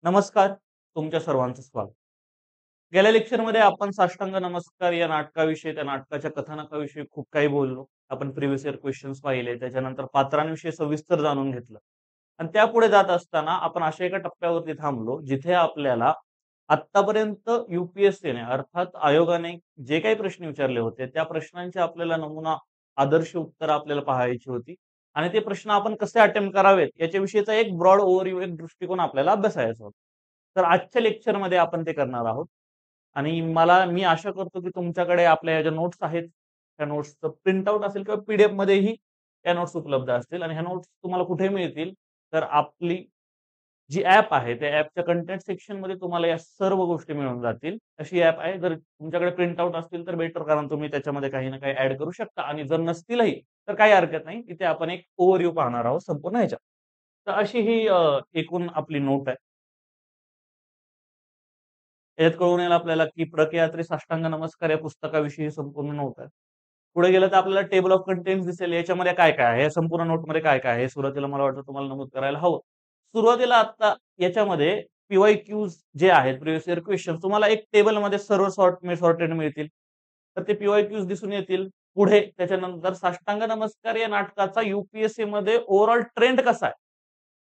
नमस्कार. तुमच्या सर्वांचं स्वागत. गेल्या लेक्चरमध्ये आपण साष्टांग नमस्कार या नाटकाविषयी, त्या नाटकाच्या कथानकाविषयी खूप काही बोललो. आपण प्रिव्हियस इयर क्वेश्चन्स पाहिले, त्याच्यानंतर पात्रांविषयी सविस्तर जाणून घेतलं. आणि त्यापुढे जात असताना आपण अशा एका टप्प्यावरती थांबलो, जिथे आपल्याला आत्तापर्यंत ने अर्थात आयोगाने जे काही प्रश्न विचारले होते, त्या प्रश्नांचे आपल्याला नमुना आदर्श उत्तर आपल्याला पाहायची होती. आणि ते प्रश्न आपण कसे अटेम्प्ट करावेत याच्याविषयीचा एक ब्रॉड ओव्हरव्ह्यू, एक दृष्टिकोन आपल्याला अभ्यासायचा होता. तर आजच्या लेक्चरमध्ये आपण ते करणार आहोत. आणि मी आशा करतो की तुमच्याकडे आपल्या ज्या नोट्स आहेत, त्या नोट्सचं प्रिंटआउट असेल किंवा पीडीएफ मध्येही त्या नोट्स उपलब्ध असतील. आणि ह्या नोट्स तुम्हाला कुठे मिळतील, तर आपली जी ॲप आहे, त्या ॲपच्या कंटेंट सेक्शनमध्ये तुम्हाला या सर्व गोष्टी मिळून जातील. अशी ॲप आहे. जर तुमच्याकडे प्रिंटआउट असतील तर बेटर, कारण तुम्ही त्याच्यामध्ये काही ना काही ॲड करू शकता. आणि जर नसतीलही तर काही हरकत नाही. इथे आपण एक ओव्हरव्ह्यू पाहणार आहोत संपूर्ण ह्याच्यात. तर अशी ही एकूण आपली नोट आहे. यात कळून येईल आपल्याला की प्रकयात्री साष्टांग नमस्कार या पुस्तकाविषयी संपूर्ण नोट आहे. पुढे गेलं तर आपल्याला टेबल ऑफ कंटेंट्स दिसेल. याच्यामध्ये काय-काय आहे? या संपूर्ण नोटमध्ये काय-काय आहे? हे सुरुवातीला मला वाटतं तुम्हाला नमूद करायला हवं. सुरुवातीला आता याच्यामध्ये पी-वाय-क्यूज जे आहेत, प्रिव्हियस इयर क्वेश्चन, तुम्हाला एक टेबलमध्ये सर्व सॉर्टेड मिळतील. तर ते पी-वाय-क्यूज दिसून येतील. पुढे त्याच्यानंतर साष्टांग नमस्कार या नाटकाचा मध्ये ओव्हरऑल ट्रेंड कसा आहे?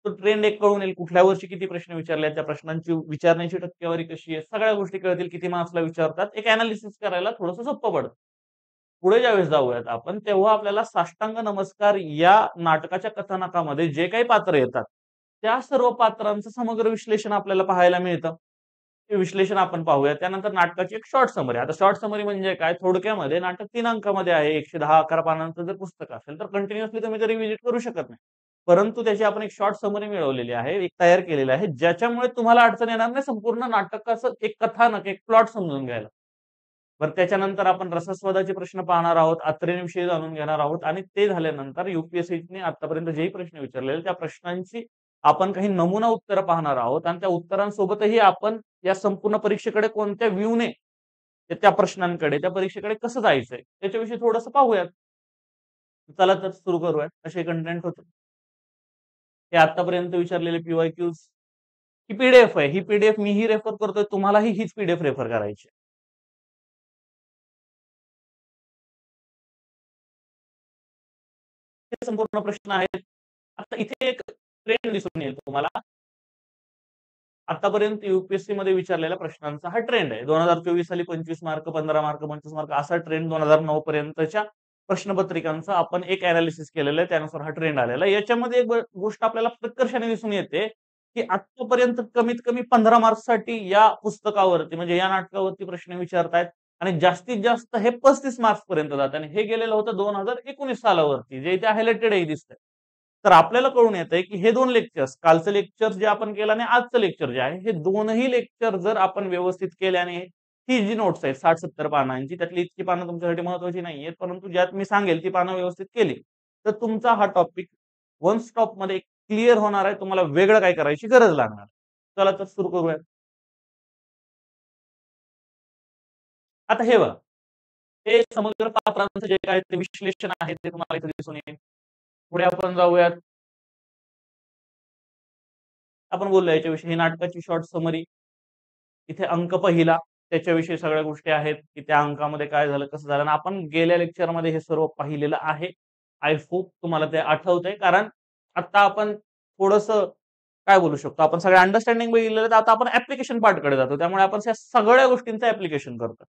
तो ट्रेंड एक कळून येईल. कुठल्या वर्षी किती प्रश्न विचारले आहेत, त्या प्रश्नांची विचारण्याची टक्केवारी कशी आहे, सगळ्या गोष्टी कळतील. किती मार्क्सला विचारतात, एक अनालिसिस करायला थोडंसं सोपं पडतं. पुढे ज्यावेळेस जाऊयात आपण, तेव्हा आपल्याला साष्टांग नमस्कार या नाटकाच्या कथानकामध्ये जे काही पात्र येतात, त्या सर्व पात्रांचं समग्र विश्लेषण आपल्याला पाहायला मिळतं. ते विश्लेषण आपण पाहूया. त्यानंतर नाटकाची एक शॉर्ट समरी. आता शॉर्ट समरी म्हणजे काय? थोडक्यामध्ये नाटक 3 अंकामध्ये आहे. 110-11 पानांचं जर पुस्तक असेल, तर कंटिन्युअसली तुम्ही तरी रिव्हिजिट करू शकत नाही. परंतु त्याची आपण एक शॉर्ट समरी मिळवलेली आहे, एक तयार केलेली आहे, ज्याच्यामुळे तुम्हाला अडचण येणार नाही संपूर्ण नाटकाचं एक कथानक, एक प्लॉट समजून घ्यायला. बरं, त्याच्यानंतर आपण रसस्वादाचे प्रश्न पाहणार आहोत, अत्रेंविषयी जाणून घेणार आहोत. आणि ते झाल्यानंतर ने आतापर्यंत जेही प्रश्न विचारलेले, त्या प्रश्नांची आपण काही नमुना उत्तरं पाहणार आहोत. आणि त्या उत्तरांसोबतही आपण या संपूर्ण परीक्षेकडे कोणत्या व्ह्यूने, त्या प्रश्नांकडे, त्या परीक्षेकडे कसं जायचंय, त्याच्याविषयी थोडंसं पाहूयात. चला तर सुरू करूयात. असे कंटेंट होते. हे आतापर्यंत विचारलेले पी-वाय-क्यूज. ही पीडीएफ आहे. ही पीडीएफ मीही रेफर करतोय. तुम्हालाही हीच पीडीएफ रेफर करायची. हे संपूर्ण प्रश्न आहेत. आता इथे एक ट्रेंड दिसून येईल तुम्हाला. आतापर्यंत मध्ये विचारलेल्या प्रश्नांचा हा ट्रेंड आहे. 2024 साली 25 मार्क, 15 मार्क, 25 मार्क असा ट्रेंड 2009 पर्यंतच्या प्रश्नपत्रिकांचा आपण एक अनालिसिस केलेलं आहे. त्यानुसार हा ट्रेंड आलेला आहे. याच्यामध्ये एक गोष्ट आपल्याला प्रकर्षाने दिसून येते, की आतापर्यंत कमीत कमी 15 मार्क्ससाठी या पुस्तकावरती, म्हणजे या नाटकावरती प्रश्न विचारतायत. आणि जास्तीत जास्त हे 35 मार्क्स पर्यंत जात. आणि हे गेलेलं होतं 2019 सालावरती, जे इथे हायलाइटेडही दिसतंय. तर आपल्याला कळून येतंय, की हे 2 लेक्चर्स, कालचं लेक्चर जे आपण केलं आणि आजचं लेक्चर जे आहे, हे दोनही लेक्चर जर आपण व्यवस्थित केल्याने, ही जी नोट्स आहेत 60-70 पानांची, त्यातली इतकी पानं तुमच्यासाठी महत्त्वाची नाहीयेत, परंतु ज्यात मी सांगेल ती पानं व्यवस्थित केली, तर तुमचा हा टॉपिक वन स्टॉपमध्ये क्लिअर होणार आहे. तुम्हाला वेगळं काही करायची गरज लागणार. चला तर सुरू करूयात. आता हे बघा, हे समग्र पात्रांचं जे काही ते विश्लेषण आहे, ते तुम्हाला इथे दिसून येईल. पुढे आपण जाऊयात. आपण बोललो याच्याविषयी, ही नाटकाची शॉर्ट समरी. इथे अंक पहिला, त्याच्याविषयी सगळ्या गोष्टी आहेत, की त्या अंकामध्ये काय झालं, कसं झालं. आणि आपण गेल्या लेक्चरमध्ये हे सर्व पाहिलेलं आहे. आय होप तुम्हाला ते आठवतंय, कारण आता आपण थोडंसं काय बोलू शकतो, आपण सगळ्या अंडरस्टँडिंग बघितलेलं, तर आता आपण ॲप्लिकेशन पार्टकडे जातो. त्यामुळे आपण त्या सगळ्या गोष्टींचं ॲप्लिकेशन करतो.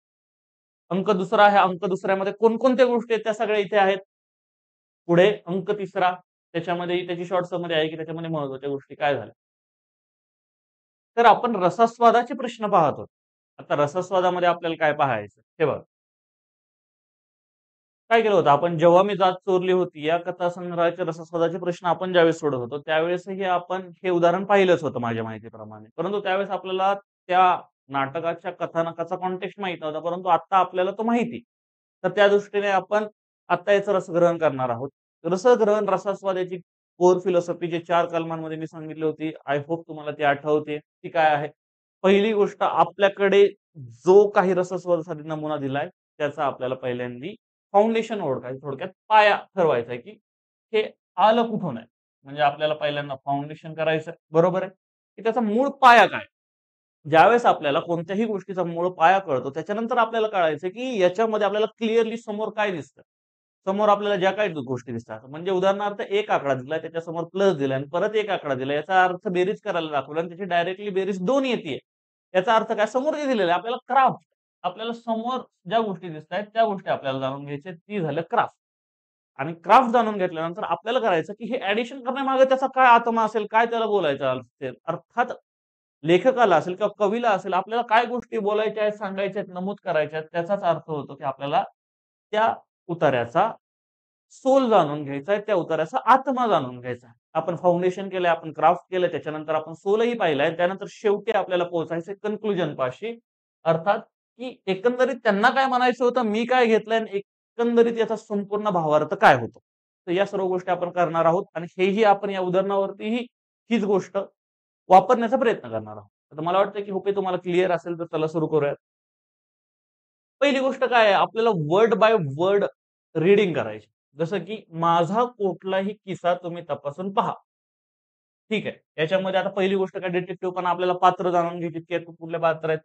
अंक दुसरा आहे. अंक दुसऱ्यामध्ये कोणकोणत्या गोष्टी आहेत, त्या सगळ्या इथे आहेत. पुढे अंक तिसरा, त्याच्यामध्ये त्याची शॉर्ट समरी आहे, की त्याच्यामध्ये महत्त्वाच्या गोष्टी काय झाल्या. तर आपण रसस्वादाचे प्रश्न पाहतो. आता रसस्वादामध्ये आपल्याला काय पाहायचं? हे बघा. काय केलं होतं आपण, जेव्हा मी जात चोरली होती या कथासंग्रहाचे रसस्वादाचे प्रश्न आपण ज्यावेळेस सोडवत होतो, त्यावेळेसही आपण हे उदाहरण पाहिलंच होतं माझ्या माहितीप्रमाणे. परंतु त्यावेळेस आपल्याला त्या नाटकाच्या कथानकाचा कॉन्टेक्स्ट माहीत नव्हता. परंतु आता आपल्याला तो माहिती. तर त्या दृष्टीने आपण आता याचं रसग्रहण करणार आहोत. रसग्रहण, रसास्वाद याची कोर फिलॉसॉफी जे 4 कलमांमध्ये मी सांगितली होती, आय होप तुम्हाला ती आठवते. ती काय आहे? पहिली गोष्ट, आपल्याकडे जो काही रसस्वादासाठी नमुना दिलाय, त्याचा आपल्याला पहिल्यांदी फाउंडेशन ओळखायचं, थोडक्यात पाया ठरवायचा आहे, की हे आलं कुठून आहे. म्हणजे आपल्याला पहिल्यांदा फाउंडेशन करायचं, बरोबर आहे. की त्याचा मूळ पाया काय. ज्यावेळेस आपल्याला कोणत्याही गोष्टीचा मूळ पाया कळतो त्याच्यानंतर आपल्याला कळायचं की याच्यामध्ये आपल्याला क्लिअरली समोर काय दिसतं. समोर आपल्याला ज्या काही गोष्टी दिसतात म्हणजे उदाहरणार्थ एक आकडा दिला त्याच्यासमोर प्लस दिला आणि परत एक आकडा दिला याचा अर्थ बेरीज करायला दाखवला आणि त्याची डायरेक्टली बेरीज 2 येते. याचा अर्थ काय समोर जे दिलेलं आहे आपल्याला क्राफ्ट. आपल्याला समोर ज्या गोष्टी दिसतायत त्या गोष्टी आपल्याला जाणून घ्यायच्या ती झालं क्राफ्ट. आणि क्राफ्ट जाणून घेतल्यानंतर आपल्याला करायचं की हे ॲडिशन करण्यामागे त्याचा काय आत्मा असेल, काय त्याला बोलायचं असेल. अर्थात लेखकाला असेल किंवा कवीला असेल आपल्याला काय गोष्टी बोलायच्या आहेत, सांगायच्या आहेत, नमूद करायच्या आहेत त्याचाच अर्थ होतो की आपल्याला त्या उतार्याचा सोल जाणून घ्यायचा आहे, त्या उतार्याचा आत्मा जाणून घ्यायचा आहे. आपण फाउंडेशन केलंय, आपण क्राफ्ट केलंय, त्याच्यानंतर आपण सोलही पाहिलाय. त्यानंतर शेवटी आपल्याला पोहोचायचंय कन्क्लुजन पाशी. अर्थात की एकंदरीत त्यांना काय म्हणायचं होतं, मी काय घेतलंय आणि एकंदरीत याचा संपूर्ण भावार्थ काय होतो. तर या सर्व गोष्टी आपण करणार आहोत आणि हेही आपण या उदाहरणावरतीही हीच गोष्ट वापरण्याचा प्रयत्न करणार आहोत. तर मला वाटतं की हे तुम्हाला क्लिअर असेल तर चला सुरू करूयात. पहिली गोष्ट काय आहे, आपल्याला वर्ड बाय वर्ड रीडिंग करायची. जसं की माझा कुठलाही किस्सा तुम्ही तपासून पहा. ठीक आहे. याच्यामध्ये आता पहिली गोष्ट काय डिटेक्टिव्हपणा आपल्याला पात्र जाणून घ्यायची की कुठले पात्र आहेत.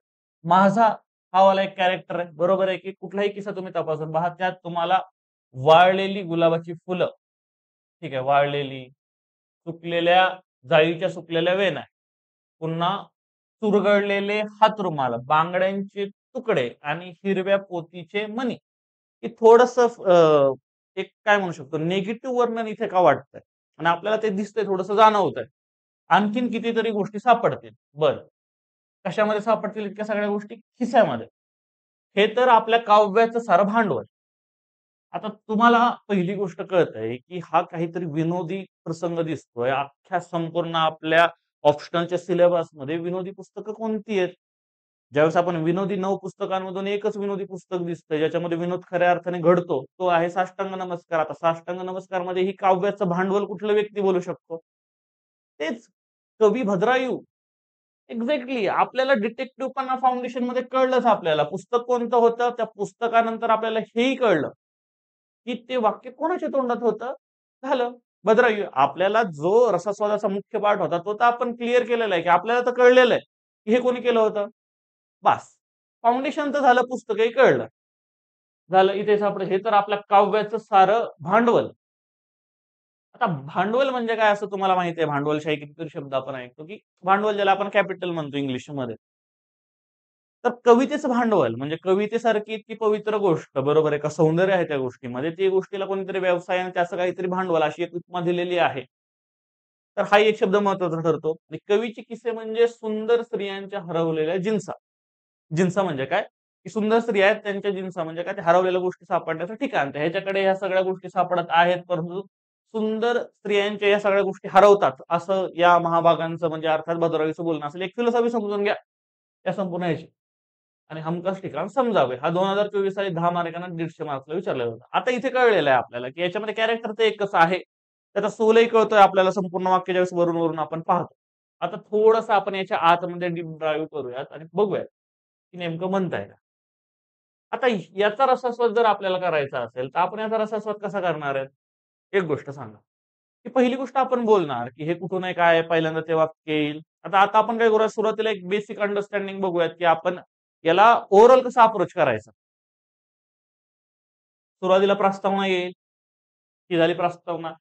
माझा हा वाला एक कॅरेक्टर आहे. बरोबर आहे की कुठलाही किस्सा तुम्ही तपासून पहा. त्यात तुम्हाला वाळलेली गुलाबाची फुलं, ठीक आहे, वाळलेली, सुकलेल्या जाळीच्या सुकलेल्या वेण्या, पुन्हा चुरगळलेले हातरुमाल, बांगड्यांचे तुकडे आणि हिरव्या पोतीचे मणी. हे थोडंसं एक काय म्हणू शकतो निगेटिव्ह वर्णन इथे का वाटतंय आणि आपल्याला ते दिसतंय थोडंसं जाणवतंय. आणखीन कितीतरी गोष्टी सापडतील. बरं. कशामध्ये सापडतील इतक्या सगळ्या गोष्टी? खिस्यामध्ये. हे तर आपल्या काव्याचं सारं भांडवल. आता तुम्हाला पहिली गोष्ट कळतंय, की हा काहीतरी विनोदी प्रसंग दिसतोय. अख्ख्या संपूर्ण आपल्या ऑप्शनलच्या सिलेबसमध्ये विनोदी पुस्तकं कोणती आहेत? ज्यावेळेस आपण विनोदी 9 पुस्तकांमधून एकच विनोदी पुस्तक दिसतंय, ज्याच्यामध्ये विनोद खऱ्या अर्थाने घडतो, तो आहे साष्टांग नमस्कार. आता साष्टांग नमस्कारमध्ये ही काव्याचं भांडवल कुठला व्यक्ती बोलू शकतो? तेच कवी भद्रायू. एक्झॅक्टली. आपल्याला डिटेक्टिव्हपणा फाउंडेशनमध्ये कळलंच आपल्याला. पुस्तक कोणतं होतं? त्या पुस्तकानंतर आपल्याला हेही कळलं, की ते वाक्य कोणाच्या तोंडात होतं? झालं. भद्रायू. आपल्याला जो रसास्वादाचा मुख्य पाठ होता, तो तर आपण क्लिअर केलेला आहे, की आपल्याला तर कळलेलं आहे, की हे कोणी केलं होतं? बास. फाउंडेशन तर झालं, पुस्तकही कळलं. झालं इथे सापडलं. हे तर आपल्या काव्याचं सारं भांडवल. आता भांडवल म्हणजे काय असं तुम्हाला माहिती आहे, भांडवलशाही कितीतरी शब्द आपण ऐकतो, की भांडवल ज्याला आपण कॅपिटल म्हणतो इंग्लिशमध्ये. तर कवितेचं भांडवल म्हणजे कवितेसारखी इतकी पवित्र गोष्ट, बरोबर आहे का, सौंदर्य आहे त्या गोष्टीमध्ये, ती गोष्टीला कोणीतरी व्यवसायाने त्याचं काहीतरी भांडवल अशी एक उपमा दिलेली आहे. तर हा एक शब्द महत्वाचा ठरतो. आणि कवीचे किस्से म्हणजे सुंदर स्त्रियांच्या हरवलेल्या जिन्सा. जिन्सा म्हणजे काय? की सुंदर स्त्रिया आहेत त्यांच्या जिन्सा म्हणजे काय? ते हरवलेल्या गोष्टी सापडण्याचं ठिकाण. तर ह्याच्याकडे ह्या सगळ्या गोष्टी सापडत आहेत, परंतु सुंदर स्त्रियांच्या या सगळ्या गोष्टी हरवतात, असं या महाभागांचं म्हणजे अर्थात भद्रावळीचं बोलणं असेल. एक फिलॉसॉफी समजून घ्या या संपूर्ण ह्याची. आणि हमखास ठिकाण समजावे. हा 2024 साली 10 मार्कांना 150 मार्क्सला विचारलेला होता. आता इथे कळलेलं आहे आपल्याला, की याच्यामध्ये कॅरेक्टर तर एकच आहे. त्याचा सोलही कळतोय आपल्याला संपूर्ण वाक्य ज्यावेळेस वरून-वरून आपण पाहतो. आता थोडंसं आपण याच्या आतमध्ये डीप ड्राईव्ह करूयात आणि बघूयात, की नेमकं म्हणताय का? आता याचा रसास्वाद जर आपल्याला करायचा असेल, तर आपण याचा रसास्वाद कसा करणार आहेत? एक गोष्ट सांगा, की पहिली गोष्ट आपण बोलणार, की हे कुठून आहे, काय आहे? पहिल्यांदा ते वाक्य येईल. आता आता आपण काय करूया, सुरुवातीला एक बेसिक अंडरस्टँडिंग बघूयात, की आपण याला ओव्हरऑल कसा अप्रोच करायचा. सुरुवातीला प्रस्तावना येईल, ही झाली प्रस्तावना.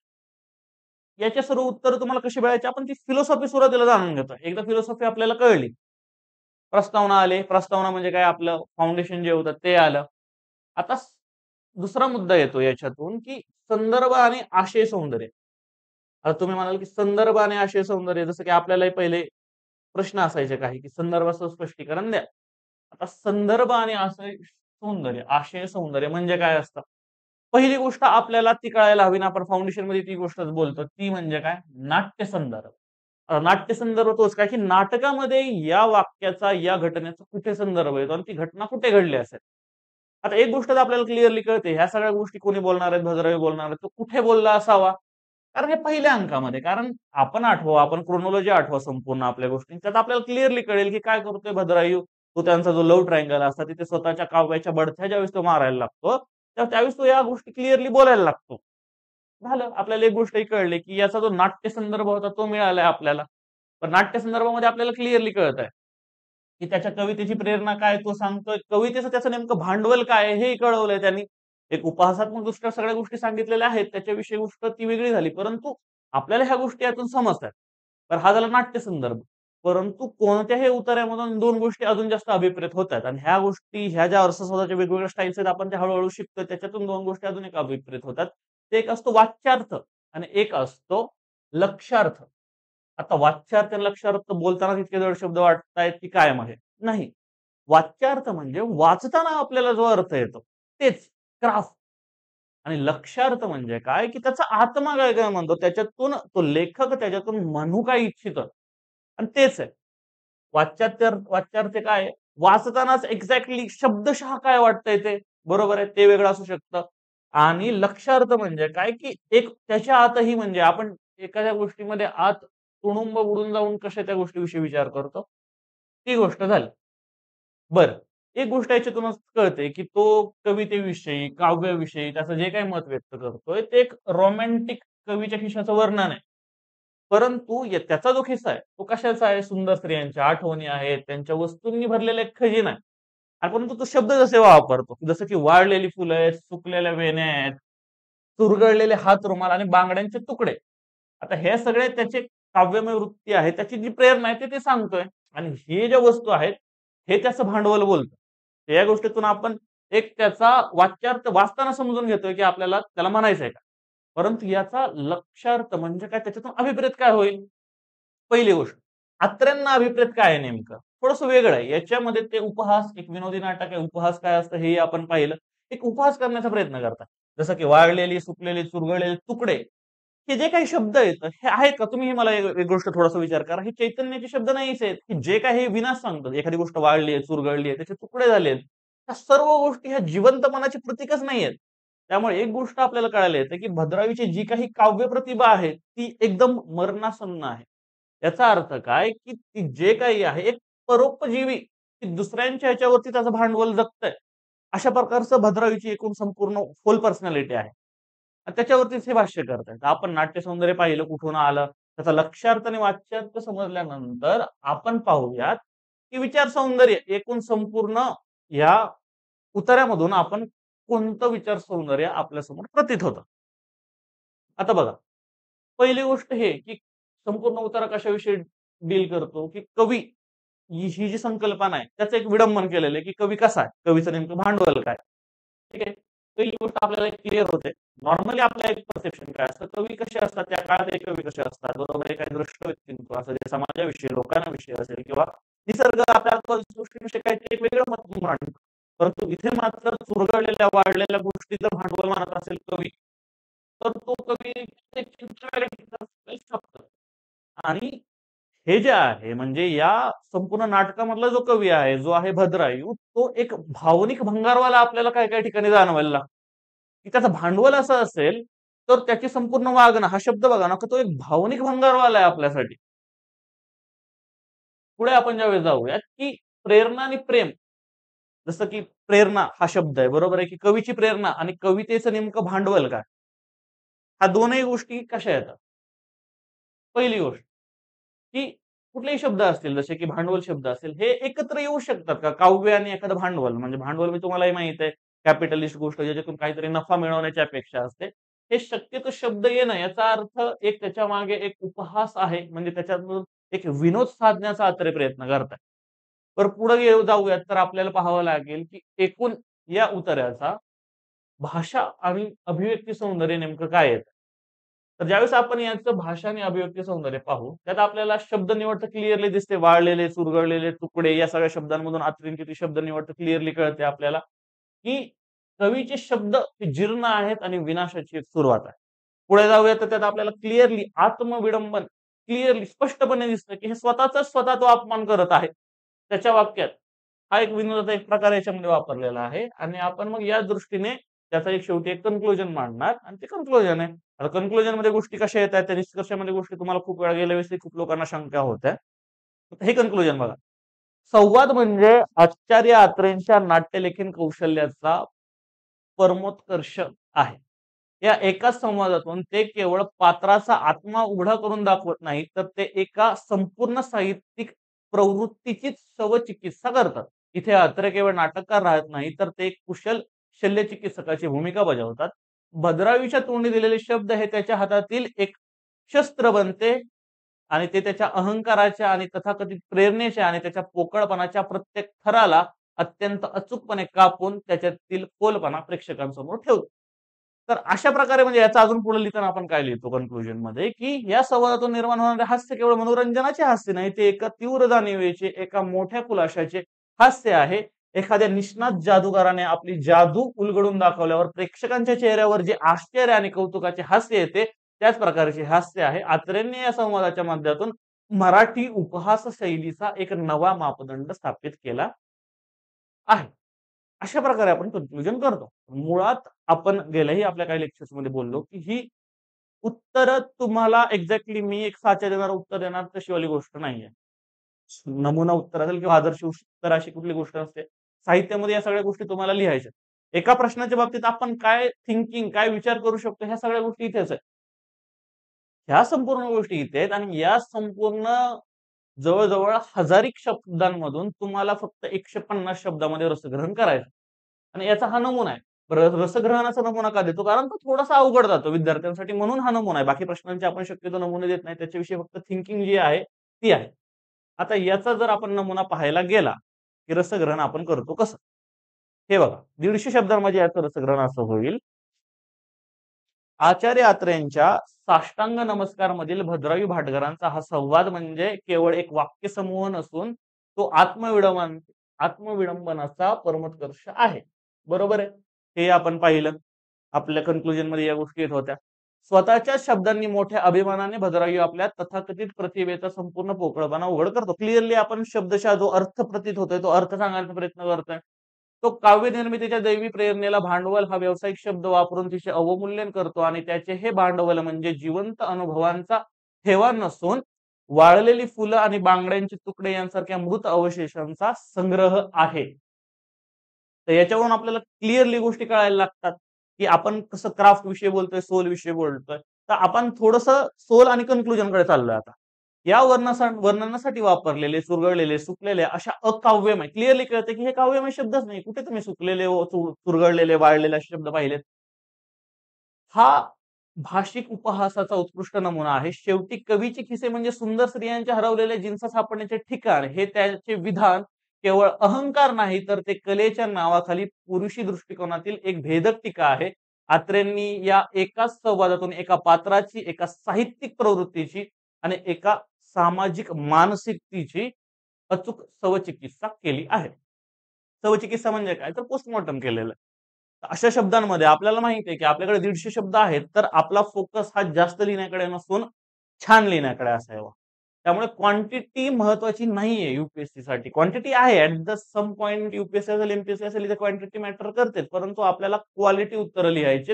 याची सर्व उत्तरं तुम्हाला कशी मिळायची? आपण ती फिलॉसॉफी सुरुवातीला जाणून घेतो. एकदा फिलॉसॉफी आपल्याला कळली, प्रस्तावना आले. प्रस्तावना म्हणजे काय? आपलं फाउंडेशन जे होतं ते आलं. आता दुसरा मुद्दा येतो याच्यातून, की संदर्भ आणि आशय सौंदर्य. आता तुम्ही म्हणाल, की संदर्भ आणि आशय सौंदर्य जसं की आपल्यालाही पहिले प्रश्न असायचे काही, की संदर्भाचं स्पष्टीकरण द्या. आता संदर्भ आणि आशय सौंदर्य, आशय सौंदर्य म्हणजे काय असतं? पहिली गोष्ट आपल्याला ती कळायला हवी ना, आपण फाउंडेशनमध्ये ती गोष्टच बोलतो. ती म्हणजे काय? नाट्य संदर्भ. नाट्य संदर्भ तोच काय, की नाटकामध्ये या वाक्याचा, या घटनेचा कुठे संदर्भ येतो आणि ती घटना कुठे घडली असेल. आता एक गोष्ट तर आपल्याला क्लिअरली कळते, ह्या सगळ्या गोष्टी कोणी बोलणार आहेत, भद्रावी बोलणार आहेत, तो कुठे बोलला असावा? कारण हे पहिल्या अंकामध्ये, कारण आपण आठवा, आपण क्रोनॉलॉजी आठवा संपूर्ण आपल्या गोष्टी. त्यात आपल्याला क्लिअरली कळेल, की काय करतोय भद्रायू. तो त्यांचा जो लव्ह ट्रायंगल असतात, तिथे स्वतःच्या काव्याच्या बडथ्या ज्यावेळेस तो मारायला लागतो, त्यावेळेस तो या गोष्टी क्लिअरली बोलायला लागतो. झालं. आपल्याला एक गोष्टही कळली, की याचा जो नाट्य संदर्भ होता तो मिळालाय आपल्याला. पण नाट्य संदर्भामध्ये आपल्याला क्लिअरली कळत आहे की त्याच्या कवितेची प्रेरणा काय तो सांगतोय, कवितेचं त्याचं नेमकं भांडवल काय आहे हे कळवलंय त्यांनी. एक उपहासात्मक दृष्ट्या सगळ्या गोष्टी सांगितलेल्या आहेत, त्याच्याविषयी गोष्ट ती वेगळी झाली, परंतु आपल्याला ह्या गोष्टी यातून समजतात. तर हा झाला नाट्य संदर्भ. परंतु कोणत्याही उतार्यामधून दोन गोष्टी अजून जास्त अभिप्रेत होतात आणि ह्या गोष्टी ह्या ज्या अर्थसंवादाच्या वेगवेगळ्या स्टाईल्स आहेत आपण त्या हळूहळू शिकतो, त्याच्यातून दोन गोष्टी अजून एक अभिप्रेत होतात. ते एक असतो वाच्यार्थ आणि एक असतो लक्ष्यार्थ. आता वाच्यार्थ आणि लक्ष्यार्थ बोलताना इतके जड शब्द वाटतायत की कायम आहे. नाही. वाच्यार्थ म्हणजे वाचताना आपल्याला जो अर्थ येतो तेच क्राफ्ट. आणि लक्ष्यार्थ म्हणजे काय की त्याचा आत्मा काय काय म्हणतो, त्याच्यातून तो लेखक त्याच्यातून म्हणू काय इच्छित आणि तेच आहे. वाच्यार्थ काय आहे? वाचतानाच एक्झॅक्टली शब्दशः काय वाटतंय ते बरोबर आहे, ते वेगळं असू शकतं. आणि लक्ष्यार्थ म्हणजे काय की एक त्याच्या आतही म्हणजे आपण एखाद्या गोष्टीमध्ये आत तुडुंब बुडून जाऊन कशा त्या गोष्टीविषयी विचार करतो, ती गोष्ट झाली. बरं. एक गोष्ट याच्यातूनच कळते, की तो कवितेविषयी, काव्याविषयी त्याचं जे काही मत व्यक्त करतोय, ते एक रोमॅन्टिक कवीच्या खिशाचं वर्णन आहे. परंतु त्याचा जो खिस्सा आहे, तो कशाचा आहे? सुंदर स्त्रियांच्या आठवणी आहेत, त्यांच्या वस्तूंनी भरलेला एक खजिना आहे. आणि परंतु तो शब्द जसे वापरतो, जसं की वाळलेली फुलं आहेत, सुकलेल्या वेण्या आहेत, चुरगळलेले हातरुमाल आणि बांगड्यांचे तुकडे. आता हे सगळे त्याचे काव्यमय वृत्ती आहे, त्याची जी प्रेरणा आहे ते सांगतोय. आणि हे ज्या वस्तू आहेत, हे त्याचं भांडवल बोलतं. या गोष्टीतून आपण एक त्याचा वाच्यार्थ वाचताना समजून घेतोय, की आपल्याला त्याला म्हणायचंय काय. परंतु याचा लक्ष्यार्थ म्हणजे काय, त्याच्यातून अभिप्रेत काय होईल? पहिली गोष्ट, अत्र्यांना अभिप्रेत काय आहे नेमकं? थोडंसं वेगळं आहे. याच्यामध्ये ते उपहास, एक विनोदी नाटक आहे. उपहास काय असतं हेही आपण पाहिलं. एक उपहास करण्याचा प्रयत्न करतात. जसं की वाळलेली, सुकलेली, चुरगळलेले तुकडे. हे जे काही शब्द आहेत, हे आहेत का? तुम्ही मला एक गोष्ट थोडासा विचार करा. हे चैतन्याचे शब्द नाहीच आहेत, की जे काही विनाश सांगतात. एखादी गोष्ट वाळली आहे, चुरगळली आहे, त्याचे तुकडे झाले आहेत. ह्या सर्व गोष्टी ह्या जिवंतपणाची प्रतीकच नाहीयेत. त्यामुळे एक गोष्ट आपल्याला कळायला येते, की भद्रावीची जी काही काव्य प्रतिभा आहे, ती एकदम मरणासन्न आहे. याचा अर्थ काय, की ती जे काही आहे एक परोपजीवी, की दुसऱ्यांच्या ह्याच्यावरती त्याचं भांडवल जगतंय. अशा प्रकारचं भद्रावीची एकूण संपूर्ण फुल पर्सनॅलिटी आहे. आणि त्याच्यावरतीच हे भाष्य करतायत. आपण नाट्यसौंदर्य पाहिलं कुठून आलं, त्याचा लक्ष्यार्थ आणि वाच्यार्थ समजल्यानंतर आपण पाहूयात, की विचार सौंदर्य एकूण संपूर्ण या उतार्यामधून आपण कोणतं विचार सौंदर्य आपल्यासमोर प्रतीत होतं. आता बघा, पहिली गोष्ट हे, की संपूर्ण उतारा कशाविषयी डील करतो, की कवी ही जी संकल्पना आहे, त्याचं एक विडंबन केलेलं आहे, की कवी कसा आहे? कवीचं नेमकं भांडवल काय? ठीक आहे. पहिली गोष्ट आपल्याला क्लिअर होते. नॉर्मली आपलं एक परसेप्शन काय असतं, कवी कसे असतात, त्या काळातले कवी कसे असतात, बरोबर आहे. काही दृष्ट व्यक्तिमत्व असं जे समाजाविषयी, लोकांविषयी असेल किंवा निसर्ग आपल्या गोष्टीविषयी काहीतरी एक वेगळं मत मांडतो. परंतु इथे मात्र चुरगळलेल्या, वाढलेल्या गोष्टीचं भांडवल मानत असेल कवी, तर तो कवी आणि हे जे आहे म्हणजे या संपूर्ण नाटकामधला जो कवी आहे, जो आहे भद्रायू, तो एक भावनिक भंगारवाला आपल्याला काही-काही ठिकाणी जाणवायला लागतो. की त्याचं भांडवल असं असेल, तर त्याची संपूर्ण वागणं हा शब्द बघा ना, की तो एक भावनिक भंगारवाला आहे आपल्यासाठी. पुढे आपण ज्यावेळेस जाऊयात, की प्रेरणा आणि प्रेम. जसं की प्रेरणा हा शब्द आहे, बरोबर आहे, की कवीची प्रेरणा आणि कवितेचं नेमकं भांडवल काय? ह्या दोनही गोष्टी कशा येतात? पहिली गोष्ट, की कुठलेही शब्द असतील जसे की भांडवल शब्द असेल, हे एकत्र येऊ शकतात का? काव्य आणि एखादं भांडवल म्हणजे भांडवल मी तुम्हालाही माहित आहे, कॅपिटलिस्ट गोष्ट ज्याच्यातून काहीतरी नफा मिळवण्याची अपेक्षा असते. हे शक्यतो शब्द येणं याचा अर्थ एक त्याच्यामागे एक उपहास आहे, म्हणजे त्याच्यातून एक विनोद साधण्याचा अत्रे प्रयत्न करताय. तर पुढे जाऊयात तर आपल्याला पाहावं लागेल, की एकूण या उतार्याचा भाषा आणि अभिव्यक्ती सौंदर्य नेमकं काय येतं? तर ज्यावेळेस आपण याचं भाषा आणि अभिव्यक्ती सौंदर्य पाहू, त्यात आपल्याला शब्द निवड तर क्लिअरली दिसते. वाळलेले, चुरगळलेले तुकडे या सगळ्या शब्दांमधून अत्रींची ती शब्द निवड तर क्लिअरली कळते आपल्याला, की कवीचे शब्द हे जीर्ण आहेत आणि विनाशाची एक सुरुवात आहे. पुढे जाऊया तर त्यात आपल्याला क्लिअरली आत्मविडंबन क्लिअरली स्पष्टपणे दिसतं, की हे स्वतःचाच स्वतः तो अपमान करत आहे. त्याच्या वाक्यात हा एक विनोदाचा एक प्रकार याच्यामध्ये वापरलेला आहे आणि आपण मग या दृष्टीने त्याचा एक शेवटी एक कन्क्लुजन मांडणार आणि ते कन्क्लुजन आहे. आता कन्क्लुजन मध्ये गोष्टी कशा येतात, त्या निष्कर्षामध्ये गोष्टी तुम्हाला खूप वेळा गेल्या वेळेस खूप लोकांना शंका होत्या. हे कन्क्लुजन बघा. संवाद म्हणजे आचार्य अत्रेंच्या नाट्यलेखन कौशल्याचा परमोत्कर्ष आहे. या एकाच संवादातून ते केवळ पात्राचा आत्मा उघडा करून दाखवत नाही, तर ते एका संपूर्ण साहित्यिक प्रवृत्तीचीच शवचिकित्सा करतात. इथे अत्रे केवळ नाटककार राहत नाही, तर ते एक कुशल शल्यचिकित्सकाची भूमिका बजावतात. भद्रायूच्या तोंडी दिलेले शब्द हे त्याच्या हातातील एक शस्त्र बनते आणि ते त्याच्या अहंकाराच्या आणि तथाकथित प्रेरणेच्या आणि त्याच्या पोकळपणाच्या प्रत्येक थराला अत्यंत अचूकपणे कापून त्याच्यातील फोलपणा प्रेक्षकांसमोर ठेवतो. तर अशा प्रकारे म्हणजे याचा अजून पुढे लिहिताना आपण काय लिहितो कन्क्लुजन मध्ये, की या संवादातून निर्माण होणारे हास्य केवळ मनोरंजनाचे हास्य नाही, ते एका तीव्र जाणिवेचे, एका मोठ्या खुलाशाचे हास्य आहे. एखाद्या निष्णात जादूगाराने आपली जादू उलगडून दाखवल्यावर प्रेक्षकांच्या चेहऱ्यावर जे आश्चर्य आणि कौतुकाचे हास्य येते, त्याच प्रकारचे हास्य आहे. अत्रेंनी या संवादाच्या माध्यमातून मराठी उपहास शैलीचा एक नवा मापदंड स्थापित केला आहे. अशा प्रकारे आपण कन्क्लुजन करतो. मुळात आपण गेल्याही आपल्या काही लेक्चर्समध्ये बोललो, की ही उत्तरं तुम्हाला एक्झॅक्टली मी एक साच्या देणारं उत्तर देणार तशीवाली गोष्ट नाहीये. नमुना उत्तर असेल किंवा आदर्श उत्तर अशी कुठली गोष्ट नसते. साहित्यामध्ये या सगळ्या गोष्टी तुम्हाला लिहायच्या. एका प्रश्नाच्या बाबतीत आपण काय थिंकिंग, काय विचार करू शकतो, ह्या सगळ्या गोष्टी इथेच आहेत. ह्या संपूर्ण गोष्टी इथे आहेत आणि या संपूर्ण जवळ-जवळ हजारिक शब्दांमधून तुम्हाला फक्त 150 शब्दामध्ये रसग्रहण करायचं आणि याचा हा नमुना आहे. रसग्रहणाचा नमुना का देतो? कारण तो थोडासा अवघड जातो विद्यार्थ्यांसाठी म्हणून हा नमुना आहे. बाकी प्रश्नांचे आपण शक्यतो नमुने देत नाही. त्याच्याविषयी फक्त थिंकिंग जी आहे ती आहे. आता याचा जर आपण नमुना पाहायला गेला, की रसग्रहण आपण करतो कसं? हे बघा 150 शब्दांमध्ये याचं रसग्रहण असं होईल. आचार्य अत्रेंच्या साष्टांग नमस्कार मधील भद्रायू भाटकरांचा हा संवाद म्हणजे केवळ एक वाक्यसमूह नसून तो आत्मविडंबनाचा परमोत्कर्ष आहे. बरोबर आहे. हे आपण पाहिलं. आपल्या कन्क्लुजन मध्ये या गोष्टी येत होत्या. स्वतःच्या शब्दांनी मोठ्या अभिमानाने भद्रायू आपल्या तथाकथित प्रतिभेचा संपूर्ण पोकळपणा उघड करतो. क्लिअरली आपण शब्दशः जो अर्थ प्रतीत होतोय तो अर्थ सांगण्याचा प्रयत्न करतोय. तो काव्य निर्मितीच्या दैवी प्रेरणेला भांडवल हा व्यावसायिक शब्द वापरून तिचे अवमूल्यन करतो आणि त्याचे हे भांडवल म्हणजे जिवंत अनुभवांचा ठेवा नसून वाळलेली फुलं आणि बांगड्यांचे तुकडे यांसारख्या मृत अवशेषांचा संग्रह आहे. तर याच्यावरून आपल्याला क्लिअरली गोष्टी कळायला लागतात, की आपण कसं क्राफ्ट विषयी बोलतोय, सोल विषयी बोलतोय. तर आपण थोडंसं सोल आणि कन्क्लुजन कडे चाललोय आता. या वर्णनासाठी वापरलेले, चुरगळलेले, सुकलेले अशा अकाव्यमय क्लिअरली कळते, की हे काव्यमय शब्दच नाही. कुठे तुम्ही सुकलेले, चुरगळलेले, वाळलेले असे शब्द पाहिलेत? हा भाषिक उपहासाचा उत्कृष्ट नमुना आहे. शेवटी कवीचे खिसे म्हणजे सुंदर स्त्रियांच्या हरवलेल्या जिन्स सापडण्याचे ठिकाण हे त्याचे विधान केवळ अहंकार नाही, तर ते कलेच्या नावाखाली पुरुषी दृष्टिकोनातील एक भेदक टीका आहे. अत्रेंनी या एकाच संवादातून एका पात्राची, एका साहित्यिक प्रवृत्तीची आणि एका सामाजिक मानसिकतेची अचूक शवचिकित्सा केली आहे. शवचिकित्सा म्हणजे काय? तर पोस्टमॉर्टम केलेलं आहे. अशा शब्दांमध्ये आपल्याला माहिती आहे, की आपल्याकडे 150 शब्द आहेत, तर आपला फोकस हा जास्त लिहिण्याकडे नसून छान लिहिण्याकडे असावा. त्यामुळे क्वांटिटी महत्त्वाची नाहीये यूपीएससीसाठी. क्वांटिटी आहे at the some point UPSC असेल, एमपीएससी असेल, इथे क्वांटिटी मॅटर करतेच. परंतु आपल्याला क्वालिटी उत्तरं लिहायची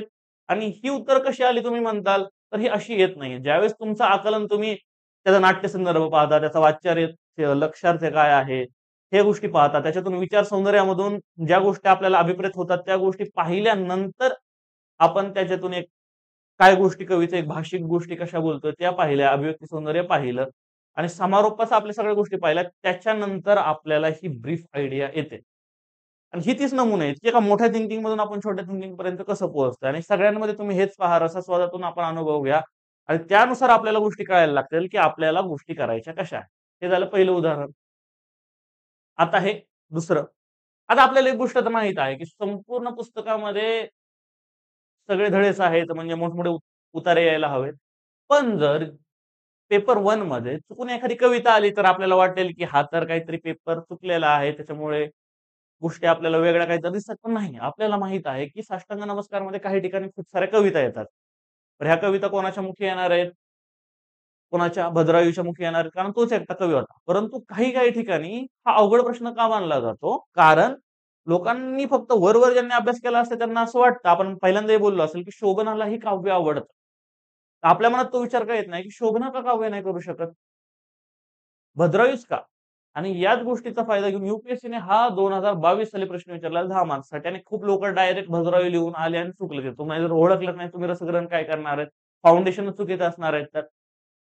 आणि ही उत्तरं कशी आली तुम्ही म्हणताल, तर ही अशी येत नाहीये. ज्यावेळेस तुमचं आकलन तुम्ही त्याचा नाट्यसंदर्भ पाहता, त्याचा वाच्यार्थ, लक्षार्थ काय आहे, हे गोष्टी पाहता. त्याच्यातून विचार सौंदर्यामधून ज्या गोष्टी आपल्याला अभिप्रेत होतात, त्या गोष्टी पाहिल्यानंतर आपण त्याच्यातून एक काय गोष्टी कवीचं एक भाषिक गोष्टी कशा बोलतोय त्या पाहिल्या, अभिव्यक्ती सौंदर्य पाहिलं आणि समारोपाचा आपल्या सगळ्या गोष्टी पाहिल्या. त्याच्यानंतर आपल्याला ही ब्रीफ आयडिया येते. आणि ही तीच नमुने आहेत, की एका मोठ्या थिंकिंग मधून आपण छोट्या थिंकिंग पर्यंत कसं पोहोचतोय आणि सगळ्यांमध्ये तुम्ही हेच पहा, रसस्वादातून आपण अनुभव घ्या आणि त्यानुसार आपल्याला गोष्टी कळायला लागतील, की आपल्याला गोष्टी करायच्या कशा आहेत. हे झालं पहिलं उदाहरण. आता हे दुसरं. आता आपल्याला एक गोष्ट तर माहीत आहे, की संपूर्ण पुस्तकामध्ये सगळे धडेच आहेत म्हणजे मोठमोठे उतारे यायला हवेत. पण जर पेपर 1 मध्ये चुकून एखादी कविता आली तर आपल्याला वाटेल, की हा तर काहीतरी पेपर चुकलेला आहे. त्याच्यामुळे गोष्टी आपल्याला वेगळ्या काहीतरी दिसतात. पण नाही. आपल्याला माहीत आहे, की साष्टांग नमस्कारमध्ये काही ठिकाणी खूप साऱ्या कविता येतात. तर ह्या कविता कोणाच्या मुखी येणार आहेत? कोणाच्या भद्रायूच्या मुखी येणार आहेत? कारण तोच एकटा कवी होता. परंतु काही-काही ठिकाणी हा अवघड प्रश्न का मानला जातो? कारण लोकांनी फक्त वर-वर ज्यांनी अभ्यास केला असता त्यांना असं वाटतं, आपण पहिल्यांदाही बोललो असेल, की शोभनालाही काव्य आवडतं. तर आपल्या मनात तो विचार का येत नाही, की शोभना का काव्य नाही करू शकत? भद्रायूच का? आणि याच गोष्टीचा फायदा घेऊन युपीएससीने हा 2022 साली प्रश्न विचारला 10 मार्क्ससाठी आणि खूप लोक डायरेक्ट भद्रावी लिहून आले आणि चुकले ते. तुम्हाला जर ओळखलं नाही तुम्ही रसग्रहण काय करणार आहेत? फाउंडेशन चुकीचं असणार आहेत तर.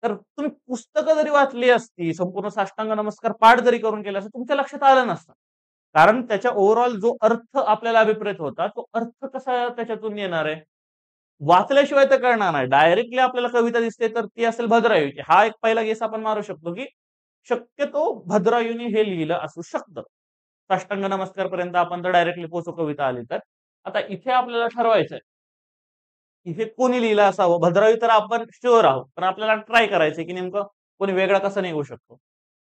तर तुम्ही पुस्तकं जरी वाचली असती, संपूर्ण साष्टांग नमस्कार पाठ जरी करून केला असता, तुमच्या लक्षात आलं नसतं. कारण त्याच्या ओव्हरऑल जो अर्थ आपल्याला अभिप्रेत होता, तो अर्थ कसा त्याच्यातून येणार आहे? वाचल्याशिवाय तर कळणार नाही. डायरेक्टली आपल्याला कविता दिसते तर ती असेल भद्रायुची. हा एक पहिला गेस आपण मारू शकतो, की शक्यतो भद्रायुने हे लिहिलं असू शकतं. साष्टांग नमस्कारपर्यंत आपण तर डायरेक्टली पोहोचू कविता आली तर. आता इथे आपल्याला ठरवायचंय, की हे कोणी लिहिलं असावं? भद्रायू तर आपण शुअर आहोत. पण आपल्याला ट्राय करायचंय, की नेमकं कोणी वेगळा कसा निघू शकतो.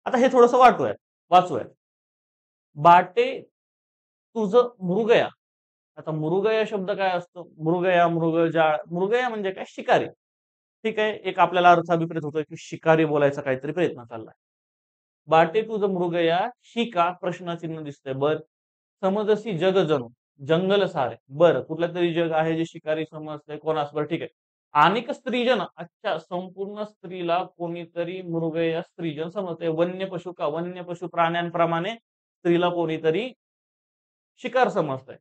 आता हे थोडंसं वाचूयात. बाटे तुझं मृगया. आता मृगया शब्द काय असतो? मृगया, मृगजाळ. मृगया म्हणजे काय? शिकारी. ठीक आहे. एक आपल्याला अर्थ अभिप्रेत होतोय, की शिकारी बोलायचा काहीतरी प्रयत्न चाललाय. बाटे तुझं मृगया, शिका प्रश्नचिन्ह दिसतंय. बर. समजसी जग जणू. जंगल सारे. बरं. कुठलं तरी जग आहे जे शिकारी समजतंय. कोणास बरं ठीक आहे. अनेक स्त्रीजन. अच्छा, संपूर्ण स्त्रीला कोणीतरी मृगया स्त्रीजन समजतंय. वन्य पशु का? वन्य पशु प्राण्यांप्रमाणे स्त्रीला कोणीतरी शिकार समजतंय.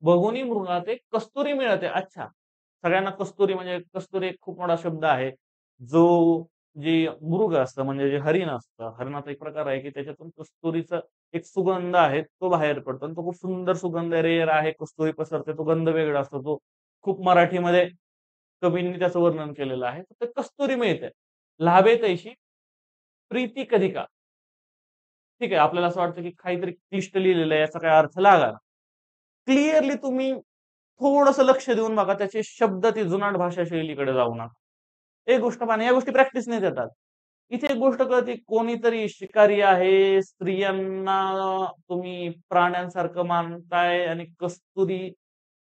बघुनी मृगाते कस्तुरी मिळते. अच्छा. सगळ्यांना कस्तुरी म्हणजे कस्तुरी एक खूप मोठा शब्द आहे. जो जे मृग असतं म्हणजे जे हरिण असतं. हरणाचा एक प्रकार आहे, की त्याच्यातून कस्तुरीचा एक सुगंध आहे, तो बाहेर पडतो आणि तो खूप सुंदर सुगंध रेअर आहे. कस्तुरी पसरते. तो गंध वेगळा असतो. तो खूप मराठीमध्ये कवींनी त्याचं वर्णन केलेलं आहे. तर ते कस्तुरी मिळते. लाभे तैशी प्रीती कधी का? ठीक आहे. आपल्याला असं वाटतं, की काहीतरी क्लिष्ट लिहिलेलं आहे, याचा काही अर्थ लागावा. क्लिअरली तुम्ही थोडंसं लक्ष देऊन बघा. त्याचे शब्द ती जुनाट भाषा शैलीकडे जाऊ नका. एक गोष्ट पाहणे, या गोष्टी प्रॅक्टिसने देतात. इथे एक गोष्ट कळते, कोणीतरी शिकारी आहे, स्त्रियांना तुम्ही प्राण्यांसारखं मानताय आणि कस्तुरी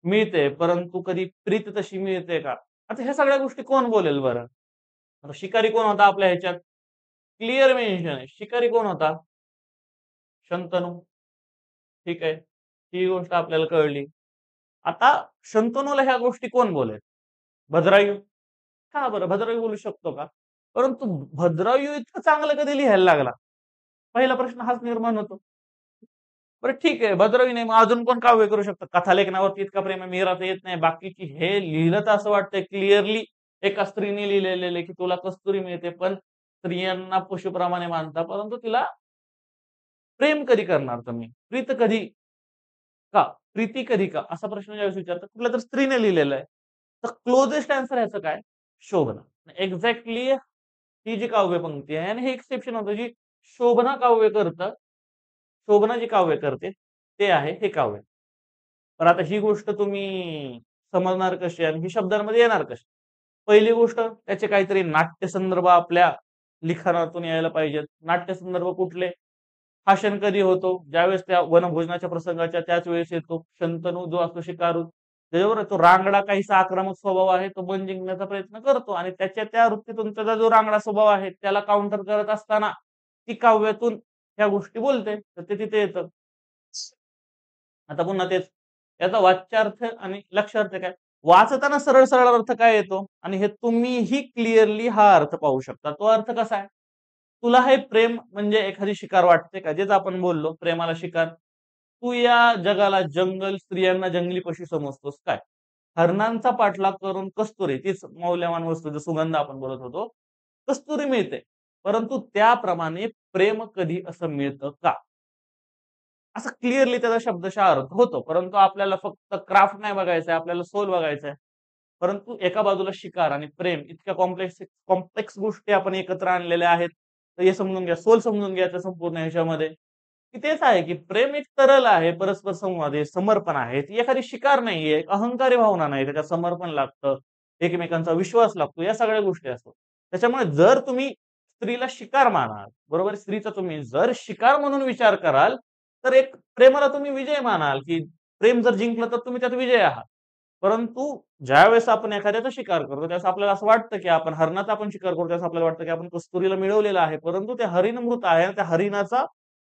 मिळते, परंतु कधी प्रीत तशी मिळते का? आता ह्या सगळ्या गोष्टी कोण बोलेल बरं? आता शिकारी कोण होता आपल्या ह्याच्यात? क्लिअर मेन्शन आहे. शिकारी कोण होता? शंतनू. ठीक आहे. ही गोष्ट आपल्याला कळली. आता शंतनूला ह्या गोष्टी कोण बोलेल? भद्रायू. का बरं? भद्रायू बोलू शकतो का? परंतु भद्रायू इतकं चांगलं कधी लिहायला लागला? पहिला प्रश्न हाच निर्माण होतो. बरं ठीक आहे, भद्रायू नाही, मग अजून कोण काव्य करू शकतं? कथालेखनावरती इतका प्रेम आहे, मीरा तर येत नाही. बाकीची हे लिहिलं तर असं वाटतंय क्लिअरली एका स्त्रीने लिहिलेलं आहे, की तुला कस्तुरी मिळते, पण स्त्रियांना पशुप्रमाणे मानता, परंतु तिला प्रेम कधी करणार तुम्ही? प्रीत कधी का? प्रीती कधी का? असा प्रश्न ज्यावेळेस विचारतात, कुठल्या तर स्त्रीने लिहिलेला आहे. तर क्लोजेस्ट आन्सर ह्याचं काय? शोभना. एक्झॅक्टली ही जी काव्यपंक्ती आहे आणि हे एक्सेप्शन होतं, जी शोभना काव्य करतं, शोभना जी काव्य करते, ते आहे हे काव्य. पण आता ही गोष्ट तुम्ही समजणार कशी आणि ही शब्दांमध्ये येणार कशी? पहिली गोष्ट त्याचे काहीतरी नाट्यसंदर्भ आपल्या लिखाणातून यायला पाहिजेत. नाट्यसंदर्भ कुठले? भाषण कधी होतो? ज्यावेळेस त्या वनभोजनाच्या प्रसंगाच्या त्याच वेळेस येतो. शंतनू जो असतो शिकारू, त्याच्याबरोबर तो रांगडा काहीसा आक्रमक स्वभाव आहे, तो मन जिंकण्याचा प्रयत्न करतो आणि त्याच्या त्या वृत्तीतून त्याचा जो रांगडा स्वभाव आहे, त्याला काउंटर करत असताना ती काव्यातून ह्या गोष्टी बोलते. तर ते तिथे येतं. आता पुन्हा तेच. याचा वाच्यार्थ आणि लक्ष्यार्थ काय? वाचताना सरळ-सरळ अर्थ काय येतो? आणि हे तुम्हीही क्लिअरली हा अर्थ पाहू शकता. तो अर्थ कसा आहे? तुला हे प्रेम म्हणजे एखादी शिकार वाटते का? जेच आपण बोललो प्रेमाला शिकार. तू या जगाला जंगल, स्त्रियांना जंगली पशू समजतोस काय? हरणांचा पाठलाग करून कस्तुरी तीच मौल्यवान वस्तू जो सुगंध आपण बोलत होतो. कस्तुरी मिळते. परंतु त्याप्रमाणे प्रेम कधी असं मिळतं का? असं क्लिअरली त्याचा शब्दशः अर्थ होतो. परंतु आपल्याला फक्त क्राफ्ट नाही बघायचंय, आपल्याला सोल बघायचंय. परंतु एका बाजूला शिकार आणि प्रेम इतक्या कॉम्प्लेक्स कॉम्प्लेक्स गोष्टी आपण एकत्र आणलेल्या आहेत. तर हे समजून घ्या, सोल समजून घ्यायचं संपूर्ण ह्याच्यामध्ये, की तेच आहे, की प्रेम एक तरल आहे, परस्पर संवाद आहे, समर्पण आहे. ती एखादी शिकार नाहीये, एक अहंकारी भावना नाही. त्याच्यात समर्पण लागतं, एकमेकांचा विश्वास लागतो, या सगळ्या गोष्टी असतात. त्याच्यामुळे जर तुम्ही स्त्रीला शिकार मानाल, बरोबर? स्त्रीचा तुम्ही जर शिकार म्हणून विचार कराल, तर एक प्रेमाला तुम्ही विजय मानाल, की प्रेम जर जिंकलं तर तुम्ही त्यात विजयी आहात. परंतु ज्यावेळेस आपण एखाद्याचा शिकार करतो, त्यावेळेस आपल्याला असं वाटतं, की आपण हरणाचा आपण शिकार करतो, त्यावेळेस आपल्याला वाटतं, की आपण कस्तुरीला मिळवलेला आहे. परंतु ते हरीण मृत आहे आणि त्या हरिणाचा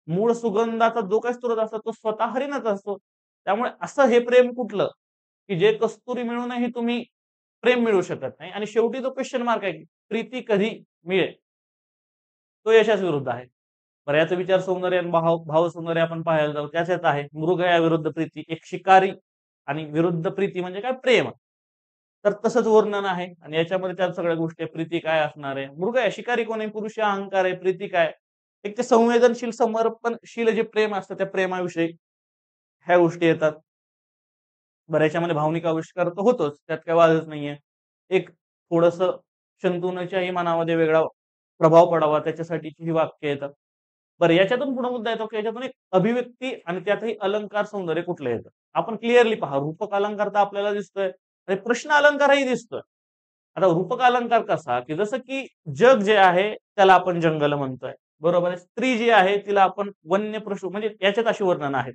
मूळ सुगंधाचा जो काही स्रोत असतो, तो स्वतः हरिणाचा असतो. त्यामुळे असं हे प्रेम कुठलं, की जे कस्तुरी मिळूनही तुम्ही प्रेम मिळवू शकत नाही आणि शेवटी जो क्वेश्चन मार्क आहे, की प्रीती कधी मिळेल? तो यशाच्या विरुद्ध आहे. बरं, याचा विचार सौंदर्य आणि भाव सौंदर्य आपण पाहायला जाऊ. त्याच्यात आहे मृगया विरुद्ध प्रीती, एक शिकारी आणि विरुद्ध प्रीती म्हणजे काय, प्रेम. तर तसंच वर्णन आहे आणि याच्यामध्ये त्या सगळ्या गोष्टी आहे. प्रीती काय असणार आहे, मृगया शिकारी कोण आहे, पुरुष अहंकार आहे, प्रीती काय, एक ते संवेदनशील समर्पणशील जे प्रेम असतं त्या प्रेमाविषयी ह्या गोष्टी येतात. बरं, याच्यामध्ये भावनिक आविष्कार तर होतोच, त्यात काही वादच नाहीये. एक थोडंसं शंतनूच्याही मनामध्ये वेगळा प्रभाव पडावा त्याच्यासाठीची ही वाक्य येतात. बरं, याच्यातून पुढे मुद्दा येतो, की याच्यातून एक अभिव्यक्ती आणि त्यातही अलंकार सौंदर्य कुठलं येतं. आपण क्लिअरली पहा, रूपक अलंकार तर आपल्याला दिसतोय आणि प्रश्न अलंकारही दिसतोय. आता रूपक अलंकार कसा, की जसं की जग जे आहे त्याला आपण जंगल म्हणतोय. बरोबर आहे. स्त्री जी आहे तिला आपण वन्य पशु म्हणजे याच्यात अशी वर्णन आहेत.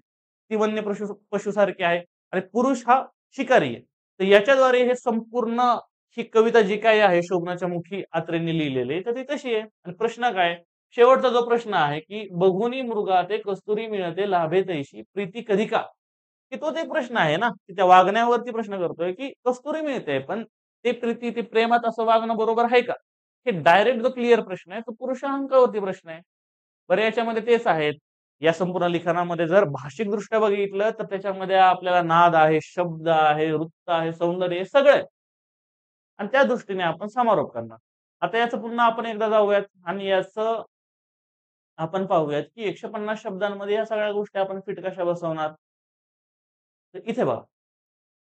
ती वन्य पशुसारखी आहे आणि पुरुष हा शिकारी आहे. तर याच्याद्वारे हे संपूर्ण ही कविता जी काही आहे शोभनाच्या मुखी आत्रेंनी लिहिलेली तर ती तशी आहे. आणि प्रश्न काय? शेवटचा जो प्रश्न आहे, की "बघुनी मृगाते कस्तुरी मिळते लाभे तैशी प्रीती कधी का?" की तोच एक प्रश्न आहे ना, की त्या वागण्यावरती प्रश्न करतोय, की कस्तुरी मिळते, पण ते प्रीती, ते प्रेमात असं वागणं बरोबर आहे का? हे डायरेक्ट जो क्लिअर प्रश्न आहे, तो पुरुषांकावरती प्रश्न आहे. बरं, याच्यामध्ये तेच आहेत. या संपूर्ण लिखाणामध्ये जर भाषिकदृष्ट्या बघितलं, तर त्याच्यामध्ये आपल्याला नाद आहे, शब्द आहे, वृत्त आहे, सौंदर्य आहे, सगळं आहे. आणि त्या दृष्टीने आपण समारोप करणार. आता याचं पुन्हा आपण एकदा जाऊयात आणि याचं आपण पाहूयात, की 150 शब्दांमध्ये या सगळ्या गोष्टी आपण फिट कशा बसवणार? तर इथे बघा.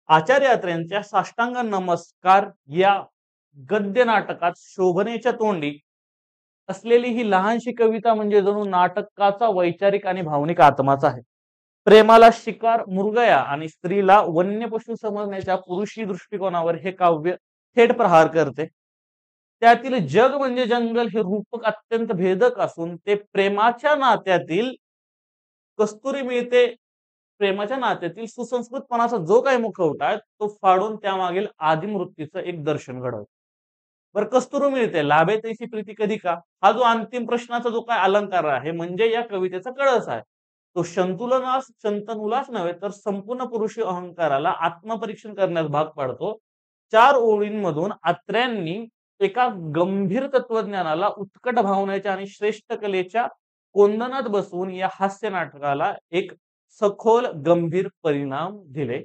आचार्य अत्रेंच्या साष्टांग नमस्कार या गद्य नाटकात शोभनेच्या तोंडी असलेली ही लहानशी कविता म्हणजे जणू नाटकाचा वैचारिक आणि भावनिक आत्माच आहे. प्रेमाला शिकार मृगया आणि स्त्रीला वन्य पशु समजण्याच्या पुरुषी दृष्टिकोनावर हे काव्य थेट प्रहार करते. त्यातील जग म्हणजे जंगल हे रूपक अत्यंत भेदक असून ते प्रेमाच्या नात्यातील कस्तुरी मिळते प्रेमाच्या नात्यातील सुसंस्कृतपणाचा जो काही मुखवटा आहे तो फाडून त्यामागील आदिमवृत्तीचं एक दर्शन घडवतो. बरं, कस्तुरी मिळते लाभे तैसी प्रीती कधी का, हा जो अंतिम प्रश्नाचा जो काय अलंकार आहे म्हणजे या कवितेचा कळस आहे. तो शंतनुलाच नव्हे तर संपूर्ण पुरुषी अहंकाराला आत्मपरीक्षण करण्यास भाग पाडतो. 4 ओळींमधून आत्र्यांनी एका गंभीर तत्वज्ञानाला उत्कट भावनेच्या आणि श्रेष्ठ कलेच्या कोंदणात बसवून या हास्य नाटकाला एक सखोल गंभीर परिणाम दिले आहे.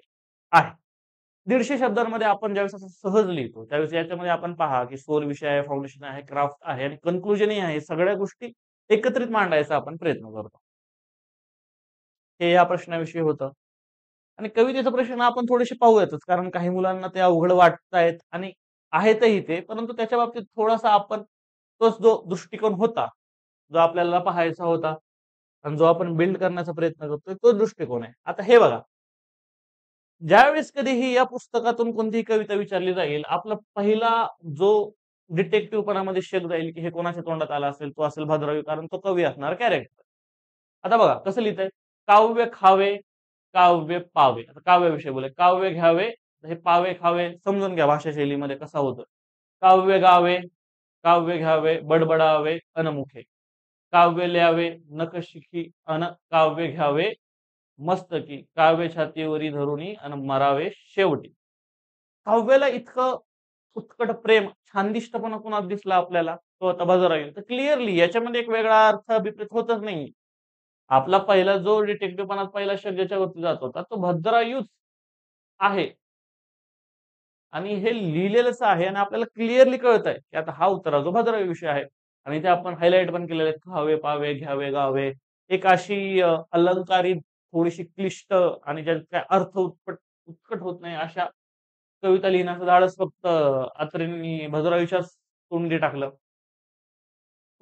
150 शब्दांमध्ये आपण ज्यावेळेस असं सहज लिहितो त्यावेळेस याच्यामध्ये आपण पहा, की सोल विषय आहे, फाउंडेशन आहे, क्राफ्ट आहे आणि कन्क्लुजनही आहे. सगळ्या गोष्टी एकत्रित मांडायचा आपण प्रयत्न करतो. हे या प्रश्नाविषयी होतं. आणि कवितेचा प्रश्न आपण थोडेसे पाहूयातच, कारण काही मुलांना ते अवघड वाटतायत आणि आहेतही ते, परंतु त्याच्या बाबतीत थोडासा आपण तोच जो दृष्टिकोन होता, जो आपल्याला पाहायचा होता आणि जो आपण बिल्ड करण्याचा प्रयत्न करतोय, तो दृष्टिकोन आहे. आता हे बघा, ज्यावेळेस कधीही या पुस्तकातून कोणतीही कविता विचारली जाईल, आपला पहिला जो डिटेक्टिव्हपणामध्ये शक जाईल, की हे कोणाच्या तोंडात आला असेल, तो असेल भद्रावी, कारण तो कवी असणार कॅरेक्टर. आता बघा कसं लिहितंय, काव्य खावे, काव्य पावे. आता काव्याविषयी बोलूया. काव्य घ्यावे, हे पावे खावे समजून घ्या भाषा शैलीमध्ये कसा होतो. काव्य गावे, काव्य घ्यावे, बडबडावे अनमुखे. काव्य ल्यावे, नख शिखी अन काव्य घ्यावे मस्तकी. काव्य छातीवरी धरुनी अन मरावे शेवटी. काव्याला इतकं उत्कट प्रेम, छानदिष्टपणा कुणात दिसला आपल्याला? तो आता बाजारात. तर क्लिअरली याच्यामध्ये एक वेगळा अर्थ अभिप्रेत होतच नाही. आपला पहिला जो डिटेक्टिव्हपणात पहिला शक ज्याच्यावरती जात होता, तो भद्रायूच आहे. आणि हे लिहिलेलंच आहे आणि आपल्याला क्लिअरली कळतंय, की आता हा उत्तरा जो भद्रावी विषय आहे. आणि इथे आपण हायलाइट पण केलेलं आहे. खावे, पावे, घ्यावे, गावे. एक अशी अलंकारिक, थोडीशी क्लिष्ट आणि ज्यात काय अर्थ उत्कट होत नाही अशा कविता लिहिण्याचं धाडस फक्त अत्रेंनी भद्रावीच्याच तोंडी टाकलं.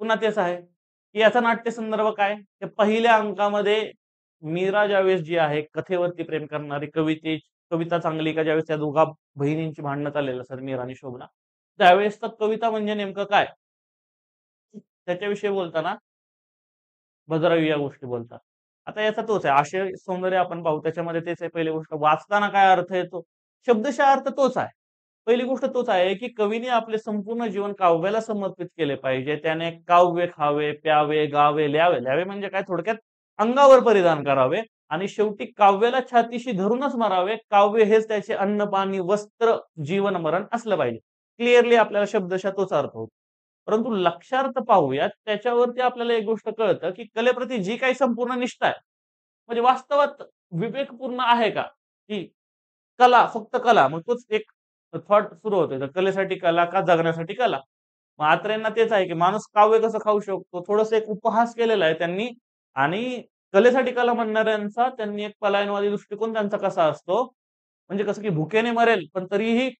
पुन्हा तेच आहे, की याचा नाट्यसंदर्भ काय? ते पहिल्या अंकामध्ये मीरा ज्यावेळेस जी आहे कथेवरती प्रेम करणारी कविता चांगली का ज्यावेळेस त्या दोघा बहिणींची भांडणं चाललेलं असतात मीरा आणि शोभना. त्यावेळेस तर कविता म्हणजे नेमकं काय? त्याच्याविषयी बोलताना भद्रावी या गोष्टी बोलतात. आता याचा तोच आहे. आशय सौंदर्य आपण पाहू त्याच्यामध्ये तेच आहे. पहिली गोष्ट वाचताना काय अर्थ येतो? शब्दशः अर्थ तोच आहे. पहिली गोष्ट तोच आहे, की कवीने आपले संपूर्ण जीवन काव्याला समर्पित केले पाहिजे. त्याने काव्य खावे, प्यावे, गावे, ल्यावे. ल्यावे म्हणजे काय थोडक्यात अंगावर परिधान करावे आणि शेवटी काव्याला छातीशी धरूनच मरावे. काव्य हेच त्याचे अन्न, पाणी, वस्त्र, जीवन, मरण असलं पाहिजे. क्लिअरली आपल्याला शब्दशः तोच अर्थ होतो. परंतु लक्षार्थ पाहूयात त्याच्यावरती आपल्याला एक गोष्ट कळतं, की कलेप्रती जी काही संपूर्ण निष्ठा आहे, म्हणजे वास्तवात विवेकपूर्ण आहे का? की कला, फक्त कला. मग तोच एक थॉट सुरू होतो. तर कलेसाठी कला का जगण्यासाठी कला? मग अत्रेंना तेच आहे, की माणूस काव्य कसं खाऊ शकतो? थोडंसं एक उपहास केलेला आहे त्यांनी आणि कलेसाठी कला म्हणणाऱ्यांचा त्यांनी एक पलायनवादी दृष्टिकोन त्यांचा कसा असतो, म्हणजे कसं की भुकेने मरेल, पण तरीही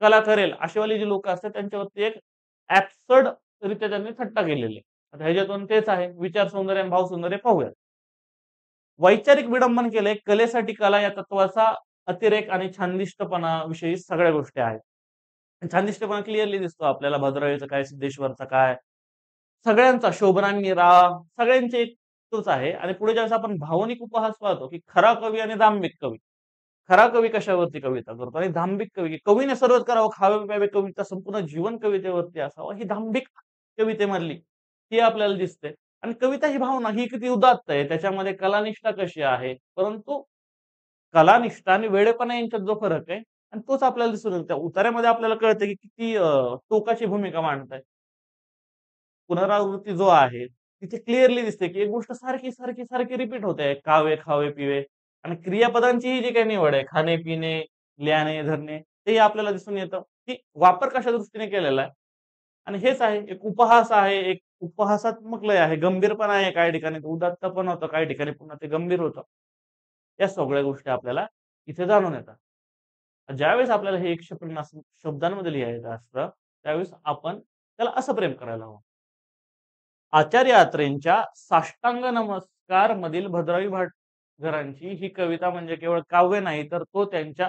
कला करेल, अशीवाली जी लोकं असतात त्यांच्यावरती एक ॲब्सर्ड रित्या त्यांनी थट्टा केलेली आहे. आता ह्याच्यातून तेच आहे, विचार सौंदर्य आणि भाव सौंदर्य पाहूया. वैचारिक विडंबन केलंय, कलेसाठी कला या तत्वाचा अतिरेक आणि छानदिष्टपणाविषयी सगळ्या गोष्टी आहेत. छानदिष्टपणा क्लिअरली दिसतो आपल्याला भद्रावळीचा काय, सिद्धेश्वरचा काय, सगळ्यांचा शोभनांनी राग सगळ्यांचे एक तोच आहे आणि पुढे ज्यावेळेस आपण भावनिक उपहास पाहतो, की खरा कवी आणि दांभिक कवी. खरा कवी कशावरती कविता करतो आणि दांभिक कवी, कवीने सर्वच करावं, खावे-प्यावे कविता संपूर्ण जीवन कवितेवरती असावं, ही दांभिक कवितेमधली ही आपल्याला दिसते. आणि कविता ही भावना ही किती उदात्त आहे, त्याच्यामध्ये कलानिष्ठा कशी आहे. परंतु कलानिष्ठा आणि वेडेपणा यांच्यात जो फरक आहे आणि तोच आपल्याला दिसून येतो. त्या उतार्यामध्ये आपल्याला कळतं, की किती टोकाची भूमिका मांडताय. पुनरावृत्ती जो आहे, तिथे क्लिअरली दिसते, की एक गोष्ट सारखी, सारखी, सारखी रिपीट होते. कावे, खावे, पिवे आणि क्रियापदांची ही जी काही निवड आहे, खाणे-पिणे, ल्याणे, धरणे, ते आपल्याला दिसून येतं, की वापर कशा दृष्टीने केलेला आहे. आणि हेच आहे, एक उपहास आहे, एक उपहासात्मक लय आहे, गंभीरपणा आहे काही ठिकाणी, उदात्त पण होतं, काही ठिकाणी पुन्हा ते गंभीर होतं. या सगळ्या गोष्टी आपल्याला इथे जाणून येतात. ज्यावेळेस आपल्याला हे 150 शब्दांमध्ये लिहायचं असतं, त्यावेळेस आपण त्याला असं प्रेम करायला हवं. आचार्य अत्रेंच्या साष्टांग नमस्कार मधील भद्रावी भाटकरांची ही कविता म्हणजे केवळ काव्य नाही, तर तो त्यांच्या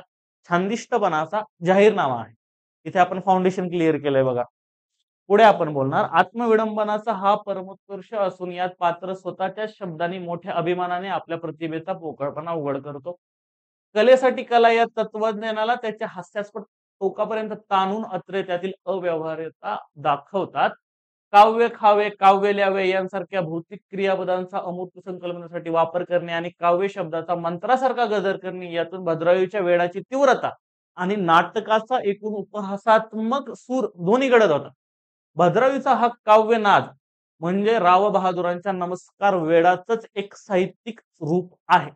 छानदिष्टपणाचा जाहीरनामा आहे. इथे आपण फाउंडेशन क्लिअर केलंय बघा. पुढे आपण बोलणार आत्मविडंबनाचा हा परमोत्कर्ष असून यात पात्र स्वतःच्याच शब्दांनी मोठ्या अभिमानाने आपल्या प्रतिभेचा पोकळपणा उघड करतो. कलेसाठी कला या तत्वज्ञानाला त्याच्या हास्यास्पद टोकापर्यंत ताणून अत्रे त्यातील अव्यवहार्यता दाखवतात. काव्य खावे, काव्य ल्यावे यांसारख्या भौतिक क्रियापदांचा अमूर्त संकल्पनेसाठी वापर करणे आणि काव्य शब्दाचा मंत्रासारखा गजर करणे यातून भद्रावळीच्या वेडाची तीव्रता आणि नाटकाचा एकूण उपहासात्मक सूर दोन्ही घडत होता. भद्रावळीचा हा काव्यनाद म्हणजे राव बहादुरांच्या नमस्कार वेडाचंच एक साहित्यिक रूप आहे.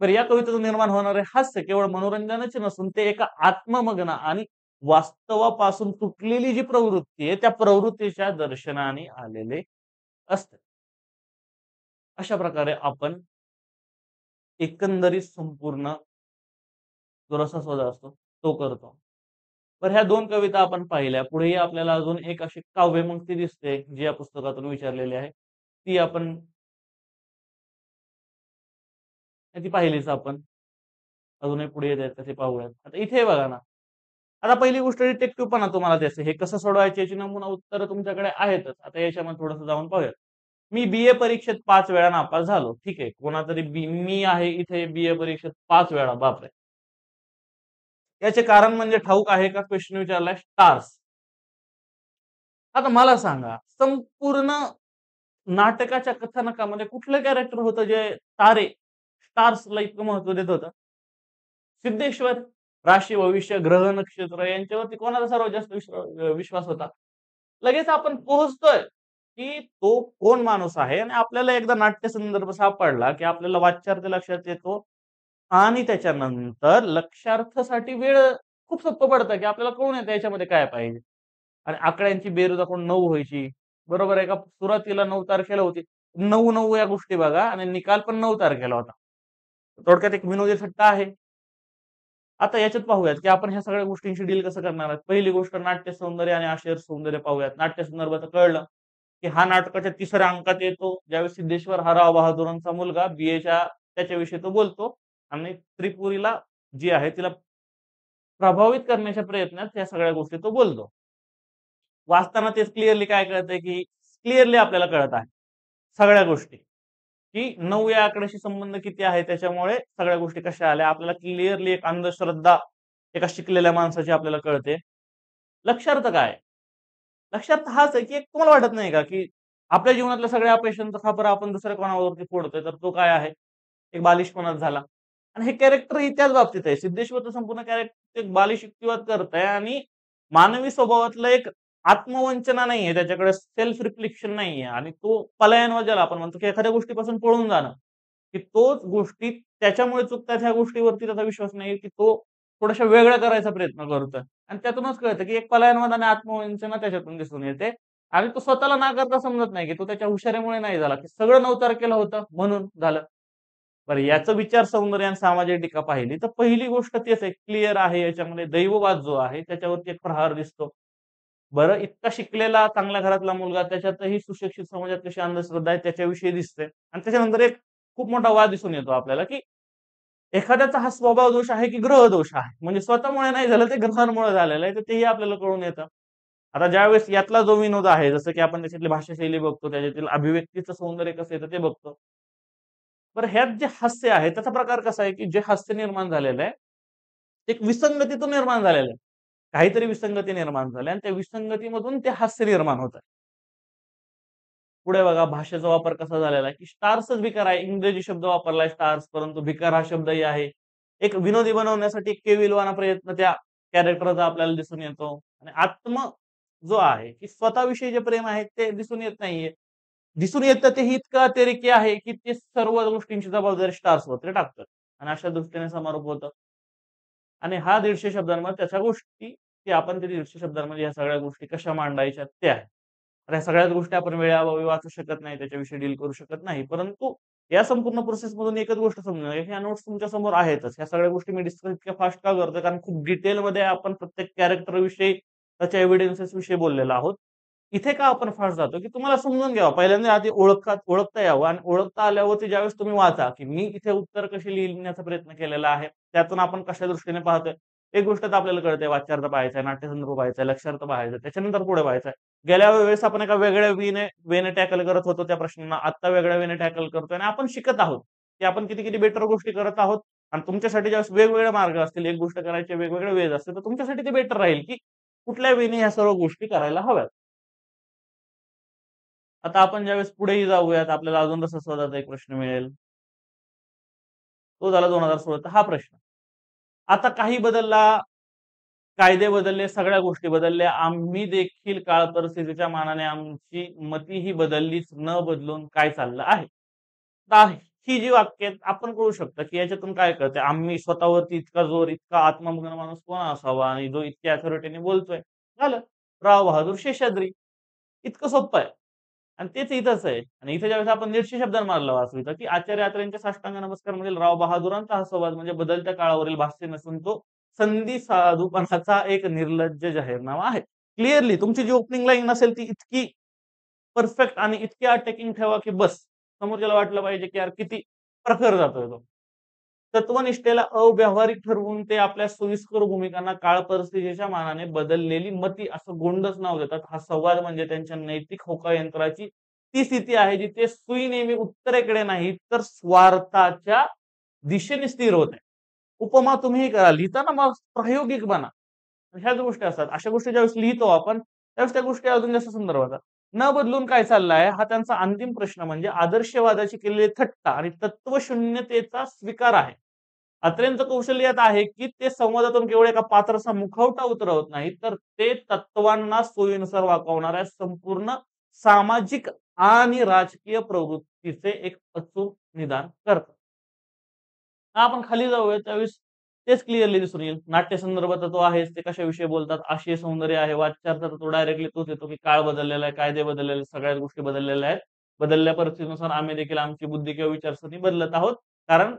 तर या कवितेतून निर्माण होणारे हास्य केवळ मनोरंजनाचे नसून ते एका आत्ममग्न आणि वास्तवापासून तुटलेली जी प्रवृत्ती आहे त्या प्रवृत्तीच्या दर्शनाने आलेले असते. अशा प्रकारे आपण एकंदरीत संपूर्ण जो रससवाद असतो तो करतो. तर ह्या 2 कविता आपण पाहिल्या. पुढेही आपल्याला अजून एक अशी काव्यमंक्ती दिसते, जी या पुस्तकातून विचारलेली आहे. ती आपण ती पाहिलीच आपण. अजूनही पुढे येत आहेत का ते पाहूयात. आता इथे बघा ना, आता पहिली गोष्ट डिटेक्टिव्हपणा तुम्हाला द्यायचं. हे कसं सोडवायचे याची नमुना उत्तरं तुमच्याकडे आहेतच. आता याच्यामध्ये थोडंसं जाऊन पाहूयात. मी बी परीक्षेत 5 वेळा नापास झालो. ठीक आहे. कोणातरी मी आहे इथे बी परीक्षेत 5 वेळा. बापरे! याचे कारण म्हणजे ठाऊक आहे का? क्वेशन विचारलाय स्टार्स. आता मला सांगा, संपूर्ण नाटकाच्या कथानकामध्ये कुठलं कॅरेक्टर होतं जे तारे, स्टार्सला इतकं महत्त्व देत होतं? सिद्धेश्वर, राशी, भविष्य, ग्रह, नक्षत्र यांच्यावरती कोणाचा सर्वात जास्त विश्वास होता? लगेच आपण पोहोचतोय, की तो कोण माणूस आहे आणि आपल्याला एकदा नाट्य संदर्भ सापडला, की आपल्याला वाच्यार्थ लक्षात येतो आणि त्याच्यानंतर लक्षार्थासाठी वेळ खूप सोपं पडतं, की आपल्याला कळून येतं याच्यामध्ये काय पाहिजे. आणि आकड्यांची बेरीज आपण 9 व्हायची. बरोबर आहे का? सुरुवातीला 9 तारखेला होती. 9-9 या गोष्टी बघा आणि निकाल पण 9 तारखेला होता. थोडक्यात एक विनोदी सट्टा आहे. आता याच्यात पाहूयात, की आपण ह्या सगळ्या गोष्टींशी डील कसं करणार आहात. पहिली गोष्ट नाट्य सौंदर्य आणि आशय सौंदर्य पाहूयात. नाट्य संदर्भात कळलं, की हा नाटकाच्या 3ऱ्या अंकात येतो. ज्यावेळेस सिद्धेश्वर हा राव बहादूरांचा मुलगा बी.एच्या त्याच्याविषयी तो बोलतो आणि त्रिपुरीला जी आहे तिला प्रभावित करण्याच्या प्रयत्नात या सगळ्या गोष्टी तो बोलतो. वाचताना तेच क्लिअरली काय कळतंय, की क्लिअरली आपल्याला कळत आहे. सगळ्या गोष्टी, की 9 या आकड्याशी संबंध किती आहे त्याच्यामुळे सगळ्या गोष्टी कशा आल्या. आपल्याला क्लिअरली एक अंधश्रद्धा एका शिकलेल्या माणसाची आपल्याला कळते. लक्षार्थ काय? लक्षार्थ हाच आहे, की एक तुम्हाला वाटत नाही का, की आपल्या जीवनातल्या सगळ्या अपयशांचा खापर आपण दुसऱ्या कोणावरती फोडतोय, तर तो काय आहे? एक बालिशपणाच झाला. आणि हे कॅरेक्टरही त्याच बाबतीत आहे. सिद्धेश्वरचं संपूर्ण कॅरेक्टर एक बालिश युक्तिवाद करतंय आणि मानवी स्वभावातलं एक आत्मवंचना नाहीये, त्याच्याकडे सेल्फ रिफ्लेक्शन नाहीये आणि तो पलायनवाद ज्याला आपण म्हणतो, की एखाद्या गोष्टीपासून पळून जाणं, की तोच गोष्टी त्याच्यामुळे चुकतात ह्या गोष्टीवरती त्याचा विश्वास नाही, की तो थोड्याशा वेगळ्या करायचा प्रयत्न करतोय. आणि त्यातूनच कळतं, की एक पलायनवाद आणि आत्मवंचना त्याच्यातून दिसून येते. आणि तो स्वतःला नाकारता समजत नाही, की तो त्याच्या हुशारीमुळे नाही झाला, की सगळं नवतार केलं होतं म्हणून झालं. बरं याचं विचार सौंदर्य आणि सामाजिक टीका पाहिली, तर पहिली गोष्ट तेच आहे, क्लिअर आहे याच्यामध्ये दैववाद जो आहे त्याच्यावरती एक प्रहार दिसतो. बरं इतका शिकलेला चांगल्या घरातला मुलगा त्याच्यातही सुशिक्षित समाजात कशी अंधश्रद्धा आहे त्याच्याविषयी दिसते. आणि त्याच्यानंतर एक खूप मोठा वाद दिसून येतो आपल्याला, की एखाद्याचा हा स्वभाव दोष आहे, की ग्रह दोष आहे. म्हणजे स्वतःमुळे नाही झालं, ते ग्रहांमुळे झालेलं आहे. तर तेही आपल्याला कळून येतं. आता ज्यावेळेस यातला जो विनोद आहे, जसं की आपण त्याच्यातली भाषाशैली बघतो, त्याच्यातील अभिव्यक्तीचं सौंदर्य कसं येतं ते बघतो. बरं ह्यात जे हास्य आहे त्याचा प्रकार कसा आहे, की जे हास्य निर्माण झालेलं आहे, ते एक विसंगतीतून निर्माण झालेलं आहे. काहीतरी विसंगती निर्माण झाल्या आणि त्या विसंगतीमधून ते हास्य निर्माण होत आहे. पुढे बघा भाषेचा वापर कसा झालेला आहे, की स्टार्सच भिकार आहे. इंग्रजी शब्द वापरलाय स्टार्स, परंतु भिकार हा शब्दही आहे. एक विनोदी बनवण्यासाठी एक केविलवाणा प्रयत्न त्या कॅरेक्टरचा आपल्याला दिसून येतो. आणि आत्म जो आहे, की स्वतःविषयी जे प्रेम आहे ते दिसून येत नाहीये. दिसून येतं तेही इतकं अतिरेकी आहे, की ते सर्व गोष्टींची जबाबदारी स्टार्सवरती टाकतात. आणि अशा दृष्टीने समारोप होतं. आणि हा 150 शब्दांमध्ये त्याच्या गोष्टी, की आपण ते 150 शब्दांमध्ये ह्या सगळ्या गोष्टी कशा मांडायच्या त्या आहे. आता ह्या सगळ्याच गोष्टी आपण वेळेअभावी वाचू शकत नाही, त्याच्याविषयी डील करू शकत नाही. परंतु या संपूर्ण प्रोसेसमधून एकच गोष्ट समजून घ्या, की ह्या नोट्स तुमच्या समोर आहेतच. ह्या सगळ्या गोष्टी मी डिस्कस इतक्या फास्ट का करतोय? कारण खूप डिटेलमध्ये आपण प्रत्येक कॅरेक्टरविषयी, त्याच्या एव्हिडन्सेस विषयी बोललेलो आहोत. इथे का आपण फास्ट जातो, की तुम्हाला समजून घ्यावं. पहिल्यांदा आधी ओळखता यावं आणि ओळखता आल्यावरती ज्यावेळेस तुम्ही वाचा, की मी इथे उत्तर कशी लिहिण्याचा प्रयत्न केलेला आहे. त्यातून आपण कशा दृष्टीने पाहतोय. एक गोष्ट तर आपल्याला कळते, वाच्यार्थ पाहायचा आहे, नाट्यसंदर्भ पाहायचा आहे, लक्ष्यार्थ पाहायचा त्याच्यानंतर पुढे पाहायचं गेल्या वेळेस आपण एका वेगळ्या वेने टॅकल करत होतो त्या प्रश्नांना, आत्ता वेगळ्या वेने टॅकल करतोय आणि आपण शिकत आहोत, की आपण किती बेटर गोष्टी करत आहोत. आणि तुमच्यासाठी ज्यावेळेस वेगवेगळे मार्ग असतील, एक गोष्ट करायचे वेगवेगळे वेज असतील, तर तुमच्यासाठी ते बेटर राहील, की कुठल्या वेने ह्या सर्व गोष्टी करायला हव्यात. आता आपण ज्यावेळेस पुढेही जाऊयात, आपल्याला अजून रसस्वादाचा एक प्रश्न मिळेल. तो झाला 2016 हा प्रश्न. आता काही बदलला, कायदे बदलले, सगळ्या गोष्टी बदलल्या. आम्ही देखील काळ परिस्थितीच्या मानाने आमची मतीही बदललीच, न बदलून काय चाललं आहे? आता ही जी वाक्य आहेत, आपण कळू शकतं, की याच्यातून काय कळतंय? आम्ही स्वतःवरती इतका जोर, इतका आत्ममग्न माणूस कोण असावा आणि जो इतक्या अथॉरिटीने बोलतोय? झालं. राव बहादूर शेषाद्री. इतकं सोप्पं आहे. आणि तेच इथंच आहे. आणि इथे ज्यावेळेस आपण 150 शब्दांमधलं वाचू इथं, की आचार्य अत्रेंच्या साष्टांग नमस्कारमधील राव बहादुरांचा हा संवाद म्हणजे बदलत्या काळावरील भाष्य नसून तो संधी साधूपणाचा एक निर्लज्ज जाहीरनामा आहे. क्लिअरली तुमची जी ओपनिंग लाईन असेल ती इतकी परफेक्ट आणि इतकी अटॅकिंग ठेवा, की बस समोरच्याला वाटलं पाहिजे, की यार किती प्रखर जातोय तो. तत्वनिष्ठेला अव्यावहारिक ठरवून ते आपल्या सोयीस्कर भूमिकांना काळ परिस्थितीच्या मानाने बदललेली मती असं गोंडच नाव देतात. हा संवाद म्हणजे त्यांच्या नैतिक होकायंत्राची ती स्थिती आहे, जिथे सुई नेहमी उत्तरेकडे नाही, तर स्वार्थाच्या दिशेने स्थिर होते. उपमा तुम्हीही करा. लिहिताना मग प्रायोगिक बना. ह्याच गोष्टी असतात. अशा गोष्टी ज्यावेळेस लिहितो आपण, त्यावेळेस त्या गोष्टी अजून जास्त सुंदर होतात. न बदलून काय चाललंय हा त्यांचा अंतिम प्रश्न म्हणजे आदर्शवादाची केलेली थट्टा आणि तत्वशून्यतेचा स्वीकार आहे. अत्रेंचं कौशल्य यात आहे, की ते संवादातून केवळ एका पात्राचा मुखवटा उतरवत नाहीत, तर ते तत्वांना सोयीनुसार वाकवणाऱ्या संपूर्ण सामाजिक आणि राजकीय प्रवृत्तीचे एक अचूक निदान करतात. आपण खाली जाऊया त्यावेळेस तेच क्लिअरली दिसून येईल. नाट्य संदर्भात तो आहेच, ते कशाविषयी बोलतात, आशय सौंदर्य आहे, वाच्यार्थात तो डायरेक्टली तोच येतो, की काळ बदललेला आहे, कायदे बदललेले आहेत, सगळ्याच गोष्टी बदललेल्या आहेत. बदलल्या परिस्थितीनुसार आम्ही देखील आमची बुद्धी किंवा विचारसरणी बदलत आहोत. कारण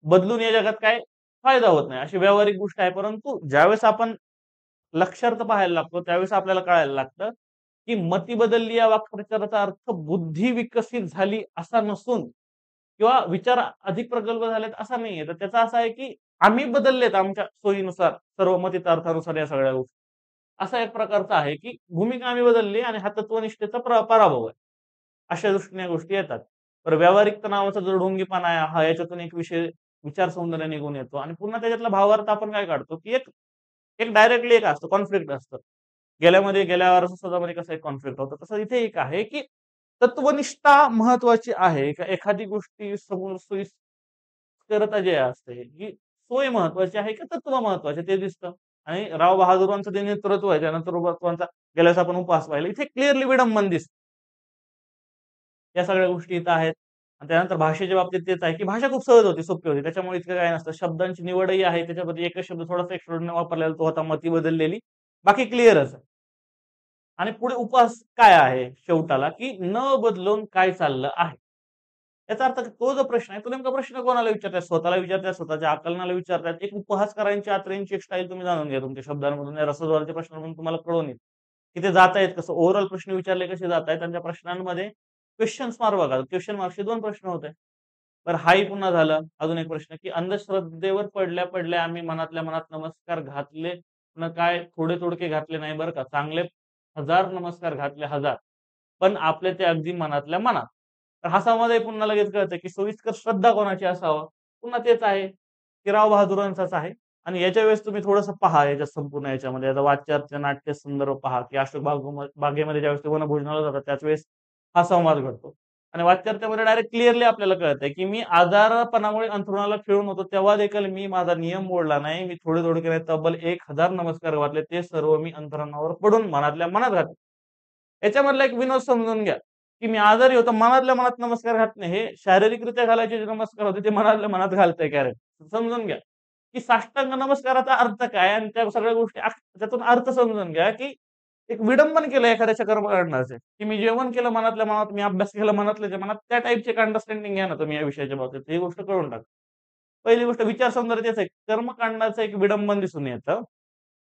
बदलून या जगात काय फायदा होत नाही. अशी व्यावहारिक गोष्ट आहे. परंतु ज्यावेळेस आपण लक्ष्यार्थ पाहायला लागतो, त्यावेळेस आपल्याला कळायला लागतं, की मती बदलली या वाक्प्रचाराचा अर्थ बुद्धी विकसित झाली असा नसून किंवा विचार अधिक प्रगल्भ झालेत असा नाहीये. तर त्याचा असा आहे, की आम्ही बदललेत आमच्या सोयीनुसार, सर्व मतितार्थानुसार या सगळ्या गोष्टी. असा एक प्रकारचा आहे, की भूमिका आम्ही बदलली आणि हा तत्वनिष्ठेचा पराभव आहे. अशा दृष्टीने या गोष्टी येतात. तर व्यावहारिकता नावाचा जो ढोंगीपणा आहे, हा याच्यातून एक विषय विचार सौंदर्य निघून येतो आणि पुन्हा त्याच्यातला भावार्थ आपण काय काढतो, की एक एक डायरेक्टली एक असतं, कॉन्फ्लिक्ट असतं. गेल्या रससवादामध्ये कसं एक कॉन्फ्लिक्ट होतं, तसं इथे एक आहे, की तत्वनिष्ठा महत्वाची आहे का एखादी गोष्टी समोर सोयीस्करता जे असते, ही सोय महत्वाची आहे का तत्व महत्वाचे ते दिसतं. आणि राव बहादूरांचं जे नेतृत्व आहे त्या नेतृत्वाचा गेल्यास आपण उपहास पाहिला. इथे क्लिअरली विडंबन दिसतं. या सगळ्या गोष्टी इथं आहेत. आणि त्यानंतर भाषेच्या बाबतीत तेच आहे, की भाषा खूप सहज होती, सोपी होती. त्याच्यामुळे इतकं काही नसतं. शब्दांची निवडही आहे. त्याच्यामध्ये एकच शब्द थोडासा एक्स्ट्रा वापरलेला तो होता मती बदललेली. बाकी क्लिअरच आहे. आणि पुढे उपहास काय आहे शेवटाला, की न बदलून काय चाललं आहे. याचा अर्थ तो जो प्रश्न आहे, तो नेमका प्रश्न कोणाला विचारताय? स्वतःला विचारताय, स्वतःच्या आकलनाला विचारतायत. एक उपहासकारांची, आत्रेंची एक स्टाईल तुम्ही जाणून घ्या तुमच्या शब्दांमधून, या रसद्वाराच्या प्रश्नांमधून तुम्हाला कळून येईल, की ते जातायत कसं. ओव्हरऑल प्रश्न विचारले कसे जातायत आणि त्या प्रश्नांमध्ये क्वेशन्स मार्क बघा. क्वेशन मार्क्सचे 2 प्रश्न होते. तर हाही पुन्हा झालं. अजून एक प्रश्न, की अंधश्रद्धेवर पडल्या-पडल्या आम्ही मनातल्या मनात नमस्कार घातले न काय थोडे तोडके घातले नाही बरं का. चांगले 1000 नमस्कार घातले 1000. पण आपले ते अगदी मनातल्या मनात. तर हा संवादही पुन्हा लगेच कळतं, की सोयीस्कर श्रद्धा कोणाची असावं? पुन्हा तेच आहे, की राव बहादुरांचाच आहे. आणि याच्या वेळेस तुम्ही थोडंसं पहा याच्या संपूर्ण याच्यामध्ये आता वाच्यार्थ नाट्य संदर्भ पहा, की अशोक बागेमध्ये ज्यावेळेस ते वनभोजनाला जातात त्याच वेळेस हा संवाद घडतो. आणि वाच्यार्थामध्ये डायरेक्ट क्लिअरली आपल्याला कळतंय, की मी आजारपणामुळे अंथरुणाला खिळून होतो तेव्हा देखील मी माझा नियम मोडला नाही. मी थोडे-थोडे केले तब्बल 1000 नमस्कार घातले. ते सर्व मी अंथरुणावर पडून मनातल्या मनात घातले. याच्यामधला एक विनोद समजून घ्या, की मी आजारी होतो मनातल्या मनात नमस्कार घातले. हे शारीरिकरित्या घालायचे जे नमस्कार होते ते मनातल्या मनात घालतंय कॅरेक्टर. समजून घ्या, की साष्टांग नमस्काराचा अर्थ काय आणि त्या सगळ्या गोष्टी त्यातून अर्थ समजून घ्या, की एक विडंबन केलं एखाद्याच्या कर्मकांडाचे, की मी जेवण केलं मनातल्या मनात, मी अभ्यास केला मनातल्याच्या मनात, त्या टाइपचे एक अंडरस्टँडिंग घ्या ना तुम्ही या विषयाच्या बाबतीत. ही गोष्ट कळून टाका. पहिली गोष्ट विचार सौंदर्य तेच आहे. कर्मकांडाचं एक विडंबन दिसून येतं.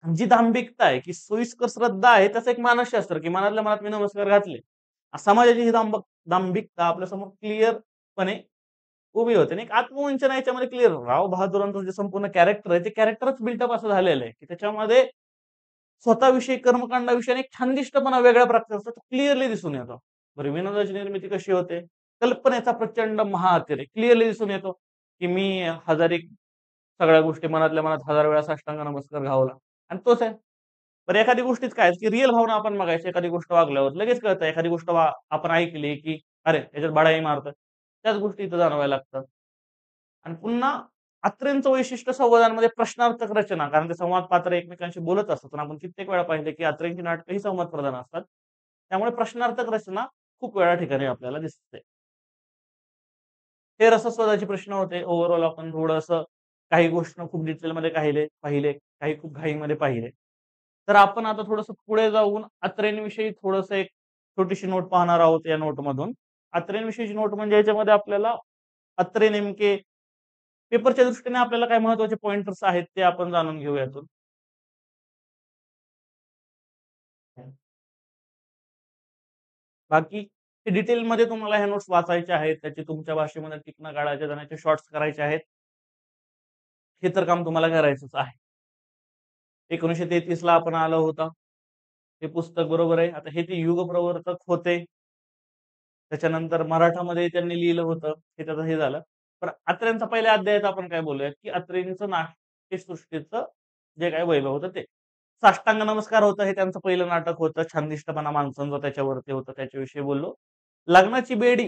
जी दांभिकता आहे, की सोयीस्कर श्रद्धा आहे, त्याचं एक मानसशास्त्र, की मनातल्या मनात मी नमस्कार घातले. समाजाची ही दांभिकता आपल्यासमोर क्लिअरपणे उभी होते आणि एक आत्मवंचना याच्यामध्ये क्लिअर राव बहादुरांचं जे संपूर्ण कॅरेक्टर आहे, ते कॅरेक्टरच बिल्टअप असं झालेलं आहे, की त्याच्यामध्ये स्वतःविषयी, कर्मकांडाविषयी आणि एक छानदिष्टपणा वेगळ्या प्रकारचा तो क्लिअरली दिसून येतो. बरं विनोदाची निर्मिती कशी होते? कल्पनेचा प्रचंड महाअतिरेक क्लिअरली दिसून येतो, की मी हजारिक सगळ्या गोष्टी मनातल्या मनात 1000 वेळा साष्टांग नमस्कार घावला आणि तोच आहे. बरं एखादी गोष्टीच काय की रिअल भावना आपण बघायची एखादी गोष्ट वागल्यावर लगेच कळतं एखादी गोष्ट आपण ऐकली, की अरे याच्यात बडाई मारतोय. त्याच गोष्टी इथं जाणवायला लागतात. आणि पुन्हा अत्रेंचं वैशिष्ट्य संवादांमध्ये प्रश्नार्थक रचना, कारण ते संवाद पात्र एकमेकांशी बोलत असतात आणि आपण कित्येक वेळा पाहिले, की अत्रेंची नाटकं ही संवाद प्रधान असतात. त्यामुळे प्रश्नार्थक रचना खूप वेळा ठिकाणी आपल्याला दिसते. हे रसस्वादाचे प्रश्न होते. ओव्हरऑल आपण थोडंसं काही गोष्टी खूप डिटेलमध्ये पाहिले, काही खूप घाईमध्ये पाहिले. तर आपण आता थोडंसं पुढे जाऊन अत्रेंविषयी थोडंसं एक छोटीशी नोट पाहणार आहोत या नोटमधून. अत्रेंविषयीची नोट म्हणजे याच्यामध्ये आपल्याला अत्रे नेमके पेपरच्या दृष्टीने आपल्याला काय महत्त्वाचे पॉइंटर्स आहेत ते आपण जाणून घेऊ यातून. बाकी डिटेलमध्ये तुम्हाला ह्या नोट्स वाचायच्या आहेत. त्याची तुमच्या भाषेमध्ये टिपणा काढायच्या आहेत आणि त्याचे शॉर्ट्स करायचे आहेत. हे तर काम तुम्हाला करायचंच आहे. 1933 ला आपण आलं होतं. हे पुस्तक बरोबर आहे. आता हे ते युगप्रवर्तक होते. त्याच्यानंतर मराठामध्ये त्यांनी लिहिलं होतं. हे त्याचं हे झालं. पण अत्र्यांचा पहिल्या अध्यायात आपण काय बोलूयात, की अत्रेंचं नाट्यसृष्टीचं जे काही वैभव होतं ते. साष्टांग नमस्कार होतं हे त्यांचं पहिलं नाटक होतं. छानदिष्टपणा माणसांचा त्याच्यावरती होतं. त्याच्याविषयी बोललो. लग्नाची बेडी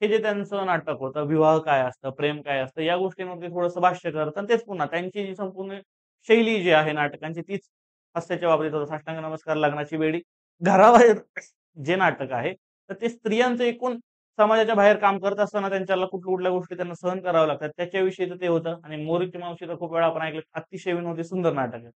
हे जे त्यांचं नाटक होतं. विवाह काय असतं, प्रेम काय असतं, या गोष्टींवरती थोडंसं भाष्य करतं आणि तेच पुन्हा त्यांची जी संपूर्ण शैली जी आहे नाटकांची तीच हास्याच्या बाबतीत होतं. साष्टांग नमस्कार, लग्नाची बेडी. घराबाहेर जे नाटक आहे, तर ते स्त्रियांचं एकूण समाजाच्या बाहेर काम करत असताना त्यांच्याला कुठल्या-कुठल्या गोष्टी त्यांना सहन कराव्या लागतात. त्याच्याविषयीचं ते होतं आणि मोरूची मावशी तर खूप वेळा आपण ऐकलं, अतिशय विनोदी सुंदर नाटक आहे.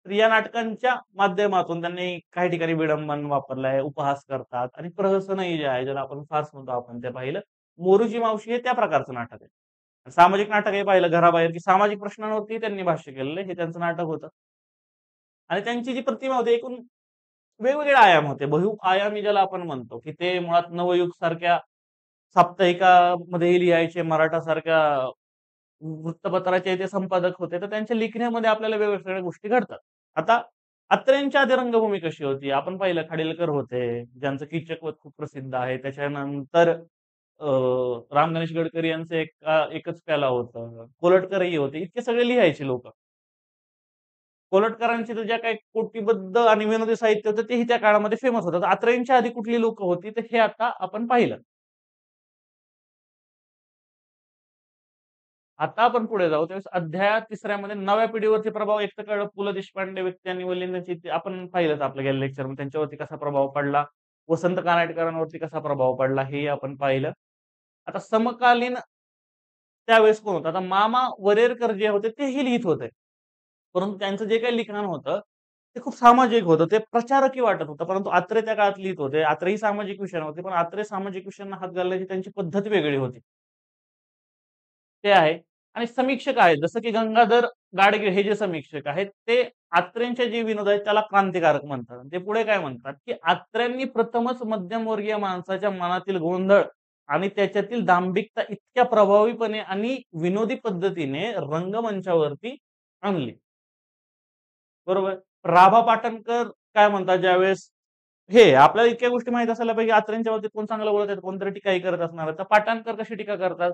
तर या नाटकांच्या माध्यमातून त्यांनी काही ठिकाणी विडंबन वापरलंय, उपहास करतात आणि प्रहसनही जे आहे, ज्याला आपण फार्स म्हणतो आपण ते पाहिलं. मोरूची मावशी हे त्या प्रकारचं नाटक आहे. सामाजिक नाटक हे पाहिलं घराबाहेर, की सामाजिक प्रश्नांवरती त्यांनी भाष्य केलेलं आहे. हे त्यांचं नाटक होतं. आणि त्यांची जी प्रतिमा होती एकूण वेगवेगळे आयाम होते. बहुआयामी ज्याला आपण म्हणतो, की ते मुळात नवयुग सारख्या साप्ताहिकामध्येही लिहायचे, मराठासारख्या वृत्तपत्राचे ते संपादक होते. तर त्यांच्या लिखण्यामध्ये आपल्याला वेगवेगळ्या गोष्टी घडतात. आता अत्रेंच्या आधी रंगभूमी कशी होती? आपण पाहिलं खाडिलकर होते, ज्यांचं कीचकवध खूप प्रसिद्ध आहे. त्याच्यानंतर राम गणेश गडकरी यांचं एकच प्याला होतं. कोलटकरही होते. इतके सगळे लिहायचे लोकं. कोल्हटकरांची तर ज्या काही कोटीबद्ध आणि विनोदी साहित्य होतं तेही त्या काळामध्ये फेमस होतं. तर अत्रेंच्या आधी कुठली लोकं होती, तर हे आता आपण पाहिलं. आता आपण पुढे जाऊ त्यावेळेस अध्याय 3ऱ्यामध्ये नव्या पिढीवरती प्रभाव एक तर कळलं पु. ल. देशपांडे व्यक्ती आणि वलिंदांची आपण पाहिलंच आपल्या गेल्या लेक्चरमध्ये त्यांच्यावरती कसा प्रभाव पडला. वसंत कानेटकरांवरती कसा प्रभाव पडला हे आपण पाहिलं. आता समकालीन त्यावेळेस कोण होतं? आता मामा वरेरकर जे होते तेही लिहित होते. परंतु त्यांचं जे काही लिखाण होतं, ते खूप सामाजिक होतं. ते प्रचारकी वाटत होतं. परंतु अत्रे त्या काळात लिहित होते. अत्रेही सामाजिक विषयावर होते. पण अत्रे सामाजिक विषयांना हात घालण्याची त्यांची पद्धत वेगळी होती. ते आहे. आणि समीक्षक आहेत, जसं की गंगाधर गाडगीळ हे जे समीक्षक आहेत, ते अत्रेंचे जे विनोद आहेत त्याला क्रांतिकारक म्हणतात. ते पुढे काय म्हणतात, की अत्र्यांनी प्रथमच मध्यमवर्गीय माणसाच्या मनातील गोंधळ आणि त्याच्यातील दांभिकता इतक्या प्रभावीपणे आणि विनोदी पद्धतीने रंगमंचावरती आणली. बरोबर. राभा पाटणकर काय म्हणतात ज्यावेळेस हे आपल्याला इतक्या गोष्टी माहित असायला पाहिजे, अत्र्यांच्या बाबतीत कोण चांगलं बोलत आहे, कोणतरी टीकाही करत असणार आहे. तर पाटणकर कशी टीका करतात?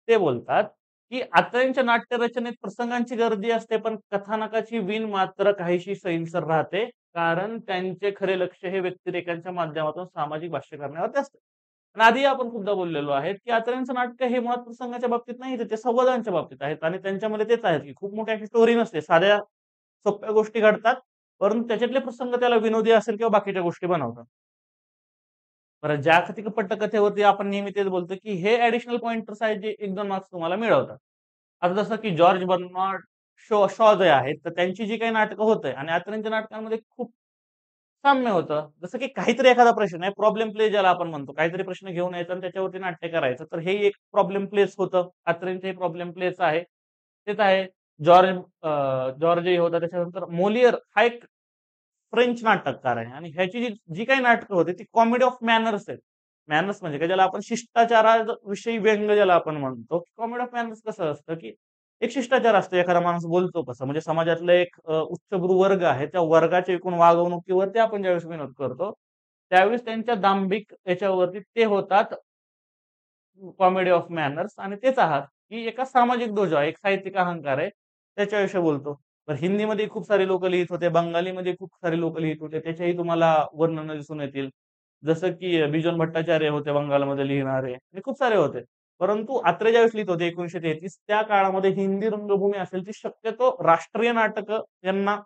ते बोलतात, की अत्र्यांच्या नाट्यरचनेत प्रसंगांची गर्दी असते, पण कथानकाची वीण मात्र काहीशी सैलसर राहते. कारण त्यांचे खरे लक्ष हे व्यक्तिरेखांच्या माध्यमातून सामाजिक भाष्य करण्यावरती असते. आणि आधी आपण खूपदा बोललेलो आहे, की अत्र्यांचं नाटक हे मुळात प्रसंगाच्या बाबतीत नाही, तर ते संवादांच्या बाबतीत आहेत आणि त्यांच्यामध्ये तेच आहेत, की खूप मोठी अशी स्टोरी नसते. साध्या सोप्या गोष्टी घडतात, परंतु त्याच्यातले प्रसंग त्याला विनोदी असेल किंवा बाकीच्या गोष्टी बनवतात. बरं जागतिक पटकथेवरती आपण नेहमी तेच बोलतो, की हे ॲडिशनल पॉइंटर्स आहेत जे 1-2 मार्क्स तुम्हाला मिळवतात. आता जसं की जॉर्ज बर्नार्ड शॉ जे आहेत, तर त्यांची जी काही नाटकं होत आणि अत्रेंच्या नाटकांमध्ये खूप साम्य होतं. जसं की काहीतरी एखादा प्रश्न आहे, प्रॉब्लेम प्ले ज्याला आपण म्हणतो. काहीतरी प्रश्न घेऊन यायचा आणि त्याच्यावरती नाट्य करायचं. तर हे एक प्रॉब्लेम प्लेच होतं. अत्रेंचं हे प्रॉब्लेम प्लेच आहे. तेच आहे. जॉर्ज जॉर्जही होता. त्याच्यानंतर मोलियर हा एक फ्रेंच नाटककार आहे आणि ह्याची जी जी काही नाटकं होती ती कॉमेडी ऑफ मॅनर्स आहेत. मॅनर्स म्हणजे काय ज्याला आपण शिष्टाचाराविषयी व्यंग ज्याला आपण म्हणतो. कॉमेडी ऑफ मॅनर्स कसं असतं, की एक शिष्टाचार असतो. एखादा माणूस बोलतो कसं म्हणजे समाजातला एक उच्चभ्रू वर्ग आहे. त्या वर्गाच्या एकूण वागणुकीवरती आपण ज्यावेळेस विनोद करतो, त्यावेळेस त्यांच्या दांभिक याच्यावरती ते होतात कॉमेडी ऑफ मॅनर्स आणि तेच आहात, की एका सामाजिक दोजा एक साहित्यिक अहंकार आहे. त्याच्याविषयी बोलतो. तर हिंदीमध्ये खूप सारे लोकं लिहित होते, बंगालीमध्ये खूप सारे लोकं लिहित होते. त्याच्याही तुम्हाला वर्णनं दिसून येतील. जसं की बिजोन भट्टाचार्य होते बंगालमध्ये लिहिणारे आणि खूप सारे होते. परंतु अत्रे ज्यावेळेस लिहित होते 1933 त्या काळामध्ये हिंदी रंगभूमी असेल ती शक्यतो राष्ट्रीय नाटकं यांना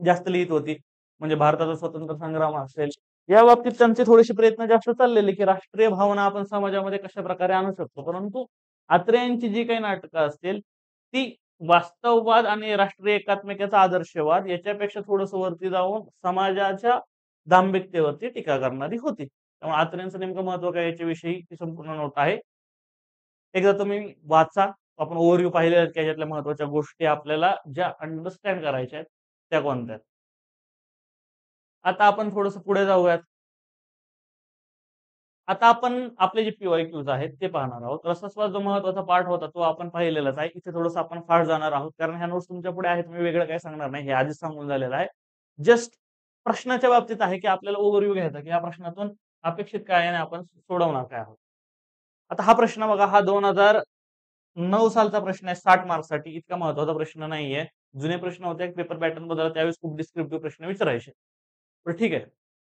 जास्त लिहित होती. म्हणजे भारताचा स्वातंत्र्य संग्राम असेल, या बाबतीत त्यांचे थोडेसे प्रयत्न जास्त चाललेले, की राष्ट्रीय भावना आपण समाजामध्ये कशाप्रकारे आणू शकतो. परंतु अत्रे यांची जी काही नाटकं असतील, ती वास्तववाद आणि राष्ट्रीय एकात्मिकेचा आदर्शवाद याच्यापेक्षा थोडंसं वरती जाऊन समाजाच्या दांभिकतेवरती टीका करणारी होती. त्यामुळे अत्रेंचं नेमकं महत्त्व काय याच्याविषयी ही संपूर्ण नोट आहे. एकदा तुम्ही वाचा. आपण ओव्हरव्ह्यू पाहिलेला आहे, की याच्यातल्या महत्त्वाच्या गोष्टी आपल्याला ज्या अंडरस्टँड करायच्या आहेत, त्या कोणत्या आहेत. आता आपण थोडंसं पुढे जाऊयात. आता आपण आपले जे पी-वाय-क्यूज आहेत ते पाहणार आहोत. रसस्वाद जो महत्त्वाचा पार्ट होता तो आपण पाहिलेलाच आहे. इथे थोडंसं आपण फास्ट जाणार आहोत. कारण ह्या नोट्स तुमच्या पुढे आहेत. मी वेगळं काही सांगणार नाही. हे आधीच सांगून झालेलं आहे. जस्ट प्रश्नाच्या बाबतीत आहे, की आपल्याला ओव्हरव्ह्यू घ्यायचा, की या प्रश्नातून अपेक्षित काय आहे आणि आपण सोडवणार काय आहोत. आता हा प्रश्न बघा हा 2009 सालचा प्रश्न आहे 60 मार्क्ससाठी. इतका महत्त्वाचा प्रश्न नाहीये. जुने प्रश्न होते पेपर पॅटर्न बदलला त्यावेळेस खूप डिस्क्रिप्टिव्ह प्रश्न विचारायचे. तर ठीक आहे.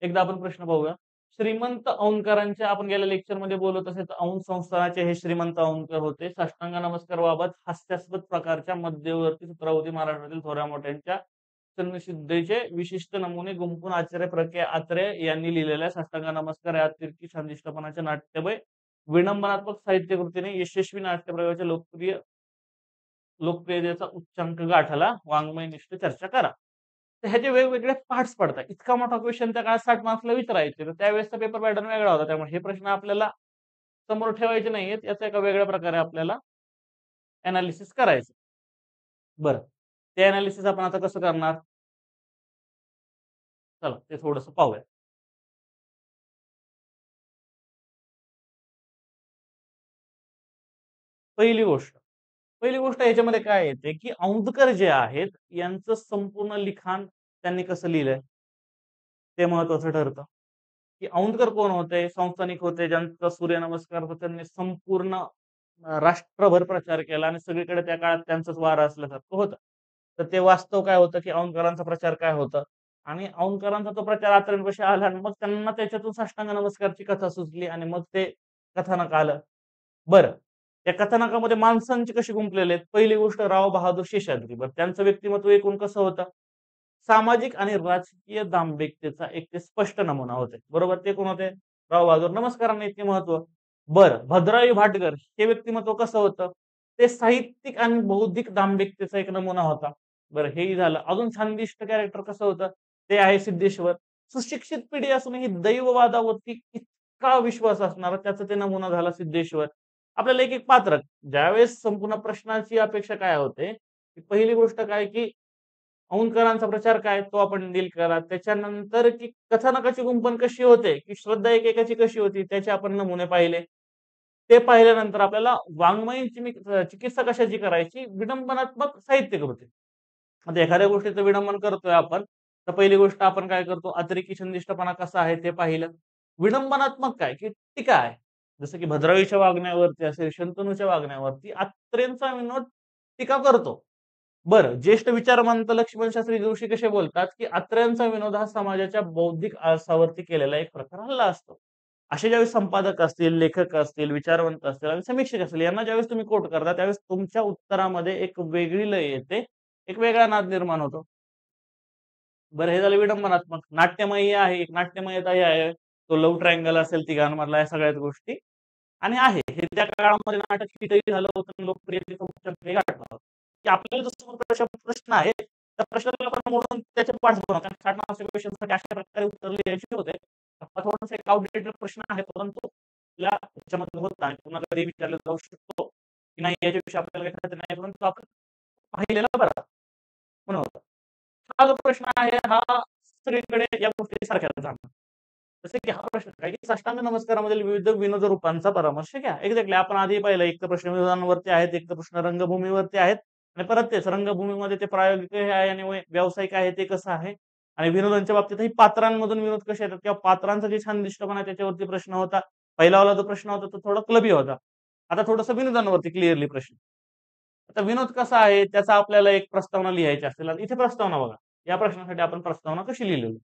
एकदा आपण प्रश्न पाहूया. श्रीमंत औंधकरांच्या आपण गेल्या लेक्चरमध्ये बोलत असेल तर औंध संस्थानाचे हे श्रीमंत औंधकर होते. साष्टांग नमस्काराबाबत हास्यास्पद प्रकारच्या मध्यवर्ती सूत्रावधी महाराष्ट्रातील थोड्या मोठ्यांच्या सन्निसिद्धेचे विशिष्ट नमुने गुंफून आचार्य प्रके आत्रे यांनी लिहिलेल्या साष्टांग नमस्कार या तिरकी संदिष्टपणाचे नाट्यमय विडंबनात्मक साहित्य कृतीने यशस्वी नाट्यप्रयोगाच्या लोकप्रियतेचा उच्चांक गाठला. वाङ्मयनिष्ठ चर्चा करा. तर ह्याचे वेगवेगळे पार्ट्स पडतात. इतका मोठा क्वेश्चन त्या काळात 60 मार्क्सला विचारायचे. तर त्यावेळेसचा पेपर पॅटर्न वेगळा होता. त्यामुळे हे प्रश्न आपल्याला समोर ठेवायचे नाहीयेत. याचा एका वेगळ्या प्रकारे आपल्याला एनालिसिस करायचं. बरं. ते एनालिसिस आपण आता कसं करणार? चला ते थोडंसं पाहूया. पहिली गोष्ट याच्यामध्ये काय येते, की औंधकर जे आहेत, यांचं संपूर्ण लिखाण त्यांनी कसं लिहिलंय? ते महत्वाचं ठरतं. की औंधकर कोण होते? संस्थानिक होते, ज्यांचा सूर्यनमस्कार होता त्यांनी संपूर्ण राष्ट्रभर प्रचार केला आणि सगळीकडे त्या काळात त्यांचाच वारा असल्यासारखं होतं. तर ते वास्तव काय होतं, की औंधकरांचा प्रचार काय होता? आणि औंधकरांचा तो प्रचार अत्र्यांपाशी आला आणि मग त्यांना त्याच्यातून साष्टांग नमस्कारची कथा सुचली आणि मग ते कथानक आलं. बरं. या कथानकामध्ये माणसांची कशी गुंफलेले आहेत. पहिली गोष्ट राव बहादूर शेषाद्री. बरं त्यांचं व्यक्तिमत्व एकूण कसं होतं? सामाजिक आणि राजकीय दांभिकतेचा एक ते स्पष्ट नमुना होते. बरोबर ते कोण होते? राव बहादूर. नमस्कारांना इतके महत्व. बरं भद्राई भाटकर हे व्यक्तिमत्व कसं होतं? ते साहित्यिक आणि बौद्धिक दांभिकतेचा एक नमुना होता. बरं हेही झालं. अजून छानदिष्ट कॅरेक्टर कसं होतं? ते आहे सिद्धेश्वर. सुशिक्षित पिढी असूनही दैववादावरती इतका विश्वास असणारा त्याचा ते नमुना झाला सिद्धेश्वर. आपल्याला एक एक पात्र ज्यावेळेस संपूर्ण प्रश्नाची अपेक्षा काय होते, की पहिली गोष्ट काय की औंधकरांचा प्रचार काय तो आपण डील करा. त्याच्यानंतर की कथानकाची गुंफण कशी होते, की श्रद्धा एकेकाची कशी होती त्याचे आपण नमुने पाहिले. ते पाहिल्यानंतर आपल्याला वाङ्मयीन चिकित्सा कशाची करायची? विडंबनात्मक साहित्य कृती. आता एखाद्या गोष्टीचं विडंबन करतोय आपण, तर पहिली गोष्ट आपण काय करतो? अतिरेकी संदिष्टपणा कसा आहे ते पाहिलं. विडंबनात्मक काय? की टीका आहे. जसं की भद्रावळीच्या वागण्यावरती असेल, शंतनूच्या वागण्यावरती अत्रेंचा विनोद टीका करतो. बरं, ज्येष्ठ विचारवंत लक्ष्मण शास्त्री जोशी कसे बोलतात, की अत्र्यांचा विनोद हा समाजाच्या बौद्धिक आळसावरती केलेला एक प्रकार हल्ला असतो. असे ज्यावेळेस संपादक असतील, लेखक असतील, विचारवंत असतील आणि समीक्षक असतील यांना ज्यावेळेस तुम्ही कोट करता त्यावेळेस तुमच्या उत्तरामध्ये एक वेगळी लय येते, एक वेगळा नाद निर्माण होतो. बरं हे झालं विडंबनात्मक. नाट्यमयी आहे, एक नाट्यमयताही आहे. तो लव्ह ट्रायंगल असेल तिघांमधला या सगळ्याच गोष्टी आणि आहे. हे त्या काळामध्ये नाटक हिटही झालं होतं आणि लोकप्रियतेचा उच्चांक गाठला होता. की आपल्याला जो समोर प्रश्न आहे, त्या प्रश्नाला आपण मोडून त्याचे पार्ट्स बनवतो. कारण 60 मार्क्सच्या क्वेश्चनसाठी अशा प्रकारे उत्तर लिहायचे होते. हा थोडासा एक आउटडेटेड प्रश्न आहे, परंतु आपल्या ह्याच्यामध्ये होता आणि पुन्हा कधी विचारला जाऊ शकतो, की नाही याच्याविषयी आपल्याला काही खात्री नाही, परंतु आपण पाहिलेला बरा म्हणून होता. हा जो प्रश्न आहे हा सगळीकडे या गोष्टी सारख्याच जाणार. जसे की हा प्रश्न काय की साष्टांग नमस्कारामधील विविध विनोद रूपांचा परामर्श घ्या. एक्झॅक्टली आपण आधी पाहिलं एक तर प्रश्न विनोदांवरती आहेत, एक तर प्रश्न रंगभूमीवरती आहेत आणि परत तेच रंगभूमीमध्ये ते प्रायोगिक हे आहे आणि व्यावसायिक आहे ते कसं आहे आणि विनोदांच्या बाबतीतही पात्रांमधून विनोद कसे येतात किंवा पात्रांचा जे छान दिष्टपणा त्याच्यावरती प्रश्न होता. पहिलावाला जो प्रश्न होता तो थोडा क्लबी होता. आता थोडंसं विनोदांवरती क्लिअरली प्रश्न. आता विनोद कसा आहे त्याचा आपल्याला एक प्रस्तावना लिहायची असेल आणि इथे प्रस्तावना बघा. या प्रश्नासाठी आपण प्रस्तावना कशी लिहिलेली?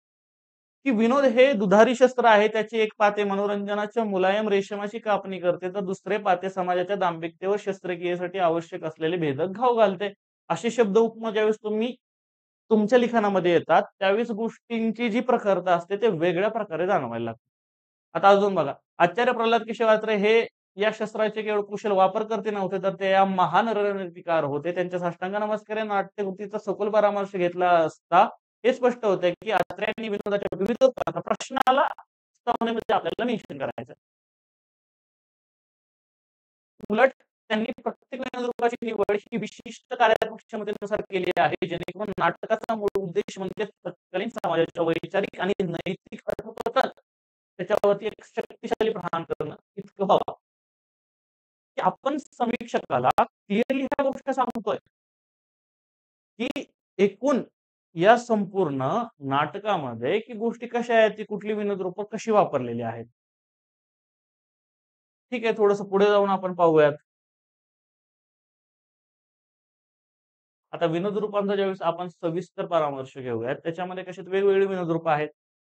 की विनोद हे दुधारी शस्त्र आहे. त्याची एक पाते मनोरंजनाच्या मुलायम रेशमाची कापणी करते, तर दुसरे पाते समाजाच्या दांभिकतेवर शस्त्रक्रियेसाठी आवश्यक असलेले भेदक घाव घालते. असे शब्द उपमा ज्यावेळेस तुम्ही तुमच्या लिखाणामध्ये येतात, त्यावेळेस गोष्टींची जी प्रखरता असते ते वेगळ्या प्रकारे जाणवायला लागते. आता अजून बघा, आचार्य प्रल्हाद केशवात्रे हे या शस्त्राचे केवळ कुशल वापरकर्ते नव्हते, तर ते या महान रणनीतिकार होते. त्यांच्या साष्टांग नमस्कार या नाट्यकृतीचा सखोल परामर्श घेतला असता हे स्पष्ट होतंय, की आत्र्यांनी विनोदाच्या विविध प्रश्नाला प्रस्तावनेमध्ये आपल्याला मेन्शन करायचं. उलट त्यांनी प्रत्येक विनोदरूपाची निवड ही विशिष्ट कार्यात्मक क्षमतेनुसार केली आहे, जेणेकरून नाटकाचा मूळ उद्देश म्हणजे तत्कालीन समाजाच्या वैचारिक आणि नैतिक अधःपतन त्याच्यावरती एक शक्तिशाली प्रहार करणं इतकं व्हावं, की आपण समीक्षकाला क्लिअरली ह्या गोष्टी सांगतोय, की एकूण या संपूर्ण नाटकामध्ये की गोष्टी कशा आहेत, ती कुठली विनोद रूपं कशी वापरलेली आहेत. ठीक आहे, थोडंसं पुढे जाऊन आपण पाहूयात. आता विनोद रूपांचा ज्यावेळेस आपण सविस्तर परामर्श घेऊयात, त्याच्यामध्ये कशी वेगवेगळी विनोद रूपं आहेत.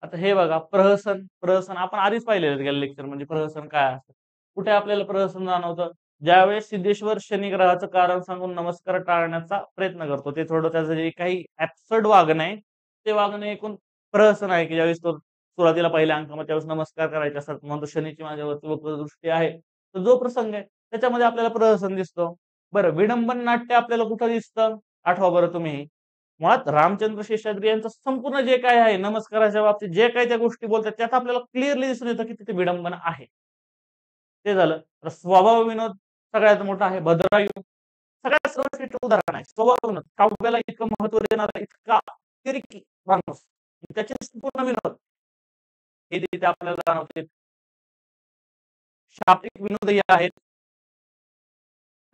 आता हे बघा प्रहसन, प्रहसन आपण आधीच पाहिलेलं आहे गेल्या लेक्चर म्हणजे प्रहसन काय असतं. कुठे आपल्याला प्रहसन जाणवतं? ज्यावेळेस सिद्धेश्वर शनिग्रहाचं कारण सांगून नमस्कार टाळण्याचा प्रयत्न करतो. ते थोडं त्याचं जे काही ॲब्सर्ड वागणं आहे, ते वागणं एकूण प्रहसन आहे, की ज्यावेळेस तो सुरुवातीला पहिल्या अंकामध्ये त्यावेळेस नमस्कार करायचे असतात. म्हणतो शनीची माझ्यावरती वक्रदृष्टी आहे. तर जो प्रसंग आहे त्याच्यामध्ये आपल्याला प्रहसन दिसतो. बरं विडंबन नाट्य आपल्याला कुठं दिसतं? आठवा बरं तुम्ही. मुळात रामचंद्र शेषाद्री यांचं संपूर्ण जे काय आहे नमस्काराच्या बाबतीत जे काही त्या गोष्टी बोलतात त्यात आपल्याला क्लिअरली दिसून येतं की तिथे विडंबना आहे. ते झालं. तर स्वभाव विनोद सगळ्यात मोठा आहे. भद्रायू सगळ्यात सर्वश्रेष्ठ उदाहरण आहे. स्वभाव विनोद काव्याला इतकं महत्त्व देणारा इतका तिरकी माणूस त्याचे संपूर्ण विनोद हे तिथे आपल्याला जाणवते. शाब्दिक विनोदही आहेत.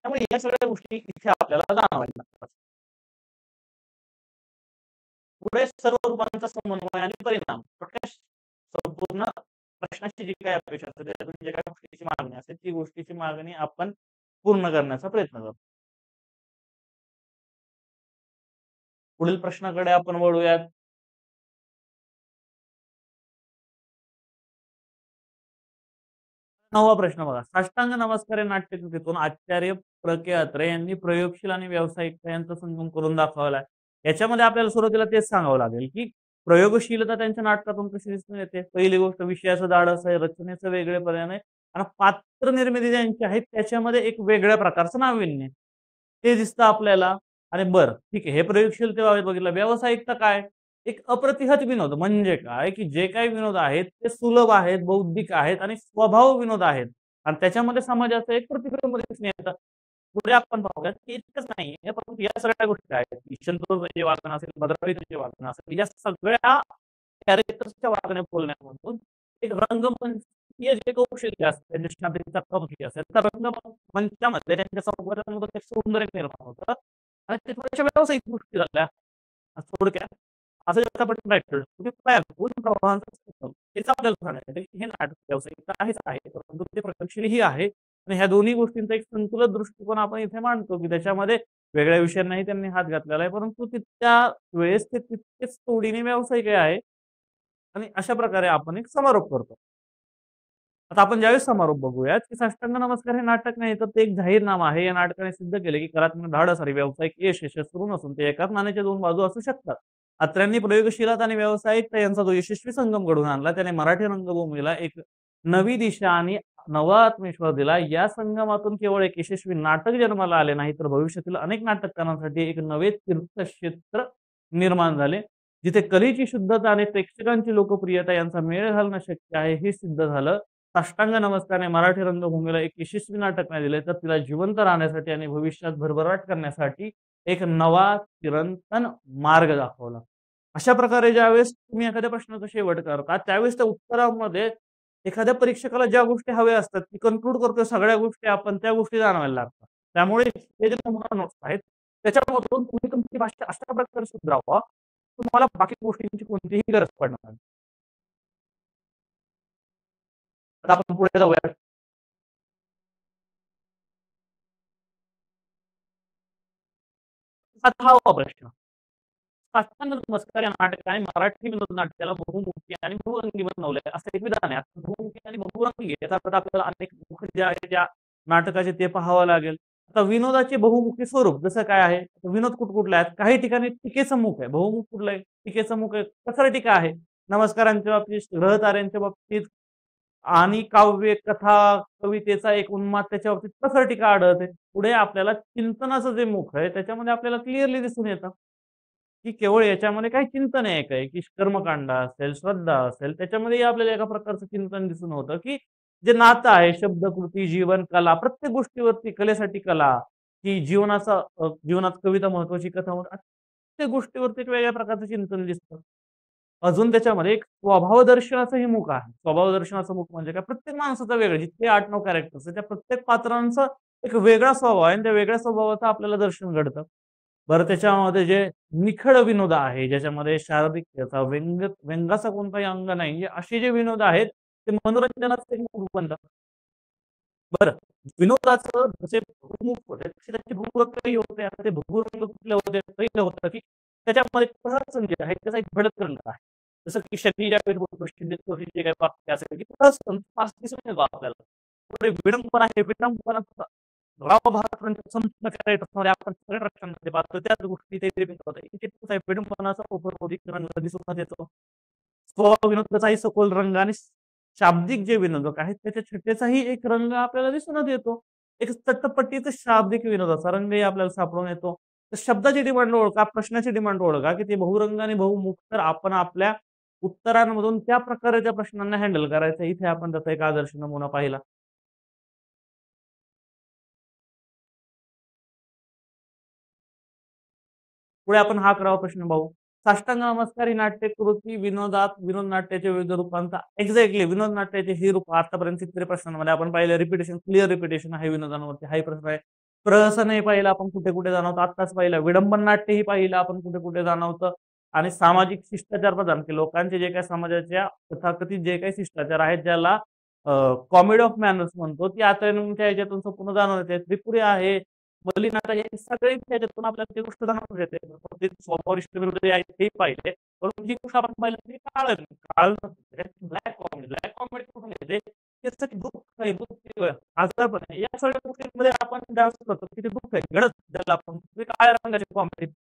त्यामुळे या सगळ्या गोष्टी इथे आपल्याला जाणवायला लागतात. पुढे सर्व रूपांचा समन्वय आणि परिणाम प्रकाश संपूर्ण प्रश्नाची जी काही अपेक्षा असते त्यातून जे काही गोष्टीची मागणी असते ती गोष्टीची मागणी आपण पूर्ण करण्याचा प्रयत्न करतो. पुढील प्रश्नाकडे आपण वळूयात. 9वा प्रश्न बघा. साष्टांग नमस्कार या नाट्यकृतीतून आचार्य प्र.के. अत्रे यांनी प्रयोगशील आणि व्यावसायिकता यांचा संगम करून दाखवला आहे. याच्यामध्ये आपल्याला सुरुवातीला तेच सांगावं लागेल, की प्रयोगशीलता त्यांच्या नाटकातून कशी दिसून येते. पहिली गोष्ट विषयाचं धाडस आहे, रचनेचं वेगळेपण आहे आणि पात्र निर्मिती ज्यांची आहे त्याच्यामध्ये एक वेगळ्या प्रकारचं नाविन्य ते दिसतं आपल्याला. आणि बरं ठीक आहे, हे प्रयोगशीलतेबाबत बघितलं. व्यावसायिकता काय? एक अप्रतिहत विनोद म्हणजे काय, की जे काही विनोद आहेत ते सुलभ आहेत, बौद्धिक आहेत आणि स्वभाव विनोद आहेत आणि त्याच्यामध्ये समाजाचं एक प्रतिबिंब दिसून येतं. पुढे आपण पाहूयात की इतकंच नाहीये, परंतु या सगळ्या गोष्टी आहेत. ईशंतचं जे वागणं असेल, भद्रावतीचं जे वागणं असेल, या सगळ्या कॅरेक्टर्सच्या वागण्या बोलण्यामधून एक रंगमंचीय जे कौशल्य असतं, त्यांच्या शाब्दिकता कौशल्य असेल, तर रंगमंचामध्ये त्यांच्या संवादामधून एक सौंदर्य निर्माण होतं आणि ते थोड्याशा व्यावसायिक गोष्टी झाल्या. थोडक्यात असं जर आपण रायटर तुम्ही काय प्रवाहांचा system, हेच आपल्याला सांगायचं आहे. हे नाटक व्यावसायिकता आहेच आहे, परंतु ते प्रगतशीलही आहे आणि ह्या दोन्ही गोष्टींचा एक संतुलित दृष्टिकोन आपण इथे मांडतो, की त्याच्यामध्ये वेगळ्या विषयांनाही त्यांनी हात घातलेला आहे, परंतु तितक्या वेळेस ते तितकेच तोडीने व्यावसायिक आहे आणि अशा प्रकारे आपण एक समारोप करतो. आता आपण ज्यावेळेस समारोप बघूयात, की साष्टांग नमस्कार हे नाटक नाही तर ते एक जाहीरनामा आहे. या नाटकाने सिद्ध केले, की कलात्मक धाडस आणि व्यावसायिक यश यशस्वी नसून ते एकाच नाण्याच्या दोन बाजू असू शकतात. अत्र्यांनी प्रयोगशीलता आणि व्यावसायिकता यांचा जो यशस्वी संगम घडवून आणला, त्याने मराठी रंगभूमीला एक नवी दिशा आणि नवा आत्मविश्वास दिला. या संगमातून केवळ एक यशस्वी नाटक जन्माला आले नाही, तर भविष्यातील अनेक नाटककारांसाठी एक नवे तीर्थक्षेत्र निर्माण झाले. जिथे कलेची शुद्धता आणि प्रेक्षकांची लोकप्रियता यांचा मेळ घालणं शक्य आहे, हे सिद्ध झालं. साष्टांग नमस्कारने मराठी रंगभूमीला एक यशस्वी नाटक नाही दिले, तर तिला जिवंत राहण्यासाठी आणि भविष्यात भरभराट करण्यासाठी एक नवा चिरंतन मार्ग दाखवला. अशा प्रकारे ज्यावेळेस तुम्ही एखाद्या प्रश्नाचा शेवट करता, त्यावेळेस त्या उत्तरामध्ये एखाद्या परीक्षकाला ज्या गोष्टी हव्या असतात, ती कन्क्लूड करतो सगळ्या गोष्टी आपण त्या गोष्टी जाणवायला लागतात. त्यामुळे हे जे नमुना नोट्स आहेत, त्याच्यामधून तुम्ही तुमची भाषा अशा प्रकारे सुधारावा, तुम्हाला बाकी गोष्टींची कोणतीही गरज पडणार नाही. आता आपण पुढे जाऊया. आता हा प्रश्न. साष्टांग नमस्कार या नाटकाने मराठी विनोद नाट्याला बहुमुखी आणि बहुरंगी बनवलंय असं एक विधान आहे. आता बहुमुखी आणि बहुरंगी याचा अर्थ आपल्याला अनेक मुख जे आहेत त्या नाटकाचे ते पाहावं लागेल. आता विनोदाचे बहुमुखी स्वरूप जसं काय आहे, विनोद कुठकुठले आहेत? काही ठिकाणी टीकेचं मुख आहे. बहुमुख कुठलं आहे? टीकेचं मुख आहे. कसर टीका आहे. नमस्कारांच्या बाबतीत, ग्रहताऱ्यांच्या बाबतीत आणि काव्य, कथा, कवितेचा एक उन्माद त्याच्या बाबतीत कसर टीका आढळते. पुढे आपल्याला चिंतनाचं जे मुख आहे त्याच्यामध्ये आपल्याला क्लिअरली दिसून येतं. की केवळ याच्यामध्ये काही चिंतन आहे काय, की कर्मकांड असेल, श्रद्धा असेल, त्याच्यामध्येही आपल्याला एका प्रकारचं चिंतन दिसून होतं, की जे नातं आहे शब्द, कृती, जीवन, कला प्रत्येक गोष्टीवरती कलेसाठी कला, की जीवनात कविता महत्त्वाची, कथा प्रत्येक गोष्टीवरती एक वेगळ्या प्रकारचं चिंतन दिसतं. अजून त्याच्यामध्ये एक स्वभाव दर्शनाचंही मुख आहे. स्वभाव दर्शनाचं मुख म्हणजे काय? प्रत्येक माणसाचा वेगळं जितके 8-9 कॅरेक्टर्स आहेत, त्या प्रत्येक पात्रांचा एक वेगळा स्वभाव आहे आणि त्या वेगळ्या स्वभावाचं आपल्याला दर्शन घडतं. बरं त्याच्यामध्ये जे निखळ विनोद आहे, ज्याच्यामध्ये शारीरिक त्याचा व्यंगाचा कोणताही अंग नाही, असे जे विनोद आहेत, ते मनोरंजनाचं एक मुख बनतात. बरं, विनोदाचं जसे भूमुख होते, तसे त्याचे भूरंगही होते. आता ते भूरंग कुठले होते? पहिलं होतं, की त्याच्यामध्ये प्रहसन जे आहे, त्याचा एक भडक रंग आहे. जसं की शनी ज्यावेळेस बोलतो, शिंदे जे काही वाक्य असेल, की प्रहसन फार दिसून येतो आपल्याला. पुढे विडंबना आहे, विडंबनाचा गावभागापर्यंत संपूर्ण कॅरेक्टर्समध्ये आपण सगळ्या प्रश्नांमध्ये पाहतो. त्याच गोष्टी ते रिपीट होतात. इथे कसं आहे, विडंबनाचा उपरोधिक रंग दिसून येतो. स्वभाव विनोदाचाही सखोल रंग आणि शाब्दिक जे विनोदक आहेत त्याच्या छट्टेचाही एक रंग आपल्याला दिसूनच येतो. एक चटपटीचा शाब्दिक विनोदाचा रंगही आपल्याला सापडून येतो. तर शब्दाची डिमांड ओळखा, प्रश्नाची डिमांड ओळखा, की ते बहुरंग आणि बहुमुख तर आपण आपल्या उत्तरांमधून त्या प्रकारच्या प्रश्नांना हँडल करायचं. इथे आपण त्याचा एक आदर्श नमुना पाहिला. पुढे आपण हा करावा प्रश्न पाहू. साष्टांग नमस्कार ही नाट्यकृती विनोद नाट्याच्या विविध रूपांचा एक्झॅक्टली विनोद नाट्याचे ही रूप आतापर्यंत कितीतरी प्रश्नांमध्ये आपण पाहिलं. रिपिटेशन, क्लिअर रिपिटेशन आहे विनोदांवरती हाही प्रश्न आहे. प्रहसनही पाहिलं आपण कुठे कुठे जाणवतं. आत्ताच पाहिलं विडंबन नाट्यही पाहिलं आपण कुठे कुठे जाणवतं आणि सामाजिक शिष्टाचार प्रदान की लोकांचे जे काही समाजाच्या तथाकथित जे काही शिष्टाचार आहेत ज्याला कॉमेडी ऑफ मॅनर्स म्हणतो ती आता याच्यातून संपूर्ण जाणवत येते. त्रिपुरी आहे, मलिन आता हे सगळे त्याच्यातून आपल्याला ती गोष्ट जाणून येते. ते स्वभावनिष्ठ विरोधी आहेत ते पाहिले. परंतु जी गोष्ट आपण पाहिलं ती काळं ब्लॅक कॉमेडी. ब्लॅक कॉमेडी कुठून येते? त्याचं की दुःख आहे, आजारपण आहे, या सगळ्या गोष्टींमध्ये आपण डान्स करतो की ते दुःख आहे, गडद ज्याला आपण काळ्या रंगाची कॉमेडी.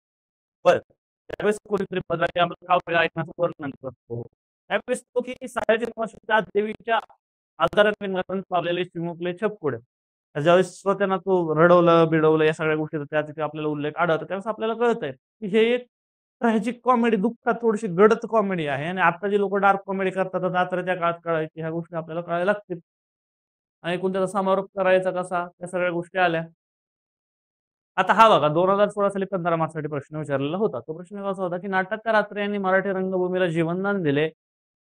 बरं, त्यावेळेस कोणीतरी पदराची अमृत कावळे ऐकण्याचं वर्णन करतो. त्यावेळेस तो की सायाजी नमस्कार देवीच्या आजाराने मरण पावलेले चिमुकले छपकुडे. ज्यावेळेस श्रोत्यांना तो रडवलं-बिडवलं या सगळ्या गोष्टीचा त्या तिथे आपल्याला उल्लेख आढळतो. त्यावेळेस आपल्याला कळतंय की हे एक ट्रॅजिक कॉमेडी, दुःखात थोडीशी गडद कॉमेडी आहे आणि आता जे लोकं डार्क कॉमेडी करतात, आता तर त्या काळात कळायची ह्या गोष्टी आपल्याला कळायला लागतील. आणि एकूण त्याचा समारोप करायचा कसा, त्या सगळ्या गोष्टी आल्या. आता हा बघा 2016 साली 15 मार्चसाठी प्रश्न विचारलेला होता. तो प्रश्न असा होता, की नाटककार अत्रे यांनी मराठी रंगभूमीला जीवनदान दिले.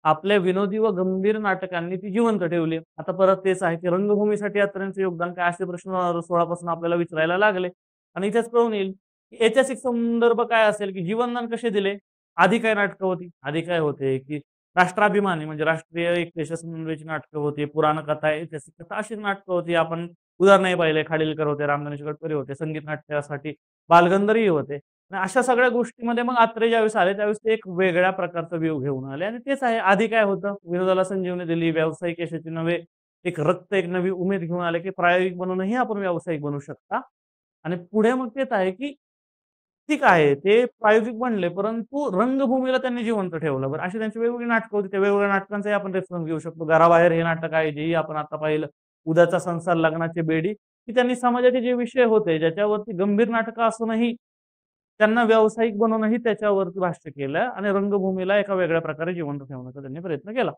आपल्या विनोदी व गंभीर नाटकांनी ती जिवंत ठेवली. आता परत तेच आहे, की रंगभूमीसाठी अत्रेंचं योगदान काय असे प्रश्न 2016 पासून आपल्याला विचारायला लागले. आणि इथेच कळून येईल, की ऐतिहासिक संदर्भ काय असेल, की जीवनदान कसे दिले? आधी काय नाटकं होती? आधी काय होते, की राष्ट्राभिमानी म्हणजे राष्ट्रीय एक देशसंबंधीची नाटकं होती, पुराणकथा, ऐतिहासिक कथा अशी नाटकं होती. आपण उदाहरणही पाहिले, खाडिलकर होते, रामगणेश गडकरी होते, संगीत नाट्यासाठी बालगंधर्वही होते. आणि अशा सगळ्या गोष्टींमध्ये मग अत्रे ज्यावेळेस आले, त्यावेळेस ते एक वेगळ्या प्रकारचा व्ह्यू घेऊन आले आणि तेच आहे. आधी काय होतं, विनोदाला संजीवनी दिली, व्यावसायिक यशाची नवे एक रक्त, एक नवी उमेद घेऊन आले, की प्रायोगिक बनूनही आपण व्यावसायिक बनू शकता. आणि पुढे मग तेच आहे, की ठीक आहे, ते प्रायोगिक बनले, परंतु रंगभूमीला त्यांनी जिवंत ठेवलं. बरं, अशी त्यांची वेगवेगळी नाटकं होती. त्या वेगवेगळ्या नाटकांचाही आपण रेफरन्स घेऊ शकतो. घराबाहेर हे नाटक आहे, जेही आपण आता पाहिलं. उद्याचा संसार, लग्नाची बेडी, की त्यांनी समाजाचे जे विषय होते, ज्याच्यावरती गंभीर नाटकं असूनही त्यांना व्यावसायिक बनवूनही त्याच्यावरती भाष्य केलं आणि रंगभूमीला एका वेगळ्या प्रकारे जिवंत ठेवण्याचा त्यांनी प्रयत्न केला.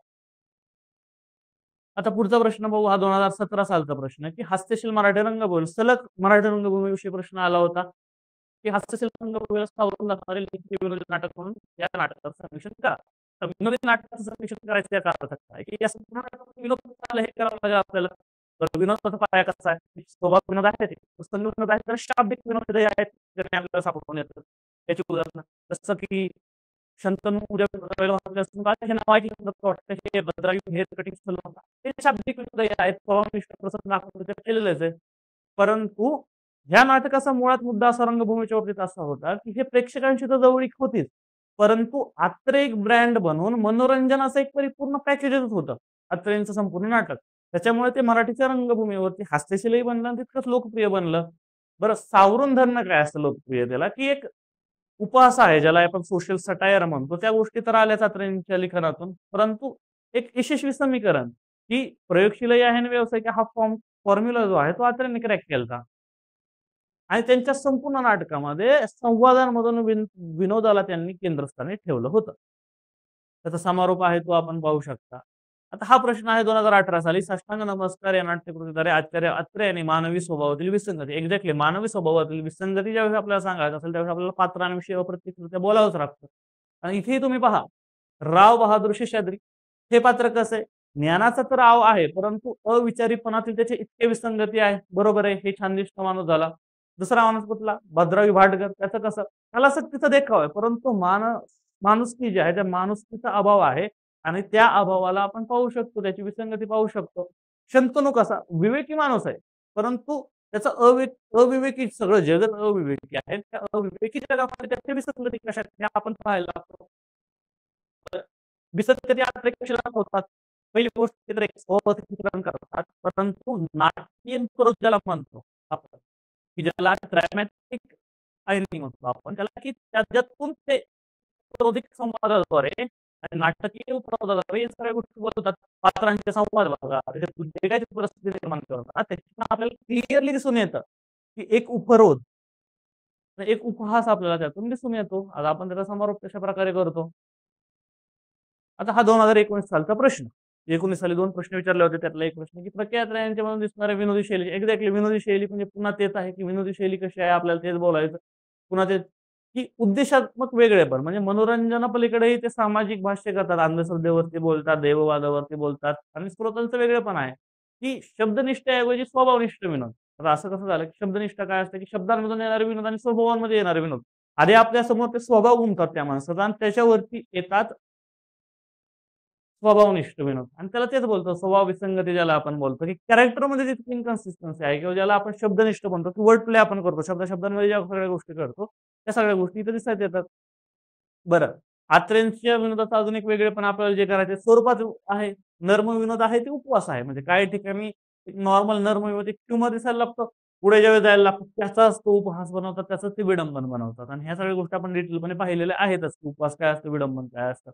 आता पुढचा प्रश्न पाहू, हा 2017 सालचा प्रश्न आहे, की हस्तशील मराठी रंगभूमी सलग मराठी रंगभूमीविषयी प्रश्न आला होता, की हस्तशील रंगभूमीला सावरून दाखवणारे लिखित विनोदी नाटक म्हणून या नाटकाचं सर्वेक्षण करा. तर विनोदी नाटकाचं सर्वेक्षण करायचं याचा अर्थ काय आहे, की या संपूर्ण नाटकामध्ये विनोद कसा आला हे करावं लागेल आपल्याला. तर विनोदाचा पाया कसा आहे? स्वभाव विनोद आहे ते. पुस्तक विनोद आहे तर शाब्दिक विनोदही आहेत, जे आपल्याला सापडून येतात. त्याची उदाहरणं जसं की शंतनू उद्या हे नाव ऐकलं तर वाटतं हे भद्रायू हे कटिंग होता. ते शाब्दिक विनोद आहेत, स्वभावनिष्ठ प्रसंग दाखवून ते केलेलेच आहे. परंतु ह्या नाटकाचा मुळात मुद्दा असा रंगभूमीच्या बाबतीत असा होता, की हे प्रेक्षकांशी तर जवळीक होतीच. परंतु अत्रे एक ब्रँड बनवून मनोरंजनाचं एक परिपूर्ण पॅकेजच होतं. अत्रेंचं संपूर्ण नाटक. त्याच्यामुळे ते मराठीच्या रंगभूमीवरती हास्यशीलही बनलं आणि तितकंच लोकप्रिय बनलं. बरं, सावरून धरणं काय असतं लोकप्रियतेला, की एक उपहास आहे ज्याला आपण सोशल सटायर म्हणतो. त्या गोष्टी तर आल्याच अत्रेंच्या लिखाणातून. परंतु एक यशस्वी समीकरण, की प्रयोगशीलही आहे आणि व्यावसायिक हा फॉर्म्युला जो आहे तो अत्रेंनी क्रॅक केलता. आणि त्यांच्या संपूर्ण नाटकामध्ये संवादांमधून विनोदाला त्यांनी केंद्रस्थानी ठेवलं होतं. त्याचा समारोप आहे तो आपण पाहू शकता. आता हा प्रश्न आहे 2018 साली साष्टांग नमस्कार या नाट्यकृतीद्वारे आचार्य अत्रे यांनी मानवी स्वभावातील विसंगती एक्झॅक्टली मानवी स्वभावातील विसंगती ज्यावेळेस आपल्याला सांगायचं असेल त्यावेळेस आपल्याला पात्रांविषयी अप्रत्यक्षरित्या बोलावंच लागतं. आणि इथेही तुम्ही पहा, राव बहादूर शेषाद्री हे पात्र कसं आहे? ज्ञानाचा तर राव आहे, परंतु अविचारीपणातील त्याचे इतके विसंगती आहे. बरोबर आहे, हे छानदिष्ट माणूस झाला. दुसरा माणूस कुठला? भद्रावी भाटकर. त्याचं कसं? त्याला सक्तीचा देखाव आहे, परंतु माणुसकी जी आहे, त्या माणुसकीचा अभाव आहे आणि त्या अभावाला आपण पाहू शकतो, त्याची विसंगती पाहू शकतो. शंतनू कसा? विवेकी माणूस आहे, परंतु त्याचं अविवेकी सगळं जगच अविवेकी आहे. त्या अविवेकी जगामध्ये त्याची विसंगती कशात हे आपण पाहायला लागतो. विसंगती आता कशाला होतात? पहिली गोष्ट ते तर एक स्वचित्रण करतात, परंतु नाट्यीय स्वरूप ज्याला म्हणतो आपण, की ज्याला ड्रॅमॅटिक फायरिंग म्हणतो आपण त्याला, की त्याच्यातून ते प्रातिक संवादाद्वारे आणि नाटकीय उपरोधाद्वारे या सगळ्या गोष्टी बोलतात. पात्रांचे संवाद बघा, त्याच्यातून जे काही परिस्थिती निर्माण करतात त्याच्यातून आपल्याला क्लिअरली दिसून येतं, की एक उपरोध, एक उपहास आपल्याला त्यातून दिसून येतो. आता आपण त्याचा समारोप कशा प्रकारे करतो? आता हा 2019 सालचा प्रश्न. 19 साली 2 प्रश्न विचारले होते. त्यातला एक प्रश्न, की प्रख्यात यांच्यामधून दिसणाऱ्या विनोदी शैली. एक्झॅक्टली विनोदी शैली म्हणजे पुन्हा तेच आहे, की विनोदी शैली कशी आहे आपल्याला तेच बोलायचं. पुन्हा तेच, की उद्देशात्मक वेगळेपण म्हणजे मनोरंजनापलीकडेही ते सामाजिक भाष्य करतात. अंधश्रद्धेवरती बोलतात, देववादावरती बोलतात आणि स्रोतांचं वेगळेपण आहे, की शब्दनिष्ठेऐवजी स्वभावनिष्ठ विनोद. आता असं कसं झालं, की शब्दनिष्ठा काय असते, की शब्दांमधून येणारे विनोद आणि स्वभावांमध्ये येणारे विनोद. आधी आपल्यासमोर ते स्वभाव घुमतात त्या माणसाचा आणि त्याच्यावरती येतात स्वभावनिष्ठ विनोद आणि त्याला तेच बोलतो स्वभाव विसंगती ज्याला आपण बोलतो, की कॅरेक्टरमध्ये जितकी इन्कन्सिस्टन्सी आहे किंवा ज्याला आपण शब्दनिष्ठ म्हणतो, की वर्ड प्ले आपण करतो. शब्दांमध्ये ज्या सगळ्या गोष्टी करतो, त्या सगळ्या गोष्टी इथे दिसत येतात. बरं, अत्रेंच्या विनोदाचा अजून एक वेगळेपण आपल्याला जे करायचे स्वरूपात आहे. नर्मविनोद आहे ते उपवास आहे. म्हणजे काही ठिकाणी नॉर्मल नर्मविनोद ह्युमर दिसायला लागतं. पुढे ज्यावेळेस जायला लागतं त्याचाच तो उपहास बनवतात, त्याचंच ते विडंबन बनवतात आणि ह्या सगळ्या गोष्टी आपण डिटेलपणे पाहिलेल्या आहेतच. उपवास काय असतं, विडंबन काय असतं.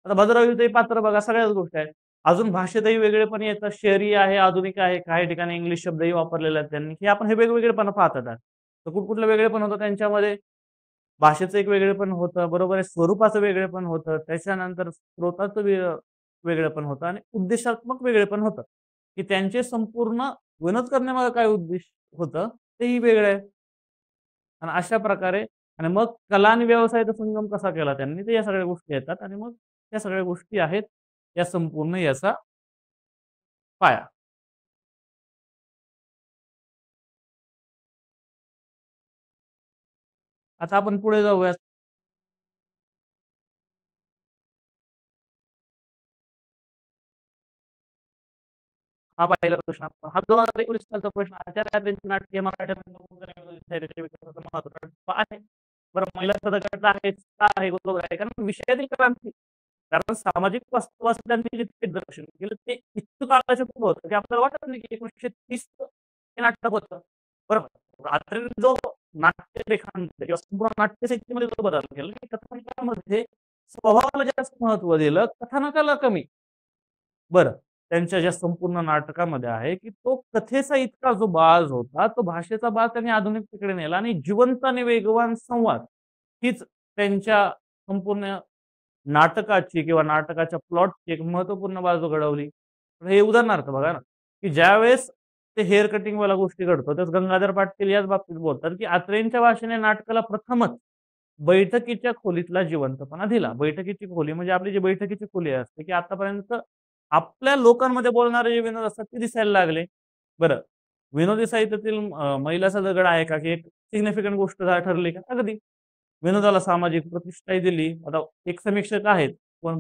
आता भद्रावतीचंही पात्र बघा, सगळ्याच गोष्टी आहेत. अजून भाषेतही वेगळेपण येतं. शहरी आहे, आधुनिक आहे, काही ठिकाणी इंग्लिश शब्दही वापरलेले आहेत त्यांनी, की आपण हे वेगवेगळेपणा पाहतात आहे. तर कुठकुठलं वेगळेपण होतं त्यांच्यामध्ये. भाषेचं एक वेगळेपण होतं, बरोबर आहे. स्वरूपाचं वेगळेपण होतं. त्याच्यानंतर स्रोताचं वेगळेपण होतं आणि उद्देशात्मक वेगळेपण होतं, की त्यांचे संपूर्ण विनोद करण्यामागे काय उद्देश होतं तेही वेगळं आहे. आणि अशा प्रकारे आणि मग कला आणि व्यवसायाचा संगम कसा केला त्यांनी, तर या सगळ्या गोष्टी येतात आणि मग या सगळ्या गोष्टी आहेत या संपूर्ण याचा पाया. आता आपण पुढे जाऊया. हा पहिला प्रश्न. हा 2019 सालचा प्रश्न. आचार्य त्यांची नाटके मराठी महत्त्व आहे. बरं, महिला पदगट आहे बरोबर आहे. कारण विषयातील क्रांती, कारण सामाजिक वास्तवाचं त्यांनी जे दिग्दर्शन केलं ते इतकं काळाच्या पुढं होतं, की आपल्याला वाटत नाही की 1930 हे नाटक होतं. बरोबर. रात्रीने जो नाट्य रेखांकन किंवा संपूर्ण नाट्य साहित्यामध्ये जो बदल केला, की कथानकामध्ये स्वभावाला जास्त महत्त्व दिलं, कथानकाला कमी. बरं. त्यांच्या ज्या संपूर्ण नाटकामध्ये आहे, की तो कथेचा इतका जो बाज होता, तो भाषेचा बाज त्यांनी आधुनिकतेकडे नेला आणि जिवंत आणि वेगवान संवाद हीच त्यांच्या संपूर्ण नाटकाची किंवा नाटकाच्या प्लॉटची एक महत्त्वपूर्ण बाजू घडवली. तर हे उदाहरणार्थ बघा ना, की ज्यावेळेस ते हेअर कटिंगवाल्या गोष्टी घडतो, त्यात गंगाधर पाटील याच बाबतीत बोलतात, की अत्रेंच्या भाषेने नाटकाला प्रथमच बैठकीच्या खोलीतला जिवंतपणा दिला. बैठकीची खोली म्हणजे आपली जी बैठकीची खोली असते, की आतापर्यंत आपल्या लोकांमध्ये बोलणारे जे विनोद असतात ते दिसायला लागले. बरं, विनोदी साहित्यातील मैलाचा दगड आहे का, की एक सिग्निफिकंट गोष्ट ठरली का? अगदी. विनोदाला सामाजिक प्रतिष्ठाही दिली. आता एक समीक्षक आहेत, पण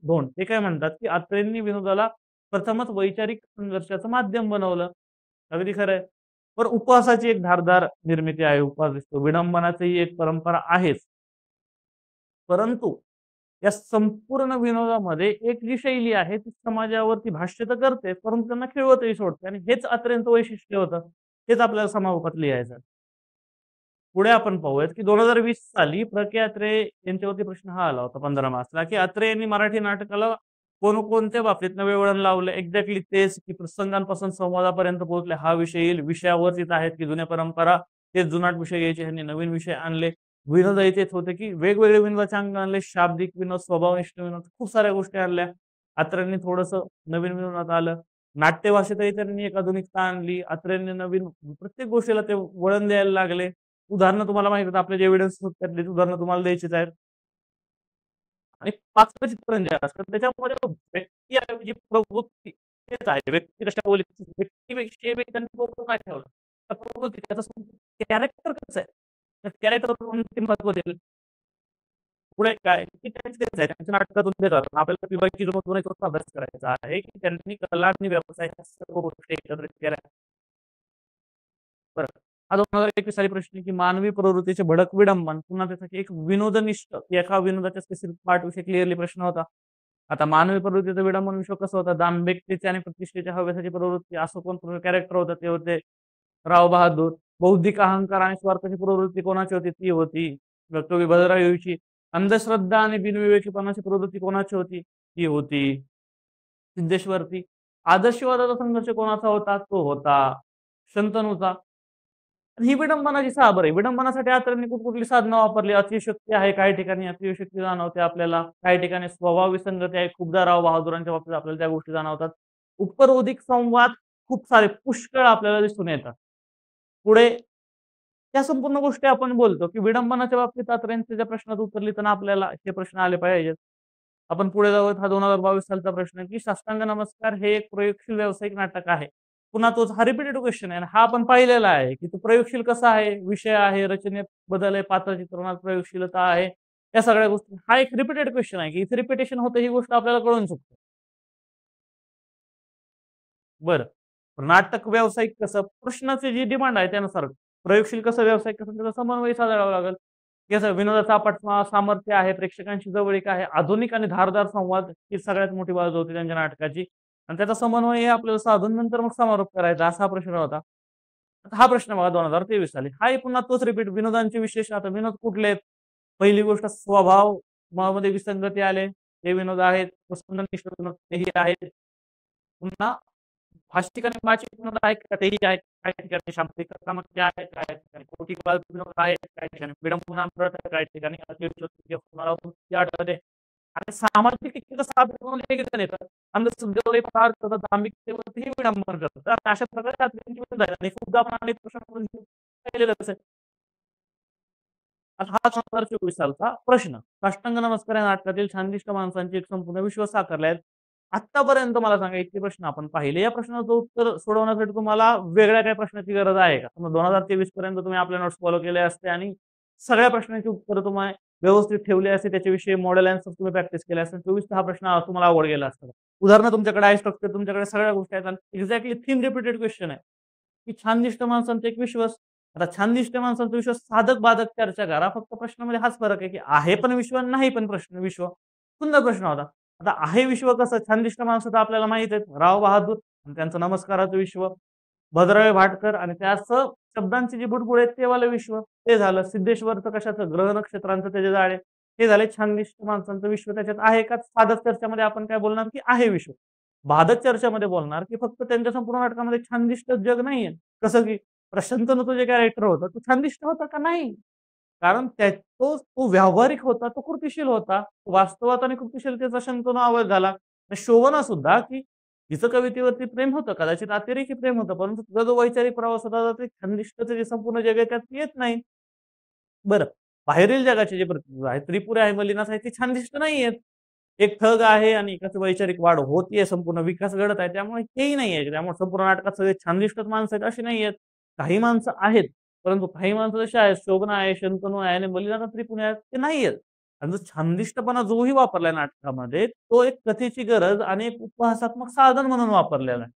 धोंड ते काय म्हणतात, की अत्रेंनी विनोदाला प्रथमच वैचारिक संघर्षाचं माध्यम बनवलं. अगदी खरं आहे. बरं, उपवासाची एक धारदार निर्मिती आहे. उपवास दिसतो. विडंबनाची एक परंपरा आहेच. परंतु या संपूर्ण विनोदामध्ये एक जी शैली आहे ती समाजावरती भाष्य तर करते, परंतु त्यांना खिळवतही सोडते आणि हेच अत्यंत वैशिष्ट्य होतं. हेच आपल्याला समारोपात लिहायचं. पुढे आपण पाहूयात, की 2020 साली प्र. के. अत्रे यांच्यावरती प्रश्न हा आला होता 15 मार्चला, की अत्रे यांनी मराठी नाटकाला कोणकोणत्या बाबतीत नवे वळण लावलं? एक्झॅक्टली तेच, की प्रसंगांपासून संवादापर्यंत पोहोचले. हा विषय येईल. विषयावरतीच आहेत, की जुन्या परंपरा तेच जुनाट विषय घ्यायचे. ह्यांनी नवीन विषय आणले. विनोदही तेच होते, की वेगवेगळे विनोदाचे अंग आणले. शाब्दिक विनोद, स्वभावनिष्ठ विनोद, खूप साऱ्या गोष्टी आणल्या. अत्र्यांनी थोडंसं नवीन विनोदात आलं. नाट्यभाषेतही त्यांनी एक आधुनिकता आणली. अत्र्यांनी नवीन प्रत्येक गोष्टीला ते वळण द्यायला लागले. उदाहरणं तुम्हाला माहिती आहेत, आपले जे एव्हिडन्स त्यातली उदाहरणं तुम्हाला द्यायचीच आहेत. आणि पाचकचित्रण जे असतं त्याच्यामध्ये व्यक्ती प्रवृत्ती तेच आहे. व्यक्ती कशा बोलली, व्यक्तीपेक्षा त्यांनी फोकस नाही ठेवला. तर प्रवृत्ती त्याचं कॅरेक्टर कसं आहे? त्या कॅरेक्टरवर ते महत्त्व दिलं. पुढे काय, की त्यांचं तेच आहे. त्यांच्या नाटकातून तेच आहे. आपल्याला पी.वाय.क्यू मधून एक अभ्यास करायचा आहे, की त्यांनी कला आणि व्यवसाय ह्या सर्व गोष्टी एकत्रित केल्या. बरं. हा 2021 साली प्रश्न आहे, की मानवी प्रवृत्तीचे भडक विडंबन. पुन्हा त्यासाठी एक विनोदनिष्ठ एका विनोदाच्या स्पेसिफिक पार्ट विषयी क्लिअरली प्रश्न होता. आता मानवी प्रवृत्तीचं विडंबन विषय कसं होतं? दांभिकतेची आणि प्रतिष्ठेच्या हव्यासाची प्रवृत्ती असं कोण कॅरेक्टर होतं ते होते राव बहादूर. बौद्धिक अहंकार आणि स्वार्थाची प्रवृत्ती कोणाची होती? ती होती कवी भद्रायुची. अंधश्रद्धा आणि बिनविवेकीपणाची प्रवृत्ती कोणाची होती? ती होती सिद्धेश्वरची. आदर्शवादाचा संघर्ष कोणाचा होता? तो होता शंतनूचा. ही विडंबनाची बरं आहे. विडंबनासाठी आचार्यांनी कुठकुठली साधनं वापरली. अतिशयोक्ती आहे, काही ठिकाणी अतिशयोक्ती जाणवते आपल्याला. काही ठिकाणी स्वभाव विसंगती आहे. खूपदा राव बहादुरांच्या बाबतीत आपल्याला त्या गोष्टी जाणवतात. उपरोधिक संवाद खूप सारे पुष्कळ आपल्याला दिसून येतात. पुढे त्या संपूर्ण गोष्टी आपण बोलतो, की विडंबनाच्या बाबतीत आत्र्यांच्या ज्या प्रश्नात उत्तर लिहिताना आपल्याला हे प्रश्न आले पाहिजेत. आपण पुढे जाऊयात. हा 2022 सालचा प्रश्न आहे, की साष्टांग नमस्कार हे एक प्रयोगशील व्यावसायिक नाटक आहे. पुन्हा तोच हा रिपीटेड क्वेश्चन आहे आणि हा आपण पाहिलेला आहे, की तो प्रयोगशील कसा आहे, विषय आहे, रचनेत बदल आहे, पात्र चित्रणात प्रयोगशीलता आहे. या सगळ्या गोष्टी हा एक रिपीटेड क्वेश्चन आहे, की इथे रिपिटेशन होतं ही गोष्ट आपल्याला कळून चुकते. बरं. नाटक व्यावसायिक कसं? प्रश्नाची जी डिमांड आहे त्यानुसार प्रयोगशील कसं, व्यावसायिक कसं त्याचा समन्वय साधावा लागेल. कसं विनोदाचा सामर्थ्य आहे, प्रेक्षकांशी जवळीक आहे, आधुनिक आणि धारदार संवाद ही सगळ्यात मोठी बाजू होती त्यांच्या नाटकाची आणि त्याचा समन्वय हे आपल्याला साधून नंतर मग समारोप करायचा असा प्रश्न होता. आता हा प्रश्न बघा 2023 साली. हाही पुन्हा तोच रिपीट विनोदांचे विशेष आता विनोद कुठले आहेत? पहिली गोष्ट स्वभाव मध्ये विसंगती आले, ते विनोद आहेत. वस्तुनिष्ठ विनोद तेही आहेत. पुन्हा भाषिक आणि वाचिक विनोद आहेत का तेही आहेत. काही ठिकाणी शाब्दिक क्रमांक आहेत, काही ठिकाणी कौतिकवाद विनोद आहेत, काही ठिकाणी विडंबना काही ठिकाणी अतिशयोक्ती होणारा वृत्ती आढळते. आणि सामाजिक ऐक्यता साधून एकजण येतात. अंधश्रद्धेवर पदार्थ धार्मिकतेवरतीही विडंबन करतात. तर अशा प्रकारे विनोद आहेत आणि खूपदा आपण अनेक प्रश्न पाहिलेलंच आहे. हा 2024 सालचा प्रश्न. साष्टांग नमस्कार या नाटकातील छानदिष्ट माणसांची एक संपूर्ण विश्व साकारले आहेत. आत्तापर्यंत मला सांगा इतके प्रश्न आपण पाहिले. या प्रश्नाचं उत्तर सोडवण्यासाठी तुम्हाला वेगळ्या काही प्रश्नाची गरज आहे का? 2023 पर्यंत तुम्ही आपले नोट्स फॉलो केले असते आणि सगळ्या प्रश्नांची उत्तरं तुम्ही व्यवस्थित ठेवली असते. त्याच्याविषयी मॉडेल आन्सर तुम्ही प्रॅक्टिस केले असते. 24 हा प्रश्न तुम्हाला अवघड गेला असता. उदाहरणं तुमच्याकडे आहे, स्ट्रक्चर तुमच्याकडे सगळ्या गोष्टी आहेत आणि एक्झॅक्टली 3 रिपीटेड क्वेश्चन आहे, की छानदिष्ट माणसांचा एक विश्वास. आता छानदिष्ट माणसांचा विश्वास साधक बाधक चर्चा करा. फक्त प्रश्नामध्ये हाच फरक आहे, की आहे पण विश्व नाही पण प्रश्न विश्व. सुंदर प्रश्न होता. आता आहे विश्व कसं छानदिष्ट माणसं तर आपल्याला माहित आहेत. राव बहादूर आणि त्यांचं नमस्काराचं विश्व, भद्रावे भाटकर आणि त्याच शब्दांची जी बुडबुड आहेत ते वालं विश्व ते झालं. सिद्धेश्वरचं कशाचं ग्रह नक्षत्रांचं त्याचे जाळे हे झाले छानदिष्ट माणसांचं विश्व. त्याच्यात आहे का साधक चर्चामध्ये आपण काय बोलणार की आहे विश्व. बाधक चर्चामध्ये बोलणार की फक्त त्यांच्या संपूर्ण नाटकामध्ये छानदिष्ट जग नाहीये. कसं की प्रशांतनं जे कॅरेक्टर होता तो छानदिष्ट होता का नाही? कारण तो व्यावहारिक होता, तो कृतिशील होता. वास्तवात आणि कृतिशीलतेचा शंतनू आवड झाला. शोभना सुद्धा की तिचं कवितेवरती प्रेम होतं, कदाचित अतिरेकी प्रेम होतं, परंतु तुझा जो वैचारिक प्रवास होता ते छंदिष्टचं जे संपूर्ण जग आहे त्यात येत नाही. बरं, बाहेरील जगाचे जे प्रतिबिंब आहे, त्रिपुरा आहे, मलिनास आहे, ते छानदिष्ट नाहीयेत. एक ठग आहे आणि एकाच वैचारिक वाढ होतीये, संपूर्ण विकास घडत आहे. त्यामुळे तेही नाहीये. त्यामुळे संपूर्ण नाटकात सगळे छानदिष्टच माणसं आहेत अशी नाहीयेत. काही माणसं आहेत, परंतु काही माणसं जशी आहेत, शोभना आहे, शंतनू आहे आणि मलिनाथ त्रिपुरा आहेत, ते नाहीयेत. आणि जो छानदिष्टपणा जोही वापरलाय नाटकामध्ये, तो एक कथेची गरज आणि एक उपहासात्मक साधन म्हणून वापरलेला आहे.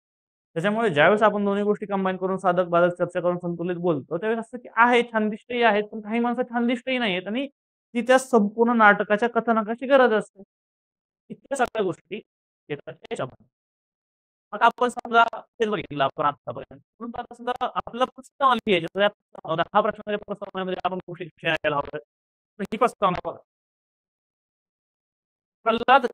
त्याच्यामुळे ज्यावेळेस आपण दोन्ही गोष्टी कंबाईन करून साधक बाधक चर्चा करून संतुलित बोलतो, त्यावेळेस असं की आहे छानदिष्टही आहेत, पण काही माणसं छानदिष्टही नाहीयेत आणि ती त्या संपूर्ण नाटकाच्या कथानकाची गरज असते. इतक्या सगळ्या गोष्टी येतात त्याच्यामध्ये. मग आपण समजा तेच बघितलं आपण आतापर्यंत. परंतु आता समजा आपला प्रस्तावना लिहायची तर हा प्रश्न प्रस्तावनेमध्ये आपण गोष्टी शिकायला हव्यात. तर ही प्रस्तावना बघा. प्रल्हाद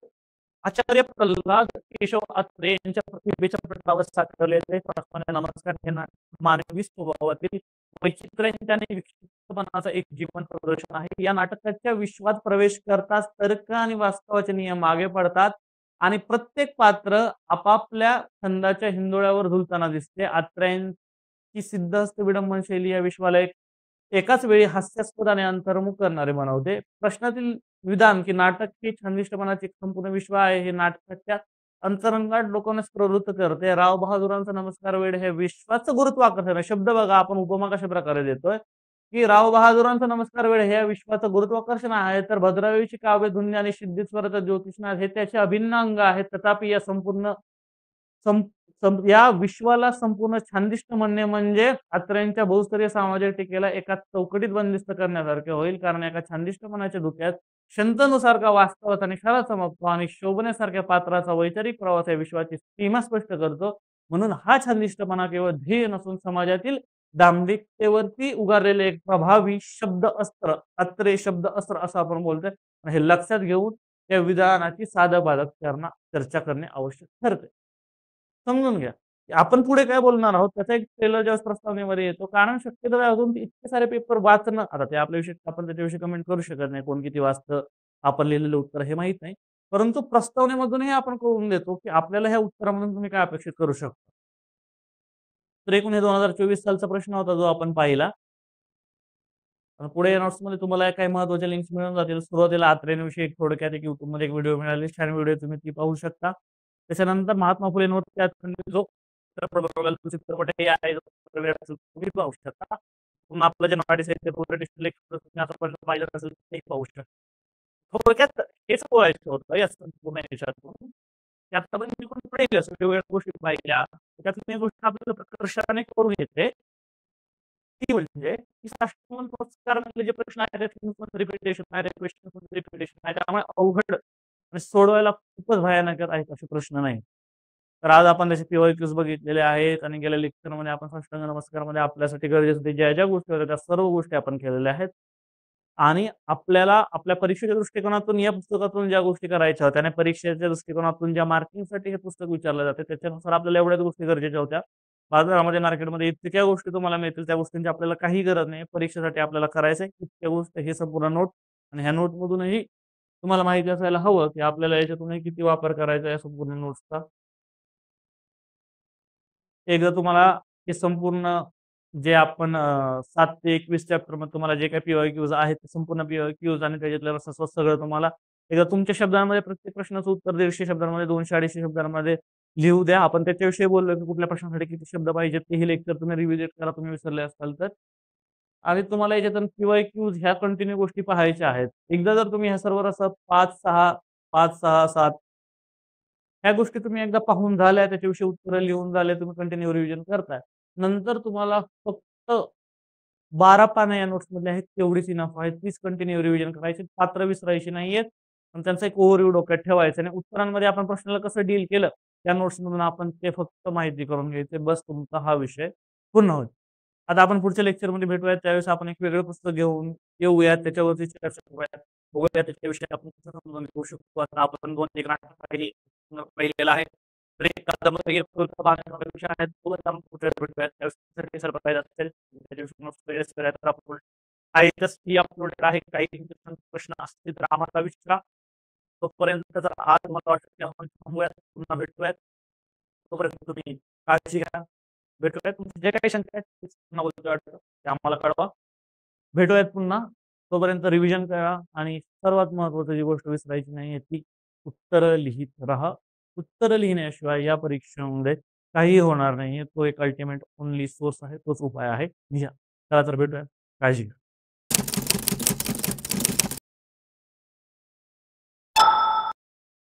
आचार्य प्रल्हाद केशव अत्रे यांच्या प्रतिभेच्या पटलावर साकारलेले प्रस्थाने नमस्कार हे मानवी स्वभावातील वैचित्र्यांच्या आणि विक्षिप्तपणाचा एक जीवन प्रदर्शन आहे. या नाटकाच्या विश्वात प्रवेश करताच तर्क आणि वास्तवाचे नियम मागे पडतात आणि प्रत्येक पात्र आपापल्या छंदाच्या हिंदोळ्यावर झुलताना दिसते. अत्र्यांची सिद्धहस्त विडंबन शैली या विश्वाला एकाच वेळी हास्यास्पद आणि अंतर्मुख करणारे बनवते. प्रश्नातील विधान की नाटक ही छंदिष्टपणाचे एक संपूर्ण विश्व आहे हे नाटकाच्या अंतरंगात डोकवण्यास प्रवृत्त करते. राव बहादुरांचा नमस्कार वेळ हे विश्वाचं गुरुत्वाकर्षण आहे. शब्द बघा आपण उपमा कशा प्रकारे देतोय की राव बहादुरांचा नमस्कार वेळ हे विश्वाचं गुरुत्वाकर्षण आहे, तर भद्रावळीची काव्यधुन्य आणि सिद्धेश्वराचा ज्योतिषनाथ हे त्याचे अभिन्न अंग आहेत. तथापि या संपूर्ण सं या विश्वाला संपूर्ण छानदिष्ट म्हणणे म्हणजे अत्र्यांच्या बहुस्तरीय सामाजिक टीकेला एका चौकटीत बंदिस्त करण्यासारखे होईल. कारण एका छानदिष्टपणाच्या धुक्यात शंतनूसारखा वास्तवात आणि खरा चमकतो आणि शोभण्यासारख्या पात्राचा वैचारिक प्रवास या विश्वाची सीमा स्पष्ट करतो. म्हणून हा छानदिष्टपणा केवळ ध्येय नसून समाजातील दांभिकतेवरती उगारलेले एक प्रभावी शब्द अस्त्र, अत्रे शब्द अस्त्र असं आपण बोलतोय. हे लक्षात घेऊन त्या विधानाची साधं चर्चा करणे आवश्यक ठरते. समजून घ्या. आपण पुढे काय बोलणार आहोत त्याचा एक ट्रेलर ज्यावेळेस प्रस्तावनेमध्ये येतो. कारण शक्यतो अजून इतके सारे पेपर वाचणं आता ते आपल्याविषयी आपण त्याच्याविषयी कमेंट करू शकत नाही. कोण किती वाचतं, आपण लिहिलेलं उत्तर हे माहीत नाही. परंतु प्रस्तावनेमधूनही आपण कळवून देतो, की आपल्याला ह्या उत्तरामधून तुम्ही काय अपेक्षित करू शकता. तर एकूण हे 2024 सालचा प्रश्न होता जो आपण पाहिला. पुढे नोट्समध्ये तुम्हाला काही महत्त्वाच्या लिंक्स मिळून जातील. सुरुवातीला आत्रेंविषयी एक थोडक्यात एक YouTubeमध्ये एक व्हिडिओ मिळाली. छान व्हिडिओ तुम्ही ती पाहू शकता. त्याच्यानंतर महात्मा फुलेंवरती जो चित्रपटही आहे तुम्ही पाहू शकता. पुन्हा आपलं जे मराठी साहित्य पाहिलं असेल ते पाहू शकता. थोडक्यात हेच बोलायचं होतं या संपूर्ण याच्यातून. की आतापर्यंत मी पण पाहिलं वेगवेगळ्या गोष्टी पाहिल्या. त्यातून एक गोष्ट आपल्याला प्रकर्षाने करून येते ती म्हणजे की साष्टांग नमस्कारामधले जे प्रश्न आहेत रिपिटेशन आहे, क्वेश्चन रिपिटेशन आहे. त्यामुळे अवघड आणि सोडवायला खूपच भयानक आहेत असे प्रश्न नाही. तर आज आपण त्याचे पी-वाय-क्यूज बघितलेले आहेत आणि गेल्या लेक्चरमध्ये आपण साष्टांग नमस्कारमध्ये आपल्यासाठी गरजेचं ते ज्या गोष्टी होत्या त्या सर्व गोष्टी आपण केलेल्या आहेत. आणि आपल्याला आपल्या परीक्षेच्या दृष्टिकोनातून या पुस्तकातून ज्या गोष्टी करायच्या होत्या आणि परीक्षेच्या दृष्टिकोनातून ज्या मार्किंगसाठी हे पुस्तक विचारलं जाते त्याच्यानुसार आपल्याला एवढ्याच गोष्टी गरजेच्या होत्या. बाजारामध्ये, मार्केटमध्ये इतक्या गोष्टी तुम्हाला मिळतील, त्या गोष्टींची आपल्याला काही गरज नाही. परीक्षेसाठी आपल्याला करायचं आहे इतक्या गोष्टी हे संपूर्ण नोट आणि ह्या नोटमधूनही तुम्हाला माहिती असायला हवं, की आपल्याला याच्यातूनही किती वापर करायचा आहे या संपूर्ण नोट्सचा. एकदा तुम्हाला हे संपूर्ण जे आपण 7 ते 21 चॅप्टरमध्ये तुम्हाला जे काही पी-वाय-क्यूज आहेत, ते संपूर्ण पी-वाय-क्यूज आणि त्याच्यातलं रसस्वाद सगळं तुम्हाला एकदा तुमच्या शब्दांमध्ये प्रत्येक प्रश्नाचं उत्तर 150 शब्दांमध्ये, 200-250 शब्दांमध्ये लिहू द्या. आपण त्याच्याविषयी बोललो, की कुठल्या प्रश्नासाठी किती शब्द पाहिजेत, तेही लेक्चर तुम्ही रिव्हिजिट करा, तुम्ही विसरले असाल तर. आणि तुम्हाला याच्यातून पी-वाय-क्यूज ह्या कंटिन्यू गोष्टी पाहायच्या आहेत. एकदा जर तुम्ही ह्या सर्व असं 5-6, 5-6, 7 ह्या गोष्टी तुम्ही एकदा पाहून झाल्या, त्याच्याविषयी उत्तरं लिहून झाले, तुम्ही कंटिन्यू रिव्हिजन करताय. नंतर तुम्हाला फक्त 12 पानं या नोट्समधले आहेत, तेवढीच इनफ आहे. तीच कंटिन्यू रिव्हिजन करायची. पात्र विसरायची नाहीयेत. पण त्यांचा एक ओव्हरव्ह्यू डोक्यात ठेवायचा आणि उत्तरांमध्ये आपण प्रश्नाला कसं डील केलं, त्या नोट्समधून आपण ते फक्त माहिती करून घ्यायचे. बस तुमचा हा विषय पूर्ण होईल. आता आपण पुढच्या लेक्चरमध्ये भेटूयात. त्यावेळेस आपण एक वेगळं पुस्तक घेऊन येऊयात. त्याच्यावरती चर्चा करूयात. बघूया त्याच्याविषयी आपण कसं समजून घेऊ शकतो. आता आपण 2 एक नाटक पाहिलेलं आहे. तर एक कादंबरी विषय आहेत. तो आपण पुढच्या भेटूयात. त्यावेळेस सरप्राईज असेल. त्याच्याविषयी नोट्स वगैरे सगळ्या तर आपण काही ती अपलोडेड आहे. काही प्रश्न असतील तर आम्हाला विचारा. तोपर्यंत जर आज मला वाटतं की आपण थांबूयात. पुन्हा भेटूयात. तोपर्यंत तुम्ही काळजी घ्या. भेटूयात. तुमचे जे काही शंका आहेत ते पुन्हा बोलतो वाटतं ते आम्हाला कळवा. भेटूयात पुन्हा. तोपर्यंत रिव्हिजन करा आणि सर्वात महत्त्वाची जी गोष्ट विसरायची नाहीये ती उत्तरं लिहीत राहा. उत्तरं लिहिण्याशिवाय या परीक्षेमध्ये काहीही होणार नाहीये. तो एक अल्टिमेट ओन्ली सोर्स आहे. तोच उपाय आहे. लिहा. चला तर भेटूया. काळजी घ्या.